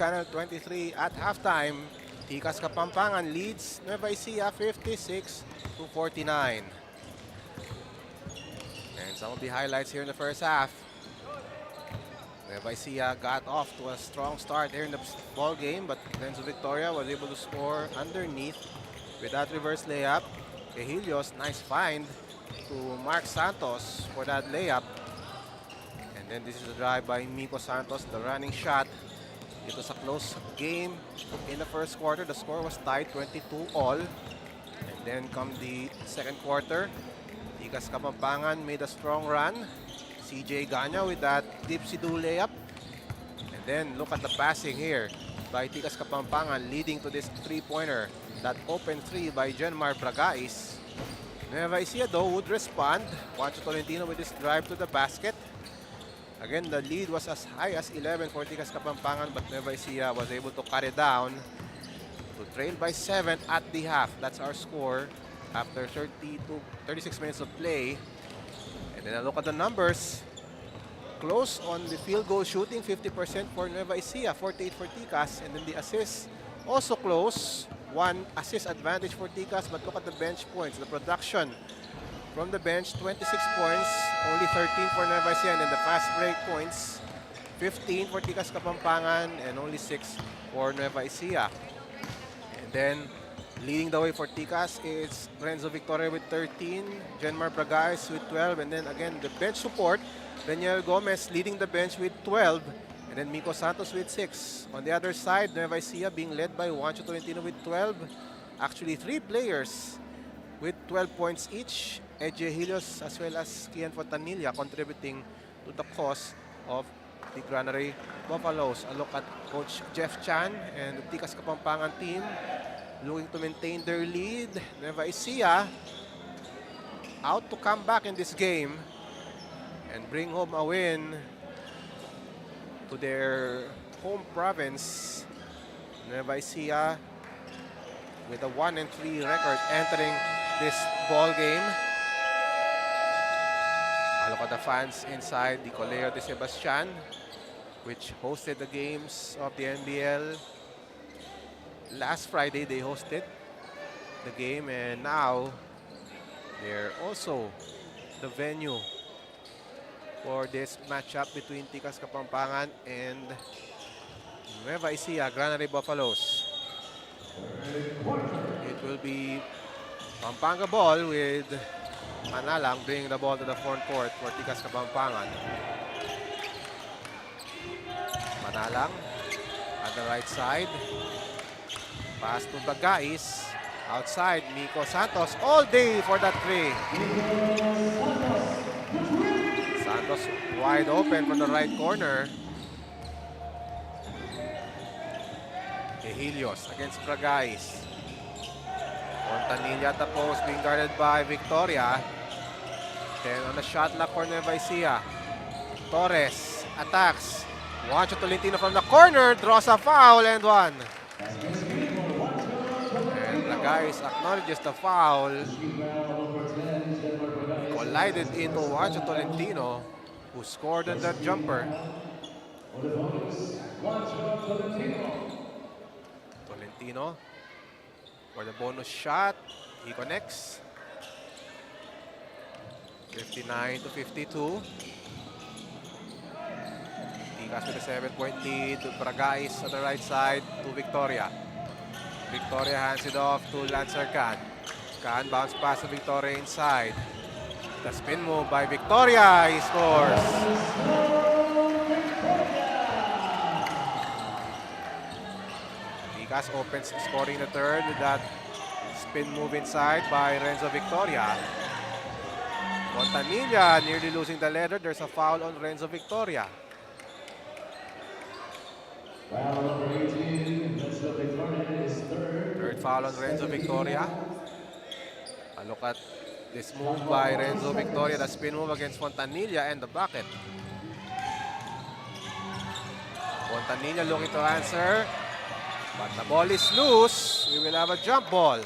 Channel 23 at halftime. Tikas Kapampangan leads Nueva Ecija 56 to 49. And some of the highlights here in the first half. Nueva Ecija got off to a strong start here in the ball game, but Renzo Victoria was able to score underneath with that reverse layup. Helios, nice find to Mark Santos for that layup. And then this is a drive by Miko Santos, the running shot. It was a close game in the first quarter. The score was tied 22-all. And then come the second quarter. Tikas Kapampangan made a strong run. CJ Ganya with that dipsy-do layup. And then look at the passing here by Tikas Kapampangan leading to this three-pointer. That open three by Genmar Bragais. Nueva Ecija though would respond. Juancho Tolentino with this drive to the basket. Again, the lead was as high as 11 for Tikas Kapampangan, but Nueva Ecija was able to cut it down to trail by 7 at the half. That's our score after 36 minutes of play. And then a look at the numbers. Close on the field goal shooting, 50% for Nueva Ecija, 48 for Tikas. And then the assists also close. 1 assist advantage for Tikas, but look at the bench points. The production from the bench, 26 points, only 13 for Nueva Ecija, and then the fast break points, 15 for Tikas Kapampangan, and only 6 for Nueva Ecija. And then leading the way for Tikas is Renzo Victoria with 13, Genmar Bragais with 12, and then again the bench support, Daniel Gomez leading the bench with 12, and then Miko Santos with 6. On the other side, Nueva Ecija being led by Juancho Tolentino with 12. Actually, 3 players with 12 points each. Ecija Helios as well as Kian Fontanilla contributing to the cause of the Granary Buffaloes. A look at Coach Jeff Chan and the Tikas Kapampangan team looking to maintain their lead. Nueva Ecija out to come back in this game and bring home a win to their home province. Nueva Ecija with a 1-3 record entering this ball game. A look at the fans inside the Colegio de Sebastian, which hosted the games of the NBL. Last Friday, they hosted the game, and now they're also the venue for this matchup between Tikas Kapampangan and Nueva Ecija Granary Buffaloes. It will be Pampanga ball with Manalang bringing the ball to the front court for Tikas Kapampangan. Manalang at the right side. Pass to Bragais. Outside, Miko Santos all day for that three. Santos wide open from the right corner. Helios against Bragais. Fontanilla at the post being guarded by Victoria. Then on the shot clock for Nueva Ecija. Torres attacks. Juancho Tolentino from the corner draws a foul and one. And Bragais acknowledges the foul. Collided into Juancho Tolentino, who scored on that jumper. Tolentino for the bonus shot. He connects. 59 to 52. Tikas with a 7-point lead. Bragais on the right side to Victoria. Victoria hands it off to Lancer Can. Can bounce pass to Victoria inside. The spin move by Victoria. He scores. Tikas opens scoring the third with that spin move inside by Renzo Victoria. Fontanilla nearly losing the leather. There's a foul on Renzo Victoria. Third foul on Renzo Victoria. A look at this move by Renzo Victoria, the spin move against Fontanilla and the bucket. Fontanilla looking to answer, but the ball is loose. We will have a jump ball.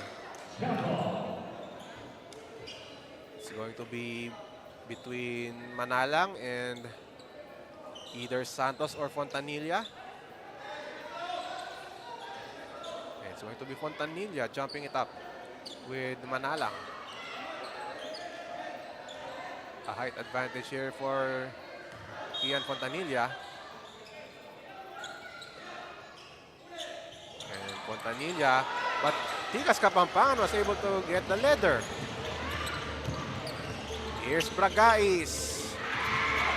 It's going to be between Manalang and either Santos or Fontanilla. It's going to be Fontanilla jumping it up with Manalang. A height advantage here for Ian Fontanilla. And Fontanilla, but Tikas Kapampangan was able to get the leather. Here's Bragais.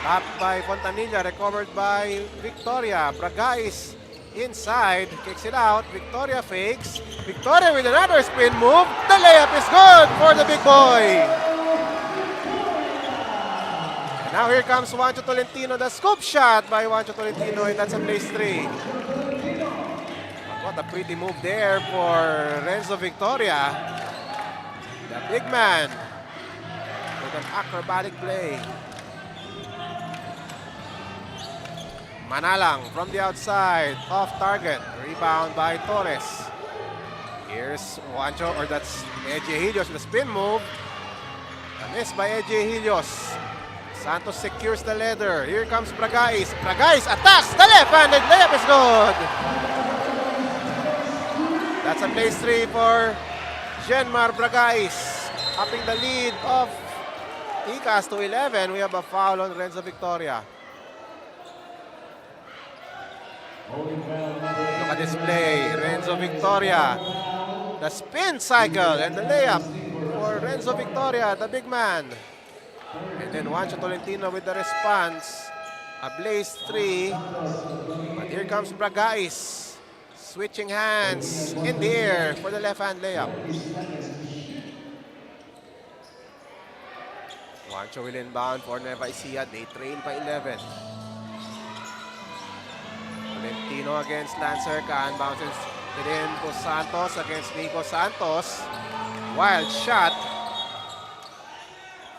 Tapped by Fontanilla, recovered by Victoria. Bragais inside, kicks it out. Victoria fakes. Victoria with another spin move. The layup is good for the big boy. And now here comes Juancho Tolentino. The scoop shot by Juancho Tolentino, and that's a place 3. But what a pretty move there for Renzo Victoria. The big man with an acrobatic play. Manalang from the outside, off target, rebound by Torres. Here's Juancho, or that's Ecija Helios with a spin move. A miss by Ecija Helios. Santos secures the leather. Here comes Bragais. Bragais attacks the left-handed layup is good. That's a place 3 for Genmar Bragais, upping the lead of Tikas to 11. We have a foul on Renzo Victoria. Look at this play, Renzo Victoria. The spin cycle and the layup for Renzo Victoria, the big man. And then Juancho Tolentino with the response. A blaze 3. But here comes Bragais. Switching hands in the air for the left-hand layup. Juancho will inbound for Nueva Ecija. They trail by 11. Tolentino against Lancer Can, bounces it in to Santos against Nico Santos. Wild shot.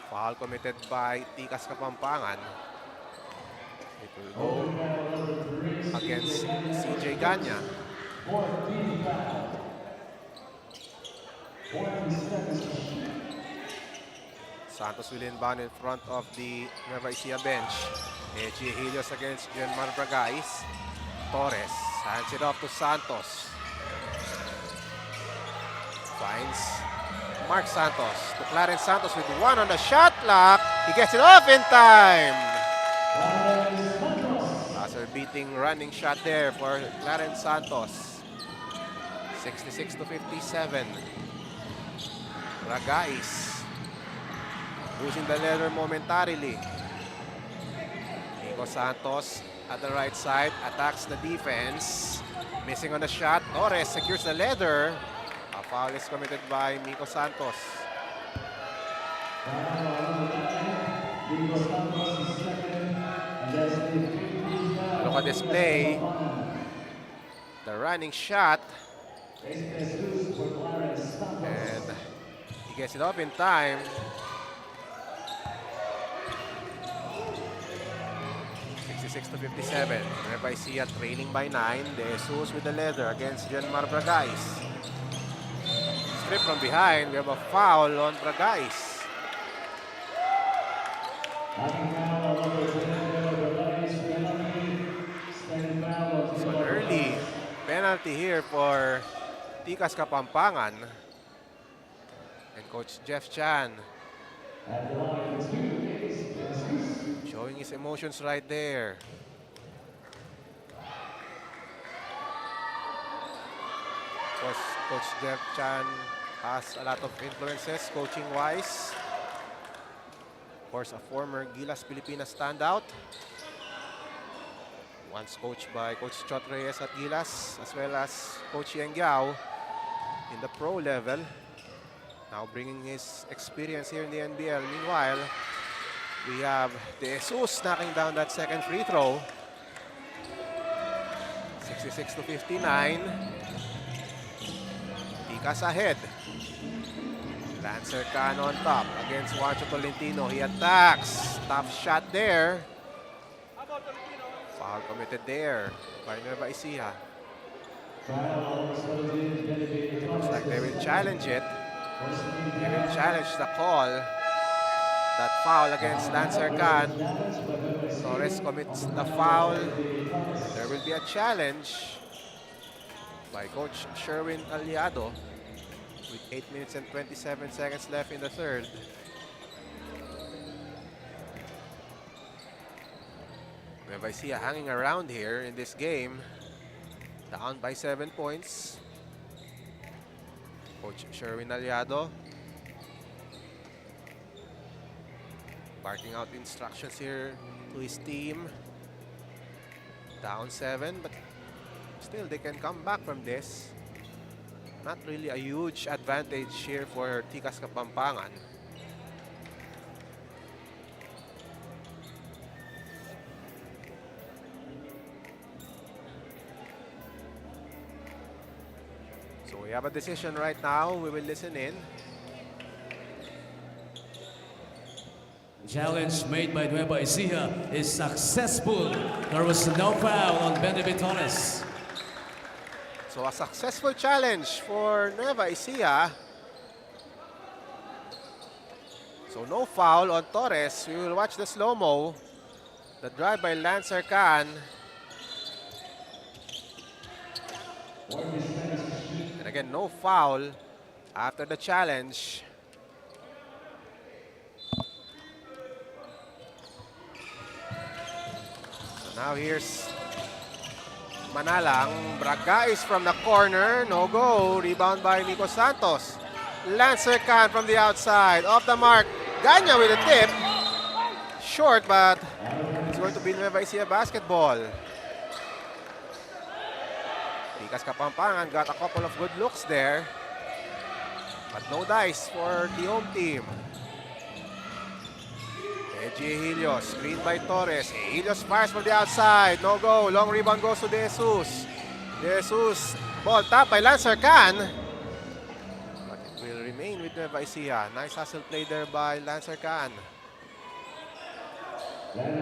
Foul committed by Tikas Kapampangan. It will go against CJ Ganya. Santos will inbound in front of the Nueva Ecija bench. Ecija Helios against Genmar Bragais. Torres hands it off to Santos. Finds Mark Santos to Clarence Santos with one on the shot clock. He gets it off in time. Buzzer beating running shot there for Clarence Santos. 66 to 57. Bragais losing the leather momentarily. Nico Santos at the right side, attacks the defense. Missing on the shot. Torres secures the leather. A foul is committed by Nico Santos. Look at this play. The running shot. And he gets it up in time. 66 to 57. Nueva Ecija trailing by 9. De Jesus with the leather against Genmar Bragais. Strip from behind. We have a foul on Bragais. So an early penalty here for Tikas Kapampangan. And Coach Jeff Chan showing his emotions right there. Of course, Coach Jeff Chan has a lot of influences coaching-wise. Of course, a former Gilas Pilipinas standout. Once coached by Coach Chot Reyes at Gilas, as well as Coach Yang Yao in the pro level. Now bringing his experience here in the NBL. Meanwhile, we have De Jesus knocking down that second free throw. 66 to 59. Tikas ahead. Lancer Can on top against Juancho Tolentino. He attacks. Tough shot there. Foul committed there by Nueva Ecija. Looks like they will challenge it. They will challenge the call. That foul against Lancer Can. Torres commits the foul. There will be a challenge. by Coach Sherwin Aliado with 8 minutes and 27 seconds left in the third. Nueva Ecija hanging around here in this game, down by 7 points. Coach Sherwin Aliado barking out instructions here to his team. Down 7, but still they can come back from this. Not really a huge advantage here for Tikas Kapampangan. So we have a decision right now. We will listen in. Challenge made by Nueva Ecija is successful. There was no foul on Benedict Torres. So a successful challenge for Nueva Ecija. So no foul on Torres. We will watch the slow-mo. The drive by Lancer Khan. And again, no foul after the challenge. So now here's Manalang. Braga is from the corner. No go. Rebound by Nico Santos. Lancer Khan from the outside. Off the mark. Ganya with a tip. Short, but it's going to be Nueva Ecija basketball. Tikas Kapampangan got a couple of good looks there, but no dice for the home team. Ecija, screen by Torres. Helios fires from the outside. No go. Long rebound goes to De Jesus. De Jesus, ball tapped by Lancer Khan. But it will remain with Nueva Ecija. Nice hustle play there by Lancer Khan. 10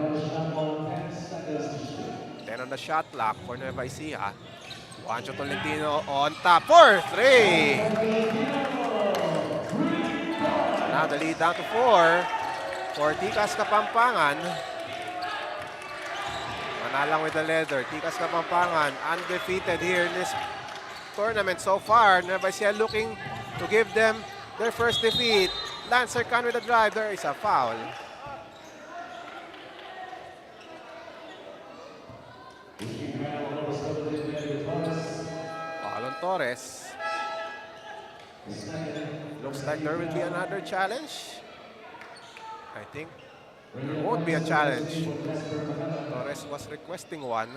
on the shot clock for Nueva Ecija. Juancho Tolentino on top for 3. So now the lead down to 4 for Tikas Kapampangan. Manalang with the leather. Tikas Kapampangan undefeated here in this tournament so far. Nueva Ecija looking to give them their first defeat. Lancer Khan with the drive. There is a foul. Foul on Torres. Looks like there will be another challenge. I think there won't be a challenge. Torres was requesting one.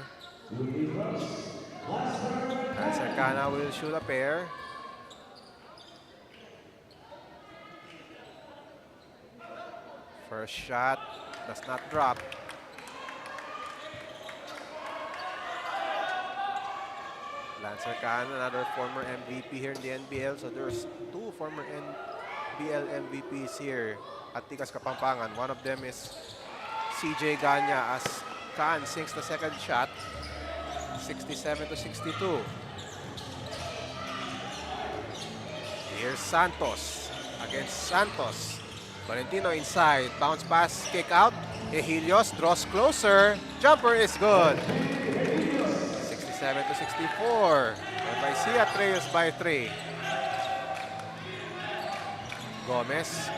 Lancer Khan will shoot a pair. First shot does not drop. Lancer Khan, another former MVP here in the NBL. So there's 2 former NBL MVPs here at Tikas Kapampangan. One of them is CJ Ganya as Khan sinks the second shot. 67-62. Here's Santos against Santos. Valentino inside. Bounce pass, kick out. Helios draws closer. Jumper is good. 67-64. Nueva Ecija trails by 3. Gomez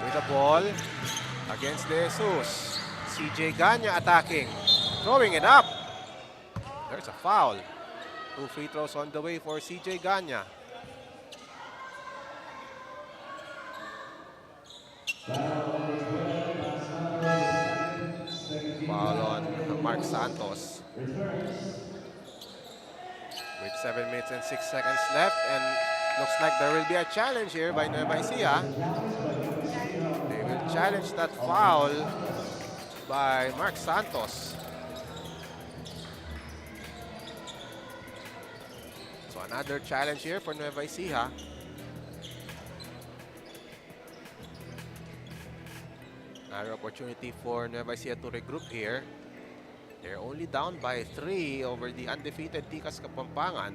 with the ball against De Jesus. CJ Ganya attacking. Throwing it up. There's a foul. 2 free throws on the way for CJ Ganya. Foul on Mark Santos. With 7 minutes and 6 seconds left, and looks like there will be a challenge here by Nueva Ecija. They will challenge that foul by Mark Santos. So another challenge here for Nueva Ecija. Another opportunity for Nueva Ecija to regroup here. They're only down by 3 over the undefeated Tikas Kapampangan.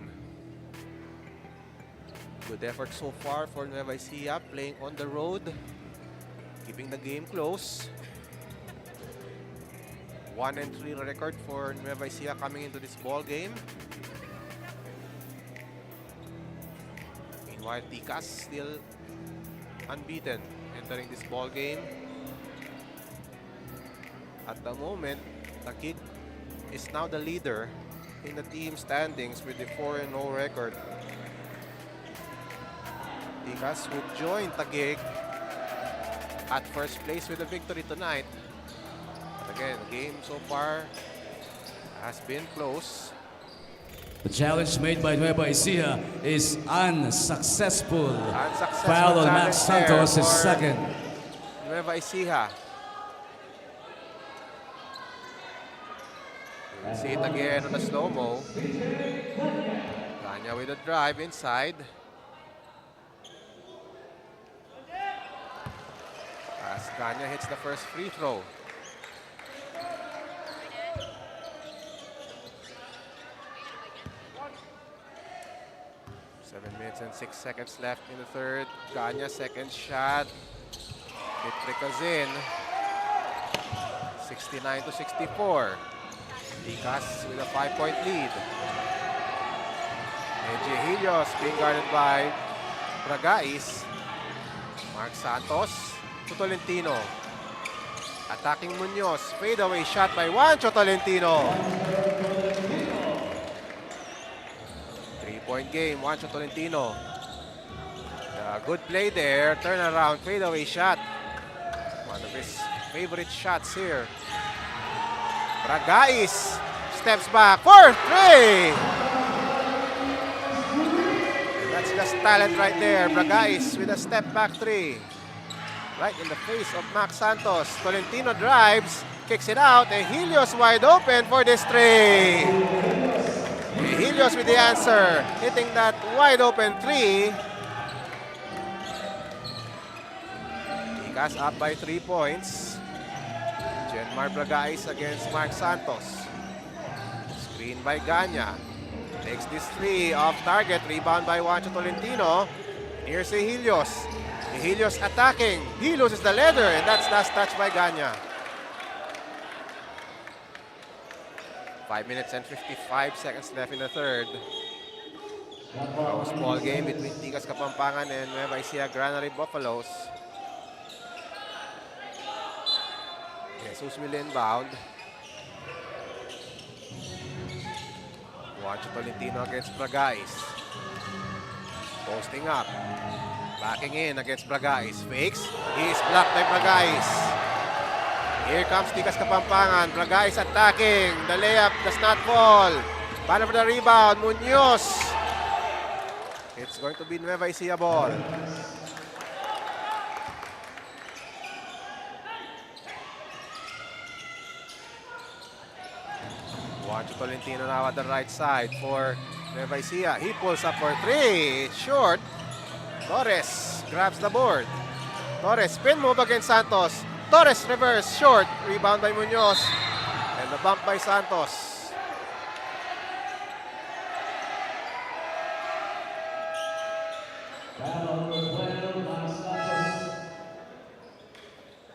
Good effort so far for Nueva Ecija, playing on the road, keeping the game close. 1-3 record for Nueva Ecija coming into this ball game. While Tikas still unbeaten entering this ball game. At the moment, Taguig is now the leader in the team standings with the 4-0 record. Tikas would join Taguig at first place with a victory tonight. But again, the game so far has been close. The challenge made by Nueva Ecija is unsuccessful. Unsuccessful Foul on challenge Max Santos there is for second. Nueva Ecija. We'll see it again on the slow-mo. Ganya with a drive inside. As Ganya hits the first free throw. Seven minutes and 6 seconds left in the third. Ganya second shot. It trickles in. 69-64. Tikas with a 5-point lead. Ecija being guarded by Bragais. Mark Santos to Tolentino. Attacking Munoz. Fadeaway shot by Juancho Tolentino. 3-point game, Juancho Tolentino. Good play there. Turnaround fadeaway shot. One of his favorite shots here. Bragais steps back for three. That's just talent right there. Bragais with a step back three. Right in the face of Max Santos. Tolentino drives, kicks it out, and Helios wide open for this three. Helios with the answer, hitting that wide open three. Tikas up by 3 points. Jenmar Bragais against Mark Santos. Screen by Ganya. Takes this three off target. Rebound by Juancho Tolentino. Here's Helios. Helios attacking. He loses the leather, and that's last touch by Ganya. 5 minutes and 55 seconds left in the third. Close ball game between Tikas Kapampangan and Nueva Ecija Granary Buffaloes. Jesus will inbound. Juancho Tolentino against Bragais. Posting up. Backing in against Bragais. Fakes. He is blocked by Bragais. Here comes Tikas Kapampangan. Bragais attacking. The layup does not fall. Battle for the rebound. Munoz. It's going to be Nueva Ecija ball. Juancho Tolentino now at the right side for Nueva Ecija. He pulls up for three. It's short. Torres grabs the board. Torres spin move against Santos. Torres reverse short. Rebound by Munoz. And the bump by Santos.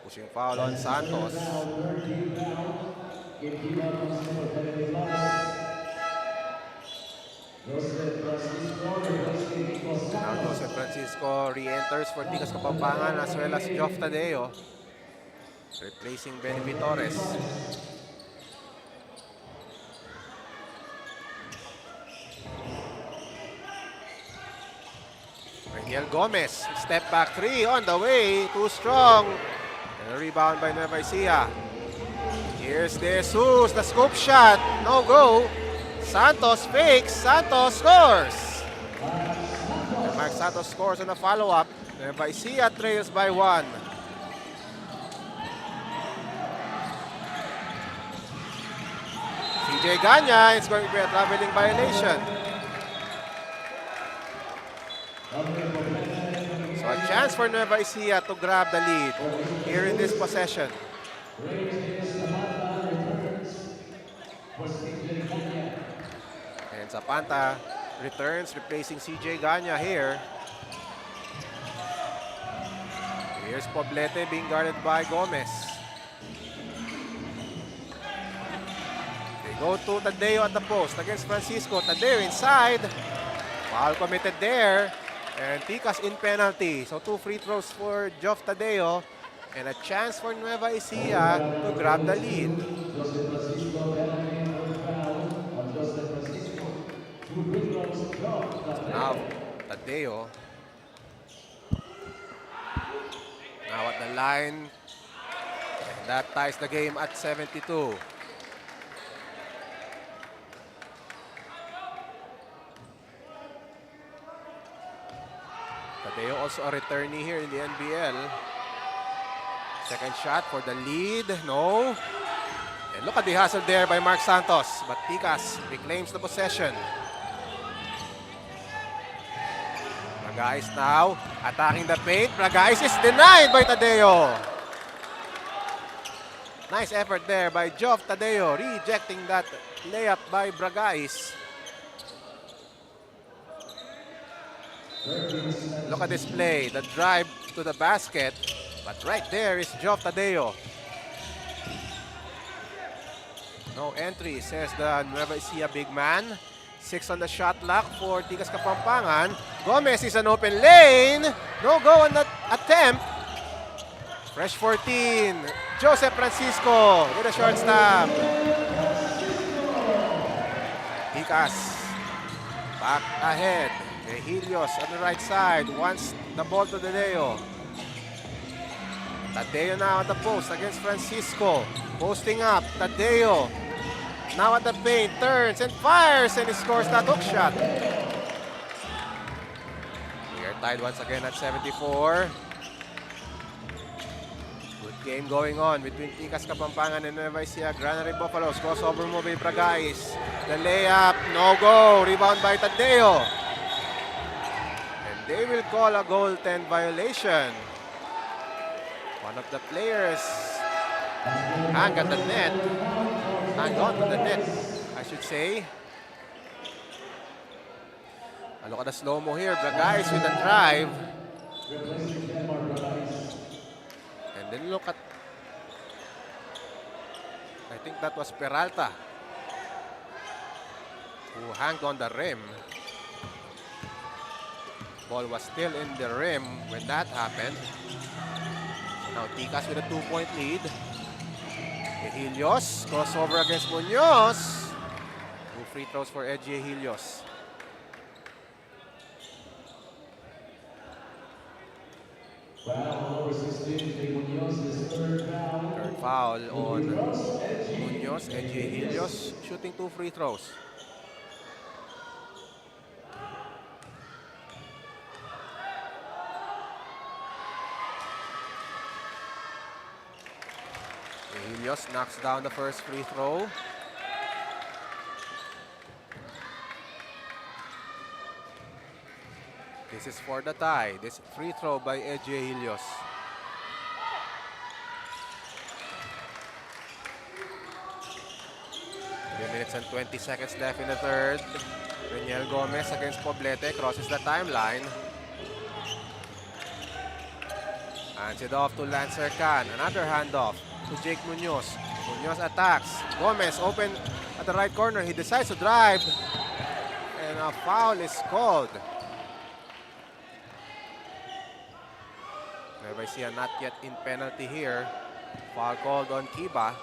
Pushing foul on Santos. Now Joseph Francisco re-enters for Tikas Kapampangan as well as Joff Tadeo, replacing Benny Torres. Daniel Gomez, step back three on the way, too strong. And a rebound by Nueva Ecija. Here's De Jesus, the scoop shot, no go. Santos fakes, Santos scores. And Mark Santos scores on the follow-up. Nueva Ecija trails by 1. CJ Ganya, it's going to be a traveling violation. So a chance for Nueva Ecija to grab the lead here in this possession. And Zapanta returns, replacing CJ Ganya here. Here's Poblete being guarded by Gomez. They go to Tadeo at the post against Francisco. Tadeo inside. Foul committed there. And Tikas in penalty. So 2 free throws for Joff Tadeo and a chance for Nueva Ecija to grab the lead. So now Tadeo. Now at the line. And that ties the game at 72. Tadeo also a returnee here in the NBL. Second shot for the lead. No. And look at the hustle there by Mark Santos. But Tikas reclaims the possession. Bragais now attacking the paint. Bragais is denied by Tadeo. Nice effort there by Joff Tadeo, rejecting that layup by Bragais. Look at this play, the drive to the basket. But right there is Joff Tadeo. No entry, says the Nueva Ecija big man. 6 on the shot clock for Tikas Kapampangan. Gomez is an open lane. No go on that attempt. Fresh 14. Joseph Francisco with a short stab. Tikas back ahead. Helios on the right side wants the ball to Tadeo. Tadeo now at the post against Francisco. Posting up, Tadeo. Now at the paint, turns and fires and he scores that hook shot. We are tied once again at 74. Good game going on between Tikas Kapampangan and Nueva Ecija Granary Buffaloes. Crossover move by Bragais. The layup, no go. Rebound by Tadeo. And they will call a goaltend violation. One of the players hang at the net. Hang on to the net, I should say. Look at the slow-mo here. Bragais with a drive. And then look at, I think that was Peralta who hanged on the rim. Ball was still in the rim when that happened. Now Tikas with a 2-point lead. Helios, crossover against Munoz. 2 free throws for Ecija Helios. Third foul on Munoz. Ecija Helios shooting 2 free throws. Helios knocks down the first free throw. This is for the tie. This free throw by Ecija Helios. Minutes and 20 seconds left in the third. Reniel Gomez against Poblete crosses the timeline. Hands it off to Lancer Khan. Another handoff to Jake Munoz. Munoz attacks. Gomez open at the right corner. He decides to drive. And a foul is called. Nueva Ecija not yet in penalty here. Foul called on Kiba.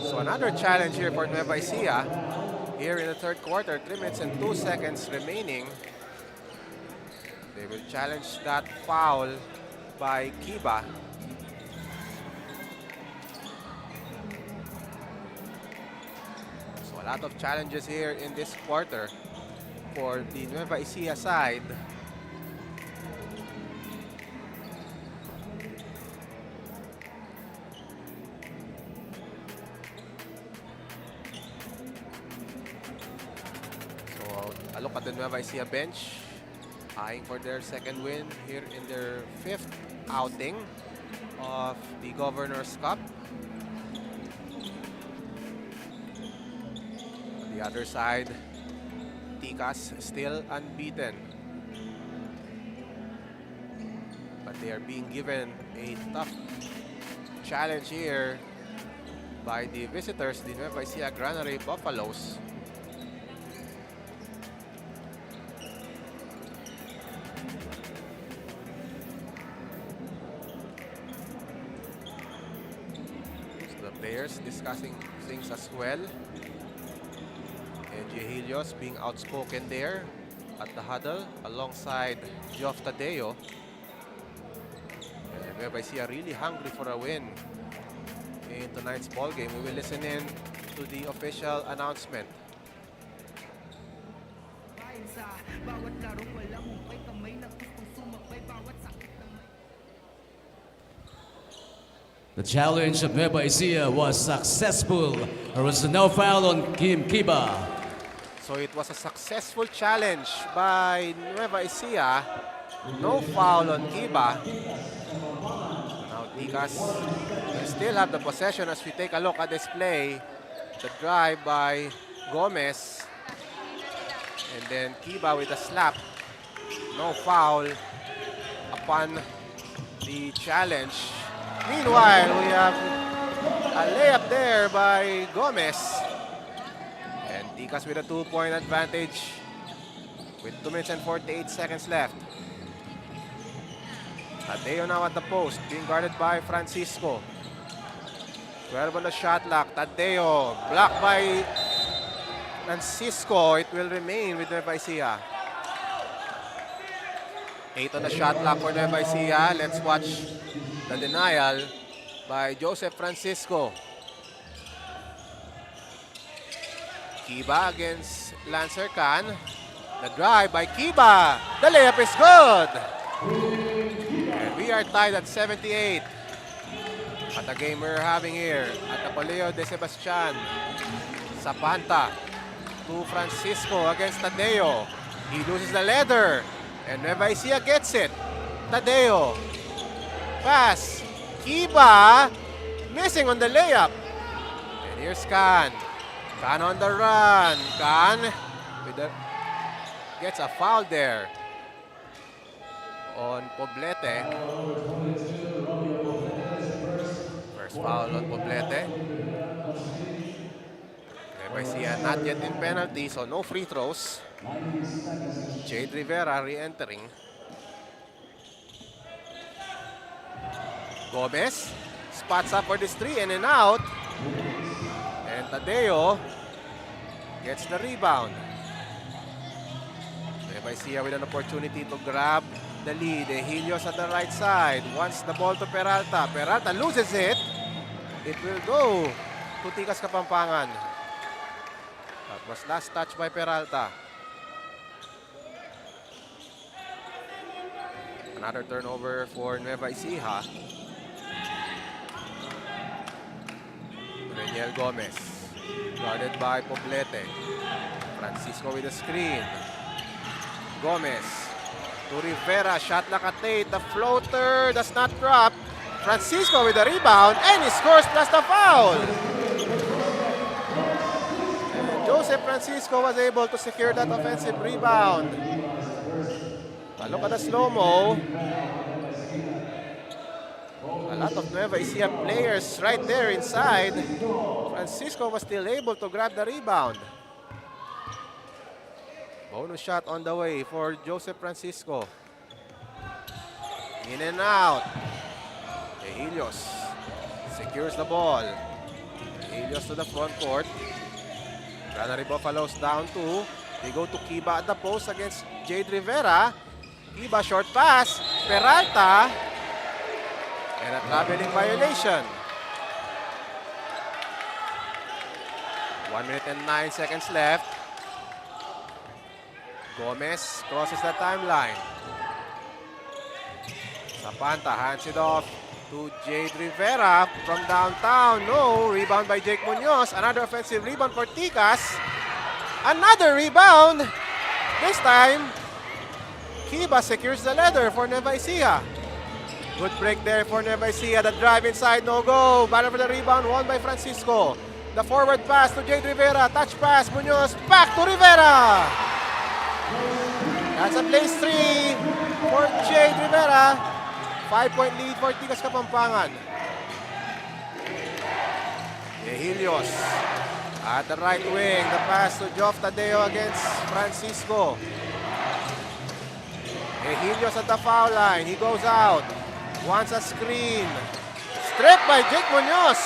So another challenge here for Nueva Ecija. Here in the third quarter, 3 minutes and 2 seconds remaining. They will challenge that foul by Kiba. So a lot of challenges here in this quarter for the Nueva Ecija side. A look at the Nueva Ecija bench, eyeing for their second win here in their 5th outing of the Governors Cup. On the other side, Tikas still unbeaten. But they are being given a tough challenge here by the visitors, the Nueva Ecija Granary Buffaloes. discussing things as well. And Helios being outspoken there at the huddle alongside Geoff Tadeo. And Nueva Ecija really hungry for a win in tonight's ball game. We will listen in to the official announcement. The challenge of Nueva Ecija was successful. There was no foul on Kim Kiba. So it was a successful challenge by Nueva Ecija. No foul on Kiba. Now Tikas will still have the possession as we take a look at this play. The drive by Gomez. And then Kiba with a slap. No foul upon the challenge. Meanwhile, we have a layup there by Gomez. And Tikas with a 2-point advantage with 2 minutes and 48 seconds left. Tadeo now at the post, being guarded by Francisco. 12 on the shot clock. Tadeo blocked by Francisco. It will remain with Nueva Ecija. 8 on the shot clock for Nueva Ecija. Let's watch the denial by Joseph Francisco. Kiba against Lancer Khan. The drive by Kiba. The layup is good. And we are tied at 78. At the game we're having here at the Paleo de Sebastian. Zapanta to Francisco against Tadeo. He loses the leather. And Nueva Ecija gets it. Tadeo. Pass. Kiba missing on the layup. And here's Khan. Khan on the run. Khan with the gets a foul there on Poblete. First foul on Poblete. Nueva Ecija not yet in penalty, so no free throws. Jade Rivera re-entering. Gomez spots up for this 3 in and out. And Tadeo gets the rebound. Nueva Ecija with an opportunity to grab the lead. Helios at the right side. Wants the ball to Peralta. Peralta loses it. It will go to Tikas Kapampangan. That was last touch by Peralta. Another turnover for Nueva Ecija. Reniel Gomez, guarded by Poblete. Francisco with the screen. Gomez to Rivera, shot like a Tate. The floater does not drop. Francisco with the rebound, and he scores plus the foul. And Joseph Francisco was able to secure that offensive rebound. But look at the slow-mo. A lot of Nueva Ecija players right there inside. Francisco was still able to grab the rebound. Bonus shot on the way for Joseph Francisco. In and out. Helios secures the ball. Helios to the front court. Granary Buffaloes down 2. They go to Kiba at the post against Jade Rivera. Kiba short pass. Peralta. And a traveling violation. 1 minute and 9 seconds left. Gomez crosses the timeline. Zapanta hands it off to Jade Rivera from downtown. No, rebound by Jake Munoz. Another offensive rebound for Tikas. Another rebound. This time, Kiba secures the leather for Nueva Ecija. Good break there for Nueva Ecija. The drive inside, no go. Battle for the rebound, won by Francisco. The forward pass to Jade Rivera. Touch pass, Munoz. Back to Rivera. That's a place 3 for Jade Rivera. 5-point lead for Tikas Kapampangan. Helios at the right wing. The pass to Geoff Tadeo against Francisco. Helios at the foul line. He goes out. Wants a screen. Stripped by Jake Munoz.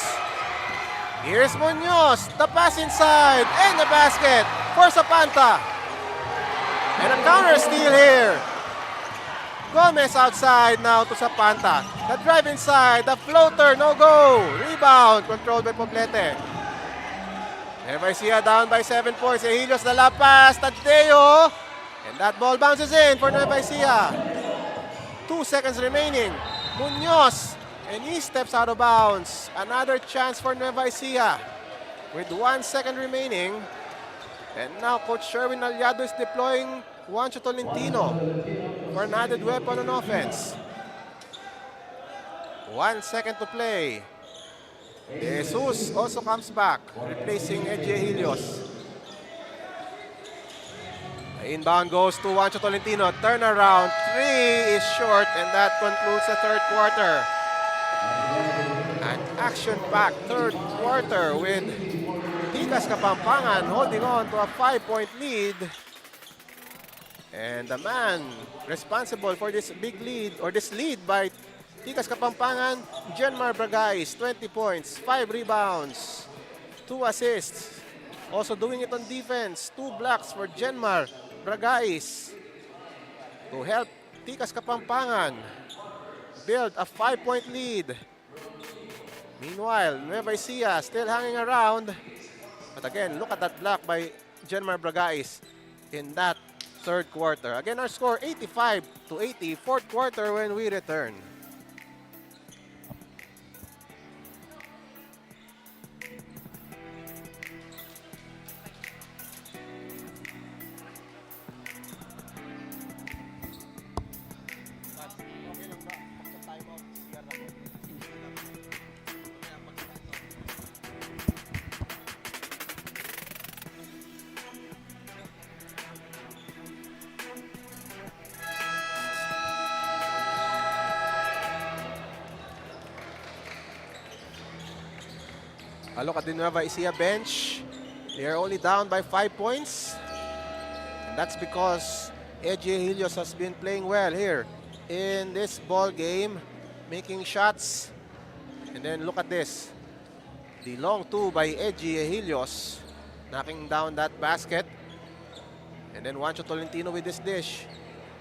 Here's Munoz, the pass inside, and the basket for Zapanta. And a counter steal here. Gomez outside now to Zapanta. The drive inside, the floater, no go. Rebound, controlled by Poblete. Nueva Ecija down by 7 points. Ehilios, the lap pass, Tadeo. And that ball bounces in for Nueva Ecija. 2 seconds remaining. Munoz, and he steps out of bounds. Another chance for Nueva Ecija with 1 second remaining. And now Coach Sherwin Aliado is deploying Juancho Tolentino for an added weapon on offense. 1 second to play. De Jesus also comes back, replacing Ecija Ehilios. The inbound goes to Juancho Tolentino. Turnaround, 3 is short, and that concludes the third quarter. An action-packed third quarter with Tikas Kapampangan holding on to a 5-point lead. And the man responsible for this big lead, or this lead by Tikas Kapampangan, Genmar Bragais, 20 points, 5 rebounds, 2 assists. Also doing it on defense, 2 blocks for Genmar Bragais to help Tikas Kapampangan build a 5-point lead. Meanwhile, Nueva Ecija still hanging around. But again, look at that block by Genmar Bragais in that third quarter. Again, our score 85-80, fourth quarter when we return. A look at the Nueva Ecija bench. They are only down by 5 points. And that's because Ecija Ehilios has been playing well here in this ball game, making shots. And then look at this. The long 2 by Ecija Ehilios, knocking down that basket. And then Juancho Tolentino with this dish.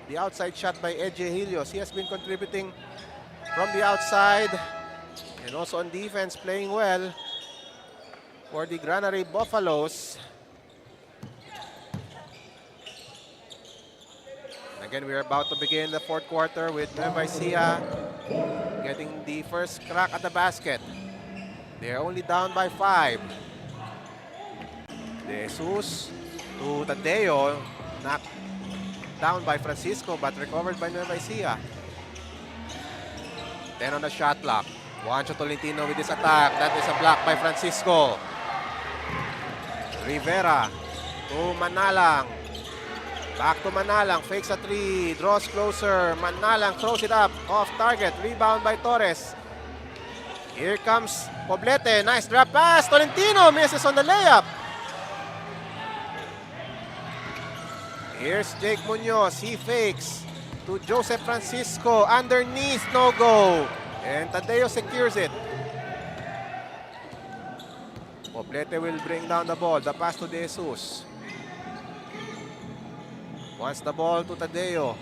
The outside shot by Ecija Ehilios. He has been contributing from the outside and also on defense, playing well for the Granary Buffaloes. Again, we are about to begin the fourth quarter with Nueva Ecija getting the first crack at the basket. They are only down by 5. De Jesus to Tadeo, knocked down by Francisco but recovered by Nueva Ecija. Then on the shot clock, Juancho Tolentino with this attack. That is a block by Francisco. Rivera to Manalang. Back to Manalang. Fakes a 3. Draws closer. Manalang throws it up. Off target. Rebound by Torres. Here comes Poblete. Nice drop pass. Tolentino misses on the layup. Here's Jake Munoz. He fakes to Joseph Francisco. Underneath. No go. And Tadeo secures it. Poblete will bring down the ball. The pass to De Jesus. Wants the ball to Tadeo.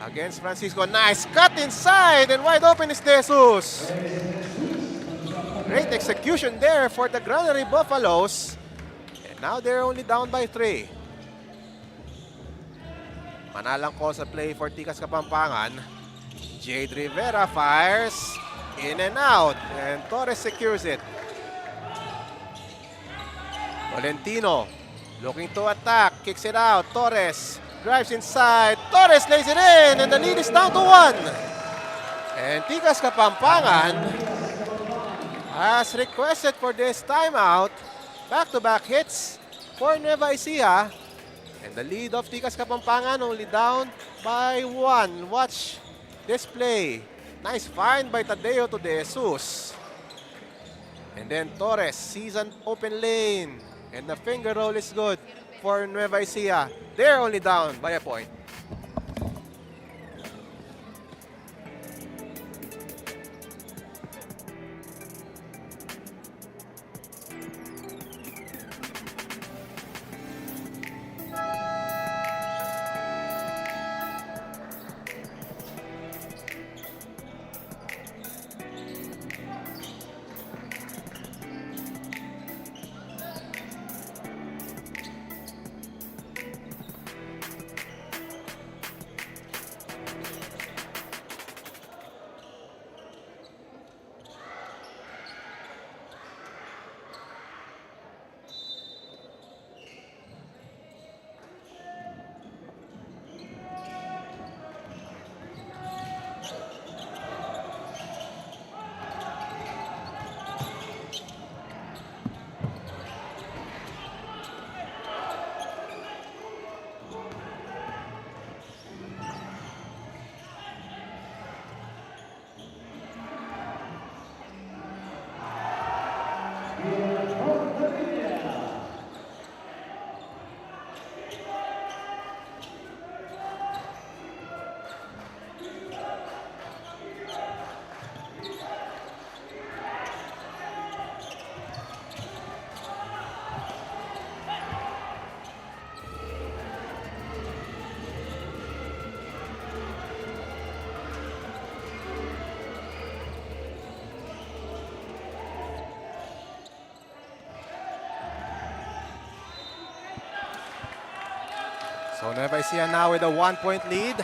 Against Francisco. Nice cut inside. And wide open is De Jesus. Great execution there for the Granary Buffaloes. And now they're only down by 3. Manalang calls a play for Tikas Kapampangan. Jade Rivera fires. In and out. And Torres secures it. Valentino looking to attack, kicks it out. Torres drives inside. Torres lays it in, and the lead is down to 1. And Tikas Kapampangan has requested for this timeout. Back-to-back hits for Nueva Ecija. And the lead of Tikas Kapampangan only down by 1. Watch this play. Nice find by Tadeo to De Jesus. And then Torres sees an open lane. And the finger roll is good for Nueva Ecija. They're only down by a point. So Nueva Ecija now with a 1-point lead.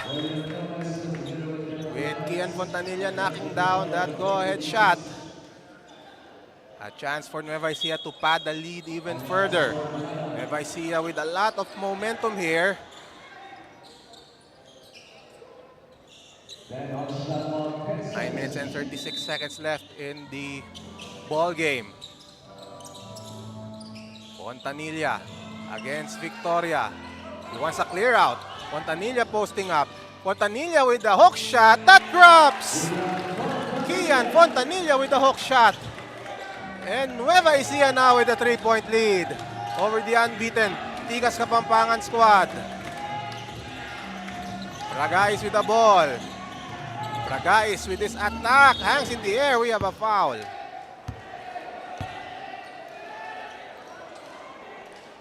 With Kian Fontanilla knocking down that go-ahead shot. A chance for Nueva Ecija to pad the lead even further. Nueva Ecija with a lot of momentum here. Nine minutes and 36 seconds left in the ball game. Fontanilla against Victoria. He wants a clear out. Fontanilla posting up. Fontanilla with the hook shot. That drops! Kian Fontanilla with the hook shot. And Nueva Ecija now with a 3-point lead over the unbeaten Tikas Kapampangan squad. Bragais with the ball. Bragais with this attack. Hangs in the air. We have a foul.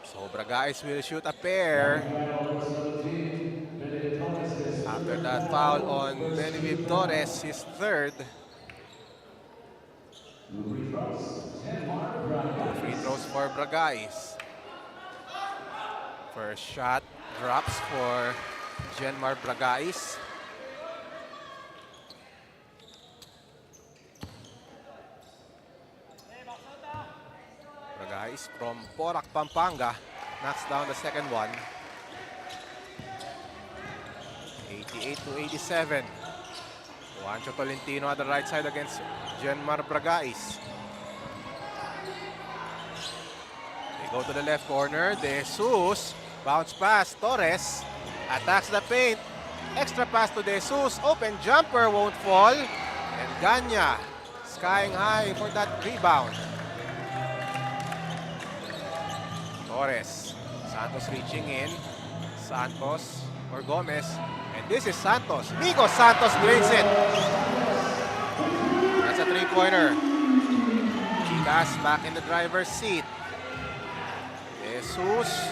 So Bragais will shoot a pair. After that foul on Benevib Torres, his third. Free throws for Bragais. First shot drops for Genmar Bragais. Bragais from Porac, Pampanga knocks down the second one. 88-87. Juancho Tolentino at the right side against Genmar Bragais. They go to the left corner. De Jesus. Bounce pass. Torres attacks the paint. Extra pass to De Jesus. Open jumper won't fall. And Ganya skying high for that rebound. Torres. Santos reaching in. Santos or Gomez. And this is Santos. Nico Santos drains it. That's a three-pointer. Tikas back in the driver's seat. Jesus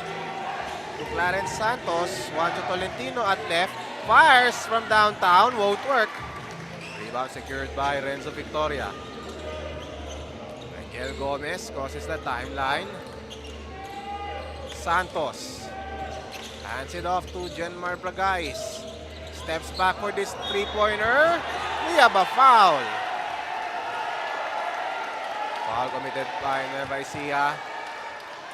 to Clarence Santos. Juancho Tolentino at left. Fires from downtown. Won't work. Rebound secured by Renzo Victoria. Angel Gomez causes the timeline. Santos hands it off to Genmar Bragais. Steps back for this three-pointer. We have a foul. Foul committed by Nueva Ecija.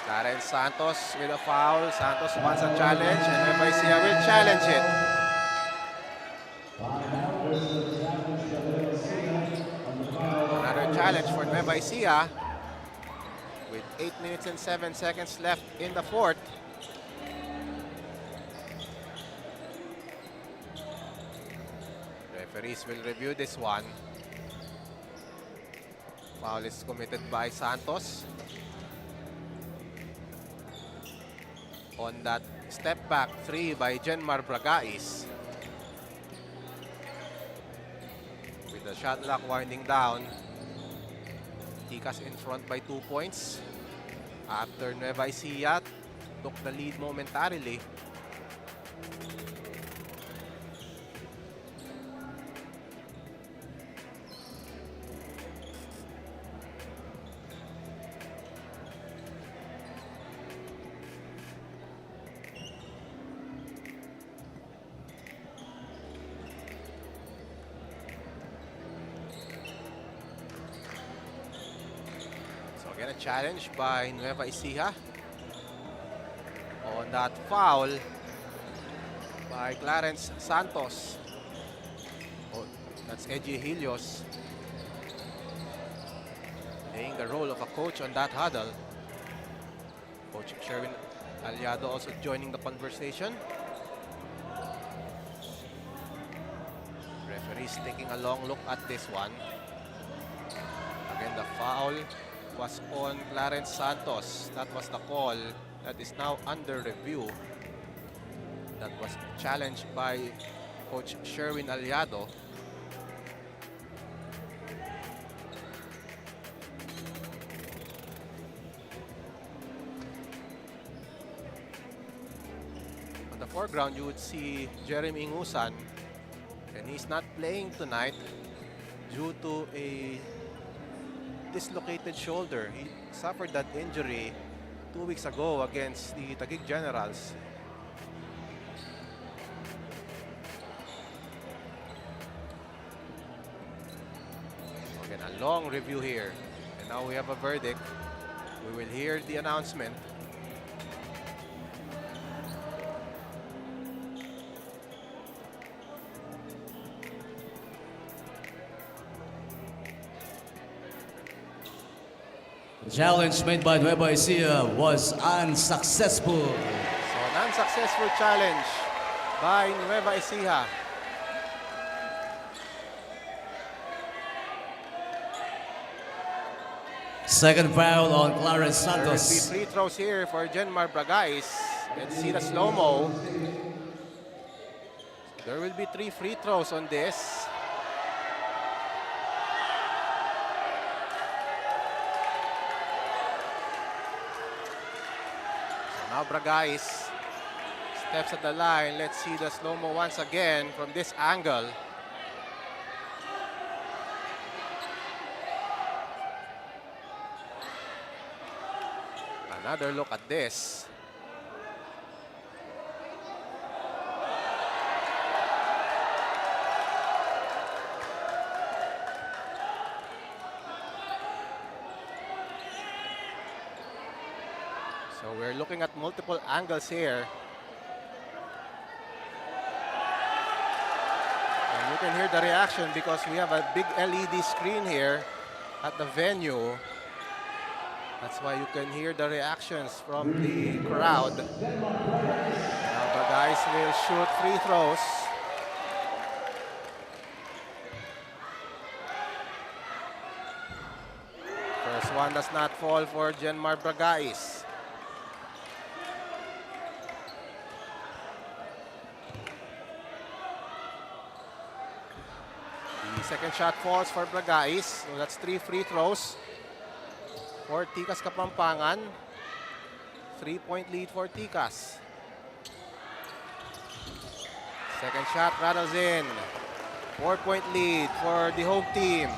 Clarence Santos with a foul. Santos wants a challenge and Nueva Ecija will challenge it. Another challenge for Nueva Ecija with 8 minutes and 7 seconds left in the fourth. Referees will review this one. Foul is committed by Santos on that step back three by Genmar Bragais. With the shot clock winding down, Tikas in front by 2 points after Nueva Ecija took the lead momentarily. Again, a challenge by Nueva Ecija on that foul by Clarence Santos. Oh, that's Eji Helios playing the role of a coach on that huddle. Coach Sherwin Aliado also joining the conversation. Referees taking a long look at this one. Again, the foul was on Clarence Santos. That was the call that is now under review. That was challenged by Coach Sherwin Aliado. On the foreground, you would see Jeremy Ngusan, and he's not playing tonight due to a dislocated shoulder. He suffered that injury 2 weeks ago against the Taguig Generals. long review here. And now we have a verdict. We will hear the announcement. The challenge made by Nueva Ecija was unsuccessful. So an unsuccessful challenge by Nueva Ecija. Second foul on Clarence There will be Santos. free throws here for Genmar Bragais. Let's see the slow-mo. There will be 3 free throws on this. So now Bragais steps at the line. Let's see the slow-mo once again from this angle. Another look at this. So we're looking at multiple angles here. And you can hear the reaction because we have a big LED screen here at the venue. That's why you can hear the reactions from the crowd. Now the guys will shoot free throws. First one does not fall for Genmar Bragais. The second shot falls for Bragais. So that's 3 free throws for Tikas Kapampangan. 3-point lead for Tikas. Second shot rattles in. 4-point lead for the home team.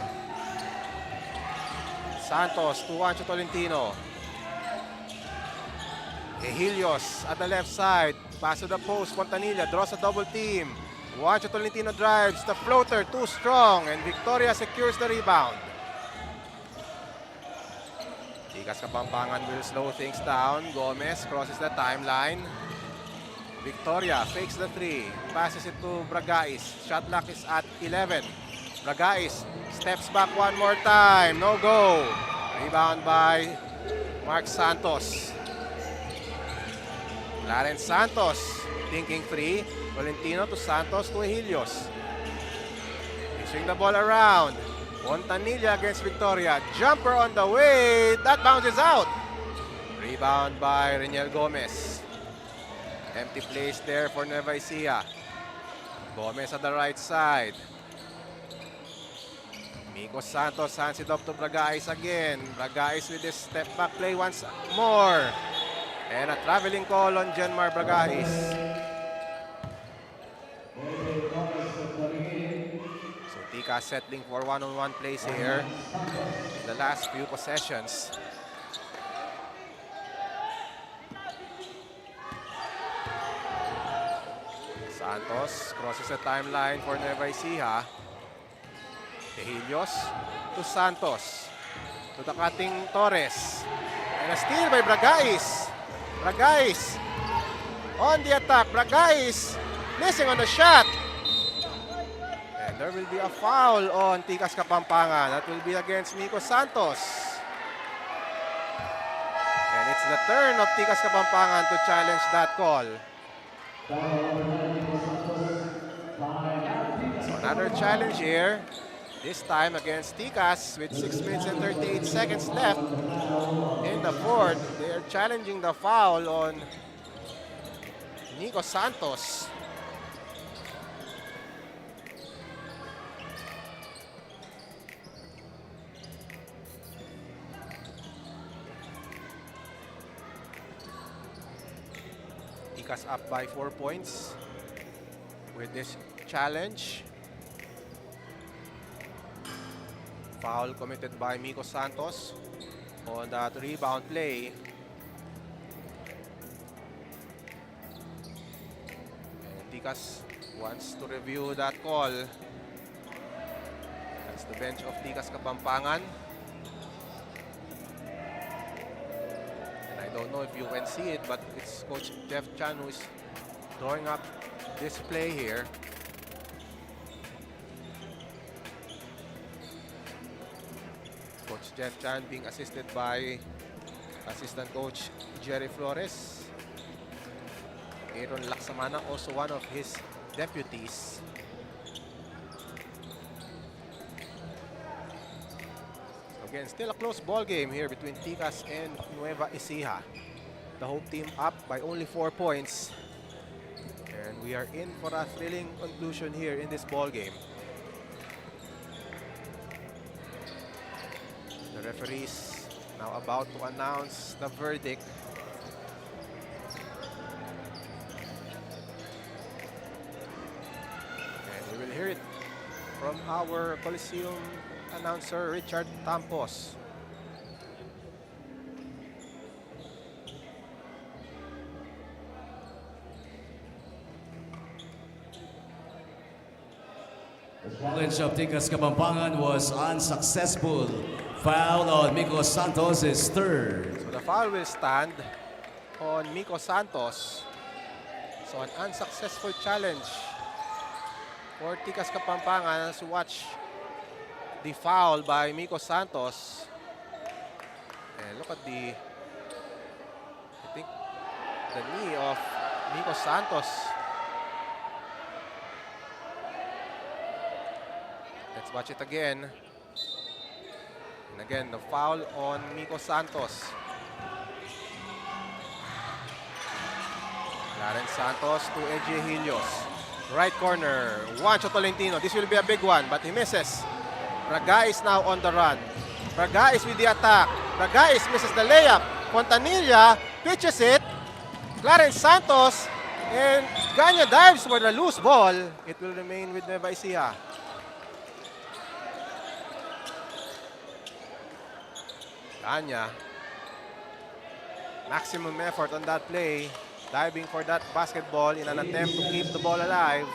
Santos to Juancho Tolentino. Ejilios at the left side. Pass to the post. Fontanilla draws a double team. Juancho Tolentino drives. The floater too strong. And Victoria secures the rebound. Tikas Kapampangan will slow things down. Gomez crosses the timeline. Victoria fakes the 3. Passes it to Bragais. Shot clock is at 11. Bragais steps back one more time. No go. Rebound by Mark Santos. Clarence Santos thinking 3. Valentino to Santos to Ejilios. Swing the ball around. Fontanilla against Victoria. Jumper on the way. That bounces out. Rebound by Reniel Gomez. Empty place there for Nueva Ecija. Gomez at the right side. Miko Santos hands it up to Bragais again. Bragais with this step back play once more. And a traveling call on Genmar Bragais. So Tikas settling for one-on-one plays here in the last few possessions. Santos crosses the timeline for Nueva Ecija. Ejilios to Santos. To the cutting Torres. And a steal by Bragais. Bragais on the attack. Bragais missing on the shot. And there will be a foul on Tikas Kapampangan. That will be against Miko Santos. And it's the turn of Tikas Kapampangan to challenge that call. So another challenge here. This time against Tikas with 6 minutes and 38 seconds left in the fourth. They are challenging the foul on Nico Santos. Tikas up by 4 points with this challenge. Foul committed by Miko Santos on that rebound play. And Tikas wants to review that call. And It's the bench of Tikas Kapampangan. And I don't know if you can see it, but it's Coach Jeff Chan who is drawing up this play here. Coach Jeff Chan being assisted by assistant coach Jerry Flores. Aaron Laksamana, also one of his deputies. Again, still a close ball game here between Tikas and Nueva Ecija. The home team up by only 4 points. And we are in for a thrilling conclusion here in this ball game. The referees now about to announce the verdict. And we will hear it from our Coliseum announcer, Richard Tampos. Challenge of Tikas Kapampangan was unsuccessful. Foul on Miko Santos is third. So the foul will stand on Miko Santos. So an unsuccessful challenge for Tikas Kapampangan as we watch the foul by Miko Santos. And look at I think the knee of Miko Santos. Let's watch it again. And again, the foul on Miko Santos. Clarence Santos to Ecija Helios. Right corner, Juancho Tolentino. This will be a big one, but he misses. Braga is now on the run. Braga is with the attack. Braga is misses the layup. Fontanilla pitches it. Clarence Santos and Ganya dives for the loose ball. It will remain with Nueva Ecija. Ganya, maximum effort on that play, diving for that basketball in an attempt to keep the ball alive.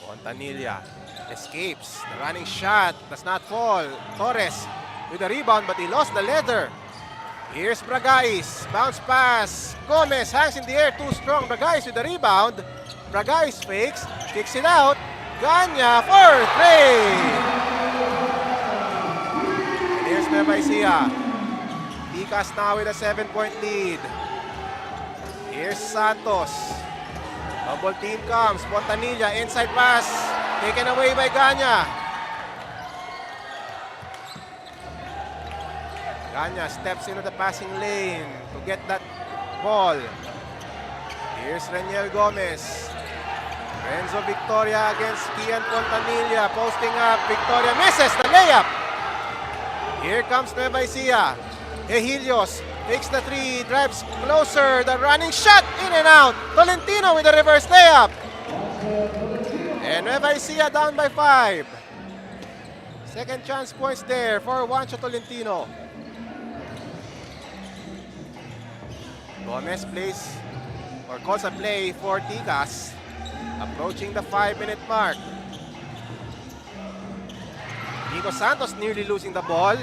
Fontanilla escapes, the running shot does not fall. Torres with the rebound, but he lost the leather. Here's Bragais, bounce pass. Gomez hangs in the air, too strong. Bragais with the rebound. Bragais fakes, kicks it out. Ganya for three. Here's Nueva Ecija. Tikas now with a 7-point lead. Here's Santos. Double team comes. Fontanilla, inside pass. Taken away by Ganya. Ganya steps into the passing lane to get that ball. Here's Reniel Gomez. Renzo Victoria against Kian Fontanilla. Posting up. Victoria misses the layup. Here comes Nueva Ecija. Helios takes the three, drives closer, the running shot, in and out. Tolentino with the reverse layup. And Nueva Ecija down by 5. Second chance points there for Juancho Tolentino. Gomez plays or calls a play for Tikas, approaching the 5-minute mark. Miko Santos nearly losing the ball.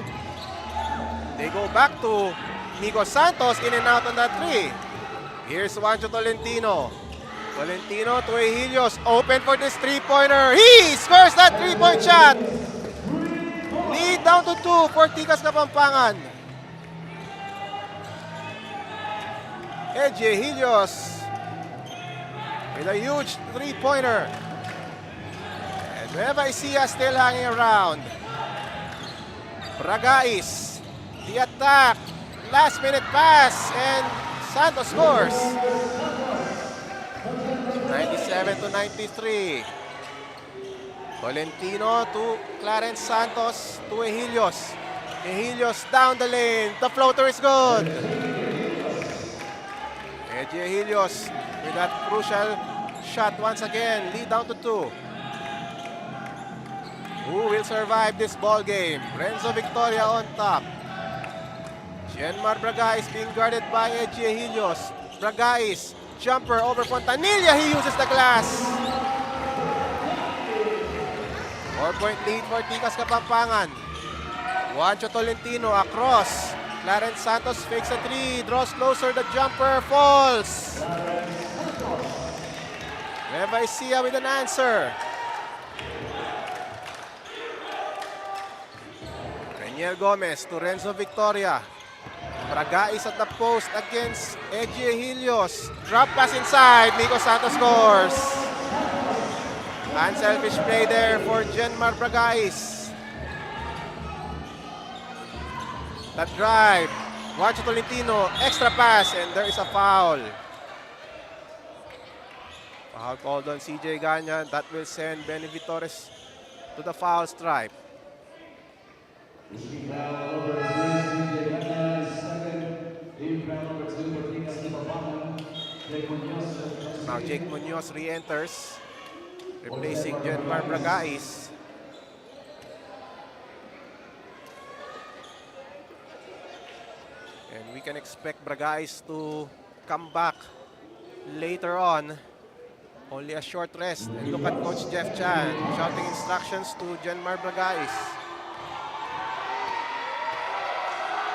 They go back to Miko Santos, in and out on that three. Here's Juancho Tolentino. Tolentino to Helios, open for this three-pointer. He scores that three-point shot. Lead down to 2 for Tikas Kapampangan. Ecija Helios with a huge three-pointer. And Nueva Ecija still hanging around. Bragais, the attack, last minute pass, and Santos scores. 97-93. Tolentino to Clarence Santos to Helios. Helios down the lane. The floater is good. Ecija Helios with that crucial shot once again. Lead down to 2. Who will survive this ball game? Renzo Victoria on top. Gianmar Bragais being guarded by Ecija Helios. Bragais, jumper over Fontanilla. He uses the glass. 4-point lead for Tikas Kapampangan. Juancho Tolentino across. Clarence Santos fakes a 3, draws closer, the jumper falls. Nueva Ecija with an answer. Reniel Gomez to Renzo Victoria. Bragais at the post against Ecija Helios. Drop pass inside, Nico Santos scores. Unselfish play there for Jenmar Bragais. That drive, Juancho Tolentino, extra pass, and there is a foul. Foul called on CJ Ganyan. That will send Benny Vitores to the foul stripe. Now Jake Munoz re-enters, replacing Jenmar Bragais. And we can expect Bragais to come back later on. Only a short rest. And look at Coach Jeff Chan shouting instructions to Jenmar Bragais.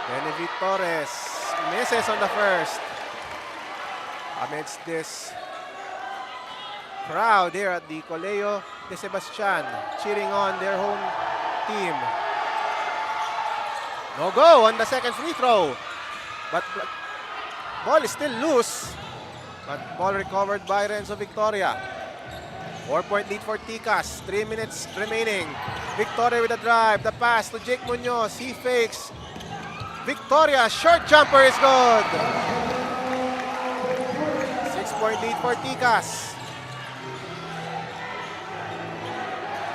Benny Torres misses on the first. Amidst this crowd here at the Colegio de Sebastian cheering on their home team. No go on the second free throw. But ball is still loose. But ball recovered by Renzo Victoria. 4-point lead for Tikas. 3 minutes remaining. Victoria with a drive. The pass to Jake Munoz. He fakes. Victoria, short jumper is good. 6-point lead for Tikas.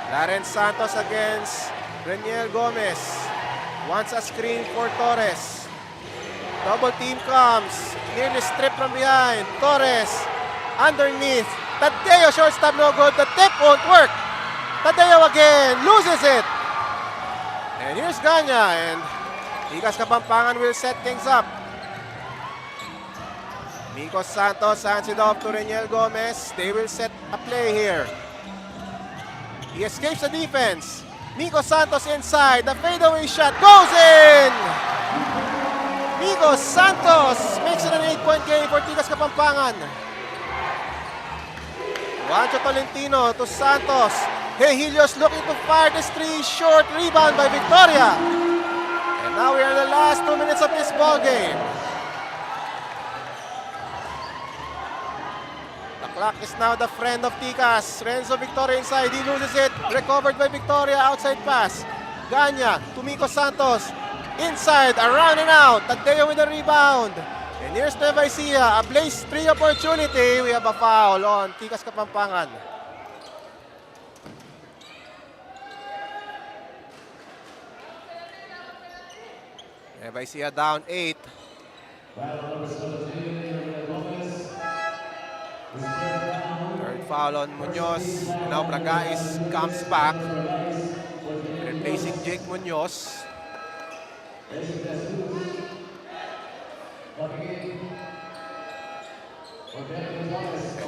Clarence Santos against Reniel Gomez. Wants a screen for Torres. Double team comes. Nearly stripped from behind. Torres underneath. Tadeo shortstop, no good. The tip won't work. Tadeo again. Loses it. And here's Ganya. And Tikas Kapampangan will set things up. Nico Santos hands it off to Reniel Gomez. They will set a play here. He escapes the defense. Nico Santos inside. The fadeaway shot goes in. Nico Santos makes it an 8-point game for Tikas Kapampangan. Juancho Tolentino to Santos. Hey, Helios looking to fire this three. Short rebound by Victoria. And now we are in the last 2 minutes of this ball game. The clock is now the friend of Tikas. Renzo Victoria inside. He loses it. Recovered by Victoria. Outside pass. Ganya to Nico Santos. Inside, around and out. Tadeo with a rebound. And here's Nueva Ecija. A blaze 3 opportunity. We have a foul on Tikas Kapampangan. Nueva Ecija down 8. Third foul on Munoz. And now Bragais comes back, replacing Jake Munoz. And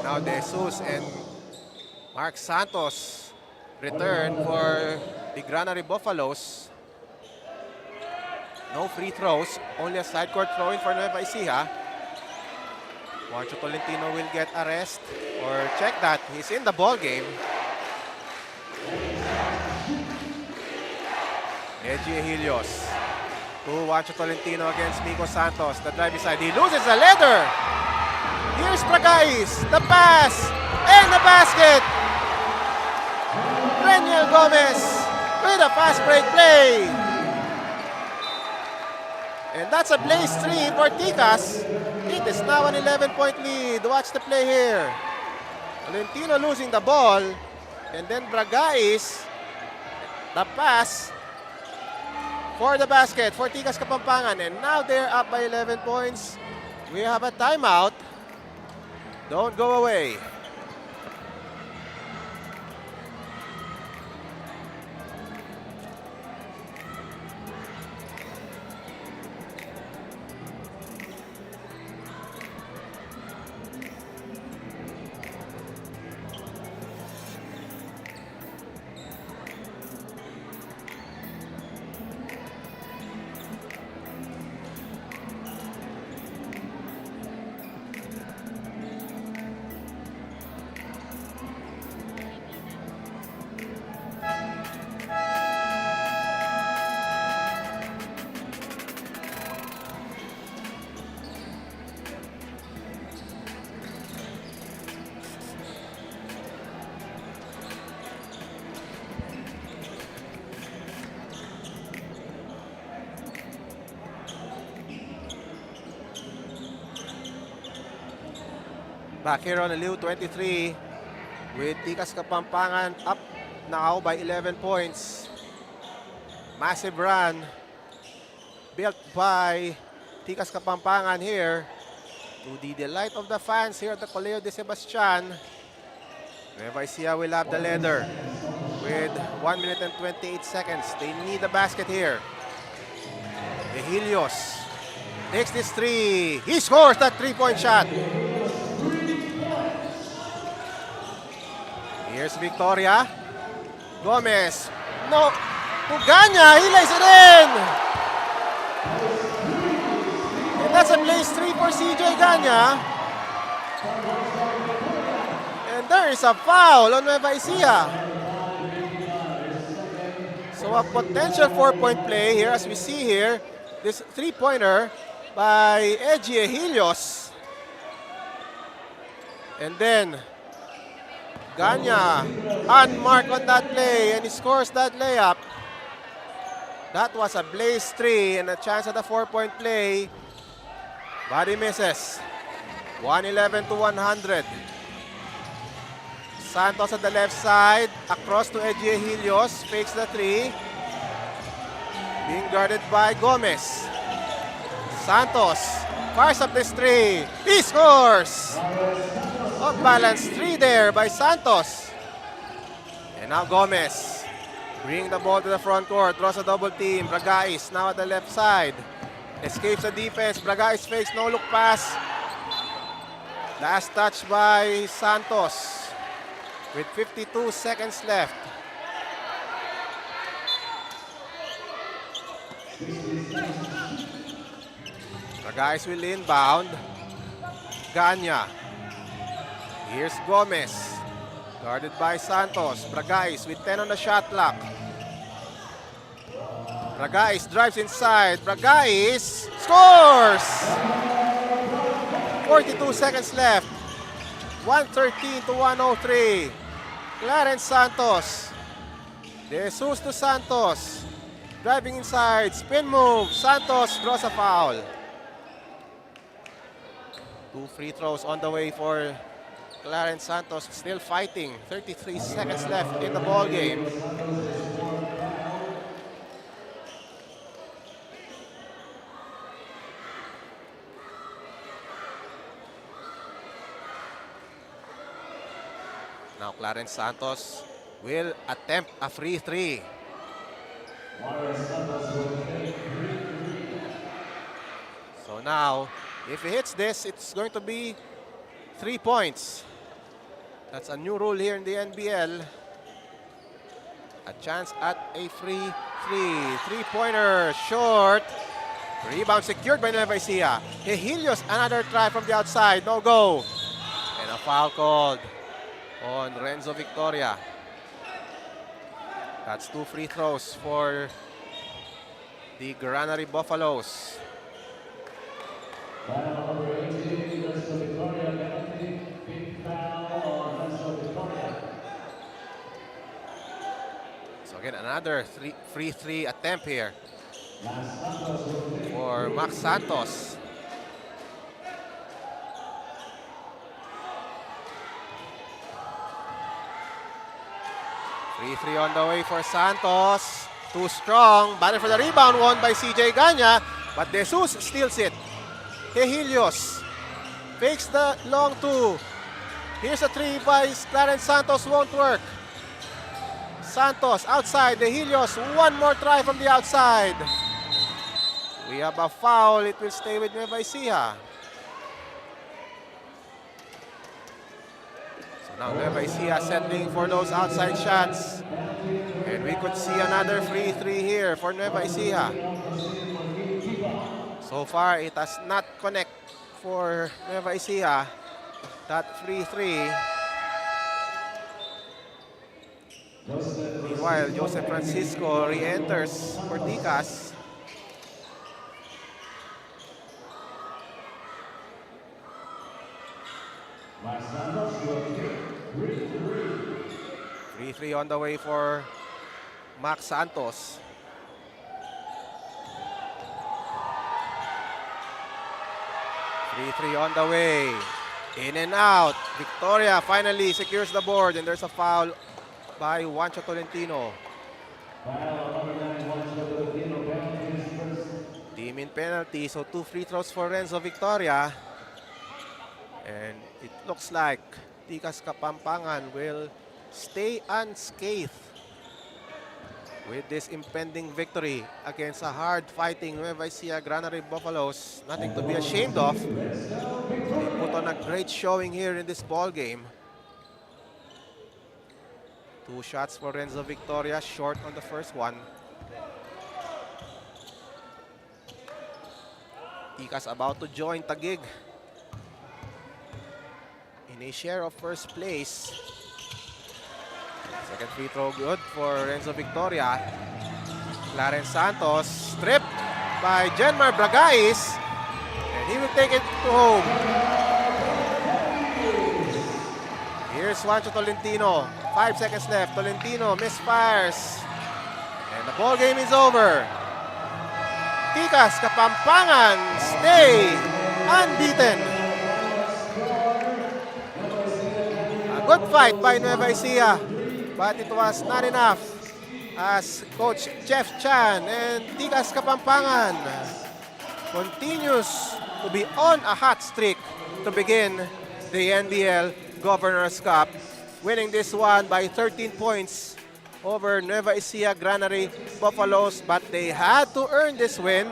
now De Jesus and Mark Santos return for the Granary Buffaloes. No free throws, only a side court throw in for Nueva Ecija. Juancho Tolentino will get a rest or check that he's in the ball game. Ecija Helios to Juancho Tolentino against Nico Santos. The drive inside, he loses the leather. Here's Bragais, the pass, and the basket. Reniel Gomez with a fast break play. And that's a blaze 3 for Tikas. It is now an 11-point lead. Watch the play here. Tolentino losing the ball. And then Bragais, the pass for the basket for Tikas Kapampangan. And now they're up by 11 points. We have a timeout. Don't go away. Back here on Aliw 23 with Tikas Kapampangan up now by 11 points. Massive run built by Tikas Kapampangan here to the delight of the fans here at the Colegio de Sebastian. Nueva Ecija will have the leader with 1 minute and 28 seconds. They need the basket here. Helios takes this three. He scores that three-point shot. Here's Victoria. Gomez. No. Puganya. He lays it in. And that's a place three for CJ Ganya. And there is a foul on Nueva Ecija. So a potential 4-point play here as we see here. This three-pointer by Ecija Helios. And then Ganya unmarked on that play and he scores that layup. That was a blaze three and a chance at a 4-point play. But he misses. 111 to 100. Santos at the left side. Across to Ecija Helios. Fakes the three. Being guarded by Gomez. Santos fires up this three. He scores! Off balance three there by Santos. And now Gomez. Bring the ball to the front court. Draws a double team. Bragais now at the left side. Escapes the defense. Bragais fakes no look pass. Last touch by Santos. With 52 seconds left. Bragais will inbound. Ganya. Here's Gomez. Guarded by Santos. Bragais with 10 on the shot clock. Bragais drives inside. Bragais scores! 42 seconds left. 113 to 103. Clarence Santos. De Jesus to Santos. Driving inside. Spin move. Santos draws a foul. 2 free throws on the way for Clarence Santos. Still fighting. 33 seconds left in the ball game. Now Clarence Santos will attempt a free three. So now, if he hits this, it's going to be 3 points. That's a new rule here in the NBL. A chance at a free three. Three-pointer, short. Rebound secured by Nueva Ecija. Helios, another try from the outside. No go. And a foul called on Renzo Victoria. That's 2 free throws for the Granary Buffaloes. So again, another free three attempt here for Max Santos. Free three on the way for Santos. Too strong. Battle for the rebound, won by CJ Ganya. But De Jesus steals it. Helios fakes the long two. Here's a three by Clarence Santos, won't work. Santos outside. Helios, one more try from the outside. We have a foul. It will stay with Nueva Ecija. Now Nueva Ecija settling for those outside shots. And we could see another free three here for Nueva Ecija. So far, it has not connect for Nueva Ecija. That free three. Meanwhile, Joseph Francisco re-enters for Tikas. Free three on the way for Max Santos. Free three on the way. In and out. Victoria finally secures the board, and there's a foul by Juancho Tolentino. Team in penalty, so 2 free throws for Renzo Victoria. And it looks like Tikas Kapampangan will stay unscathed with this impending victory against a hard-fighting Nueva Ecija Granary Buffaloes. Nothing to be ashamed of. They put on a great showing here in this ball game. 2 shots for Renzo Victoria, short on the first one. Tikas about to join Taguig in a share of first place. Second free throw good for Renzo Victoria. Clarence Santos stripped by Jenmar Bragais, and he will take it to home. Here's Juancho Tolentino. 5 seconds left. Tolentino misfires, and the ball game is over. Tikas Kapampangan stay unbeaten. A good fight by Nueva Ecija, but it was not enough as Coach Jeff Chan and Tikas Kapampangan continues to be on a hot streak to begin the NBL Governors Cup, winning this one by 13 points over Nueva Ecija Granary Buffaloes, but they had to earn this win.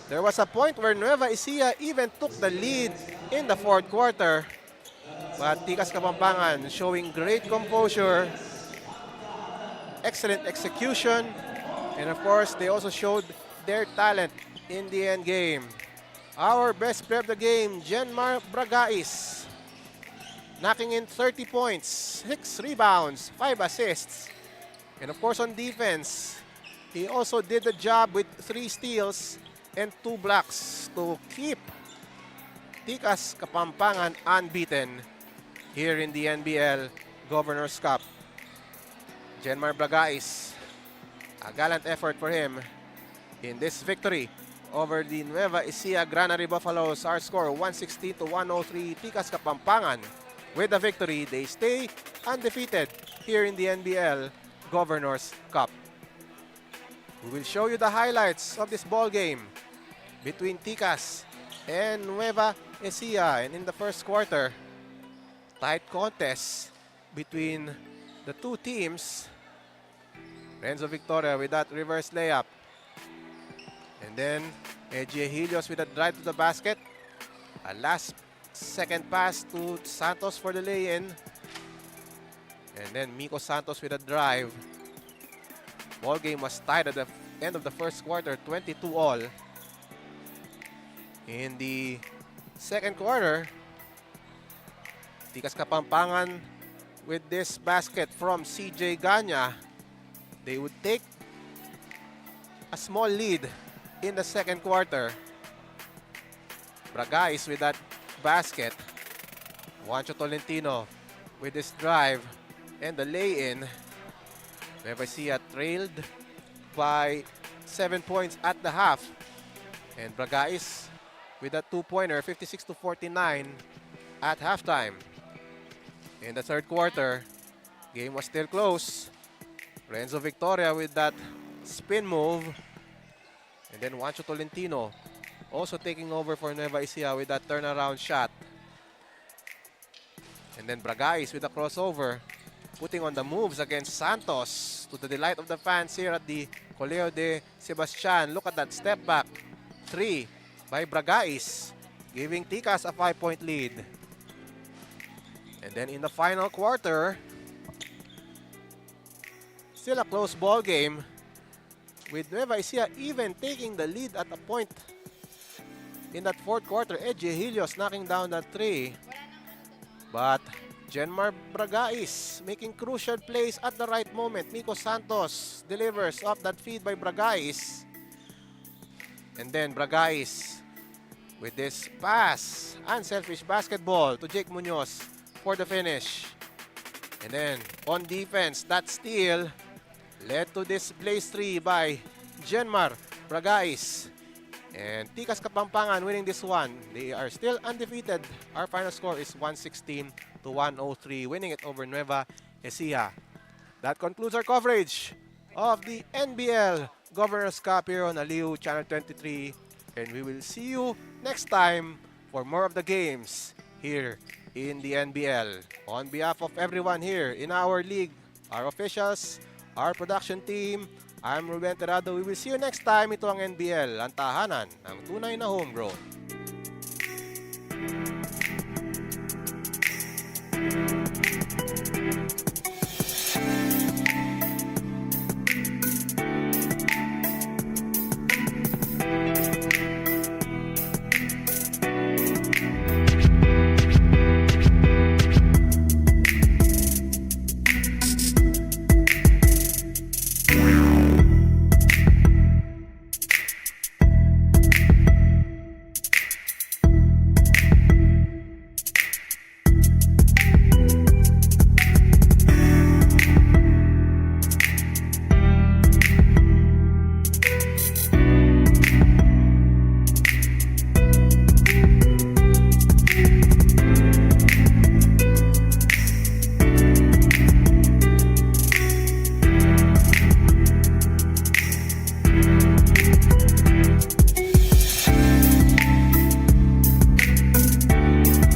There was a point where Nueva Ecija even took the lead in the fourth quarter, but Tikas Kapampangan showing great composure, excellent execution, and of course they also showed their talent in the end game. Our best player of the game, Jenmar Bragais, knocking in 30 points, 6 rebounds, 5 assists. And of course on defense, he also did the job with 3 steals and 2 blocks to keep Tikas Kapampangan unbeaten here in the NBL Governors Cup. Jenmar Bragais, a gallant effort for him in this victory over the Nueva Ecija Granary Buffaloes. Our score 160-103. Tikas Kapampangan with the victory. They stay undefeated here in the NBL Governors Cup. We will show you the highlights of this ball game between Tikas and Nueva Ecija. And in the first quarter, tight contest between the two teams. Renzo Victoria with that reverse layup. And then Ecija with a drive to the basket. A last second pass to Santos for the lay-in. And then Miko Santos with a drive. Ball game was tied at the end of the first quarter, 22-all. In the second quarter, Tikas Kapampangan with this basket from CJ Ganya. They would take a small lead in the second quarter. Bragais with that basket. Juancho Tolentino with this drive and the lay-in. Nueva Ecija trailed by 7 points at the half. And Bragais with a 2-pointer, 56-49 at halftime. In the third quarter, game was still close. Renzo Victoria with that spin move. And then Juancho Tolentino also taking over for Nueva Ecija with that turnaround shot. And then Bragais with a crossover, putting on the moves against Santos to the delight of the fans here at the Colegio de Sebastian. Look at that step back 3 by Bragais, giving Tikas a 5-point lead. And then in the final quarter, still a close ball game, with Nueva Ecija even taking the lead at a point in that fourth quarter. Ecija knocking down that 3. But Jenmar Bragais making crucial plays at the right moment. Miko Santos delivers off that feed by Bragais. And then Bragais with this pass, unselfish basketball to Jake Munoz for the finish. And then on defense, that steal led to this place 3 by Jenmar Bragais. And Tikas Kapampangan winning this one. They are still undefeated. Our final score is 116 to 103, winning it over Nueva, Ecija. That concludes our coverage of the NBL Governors Cup here on Aliw Channel 23. And we will see you next time for more of the games here in the NBL. On behalf of everyone here in our league, our officials, our production team, I'm Ruben Terrado. We will see you next time. Ito ang NBL, ang tahanan ng tunay na homegrown.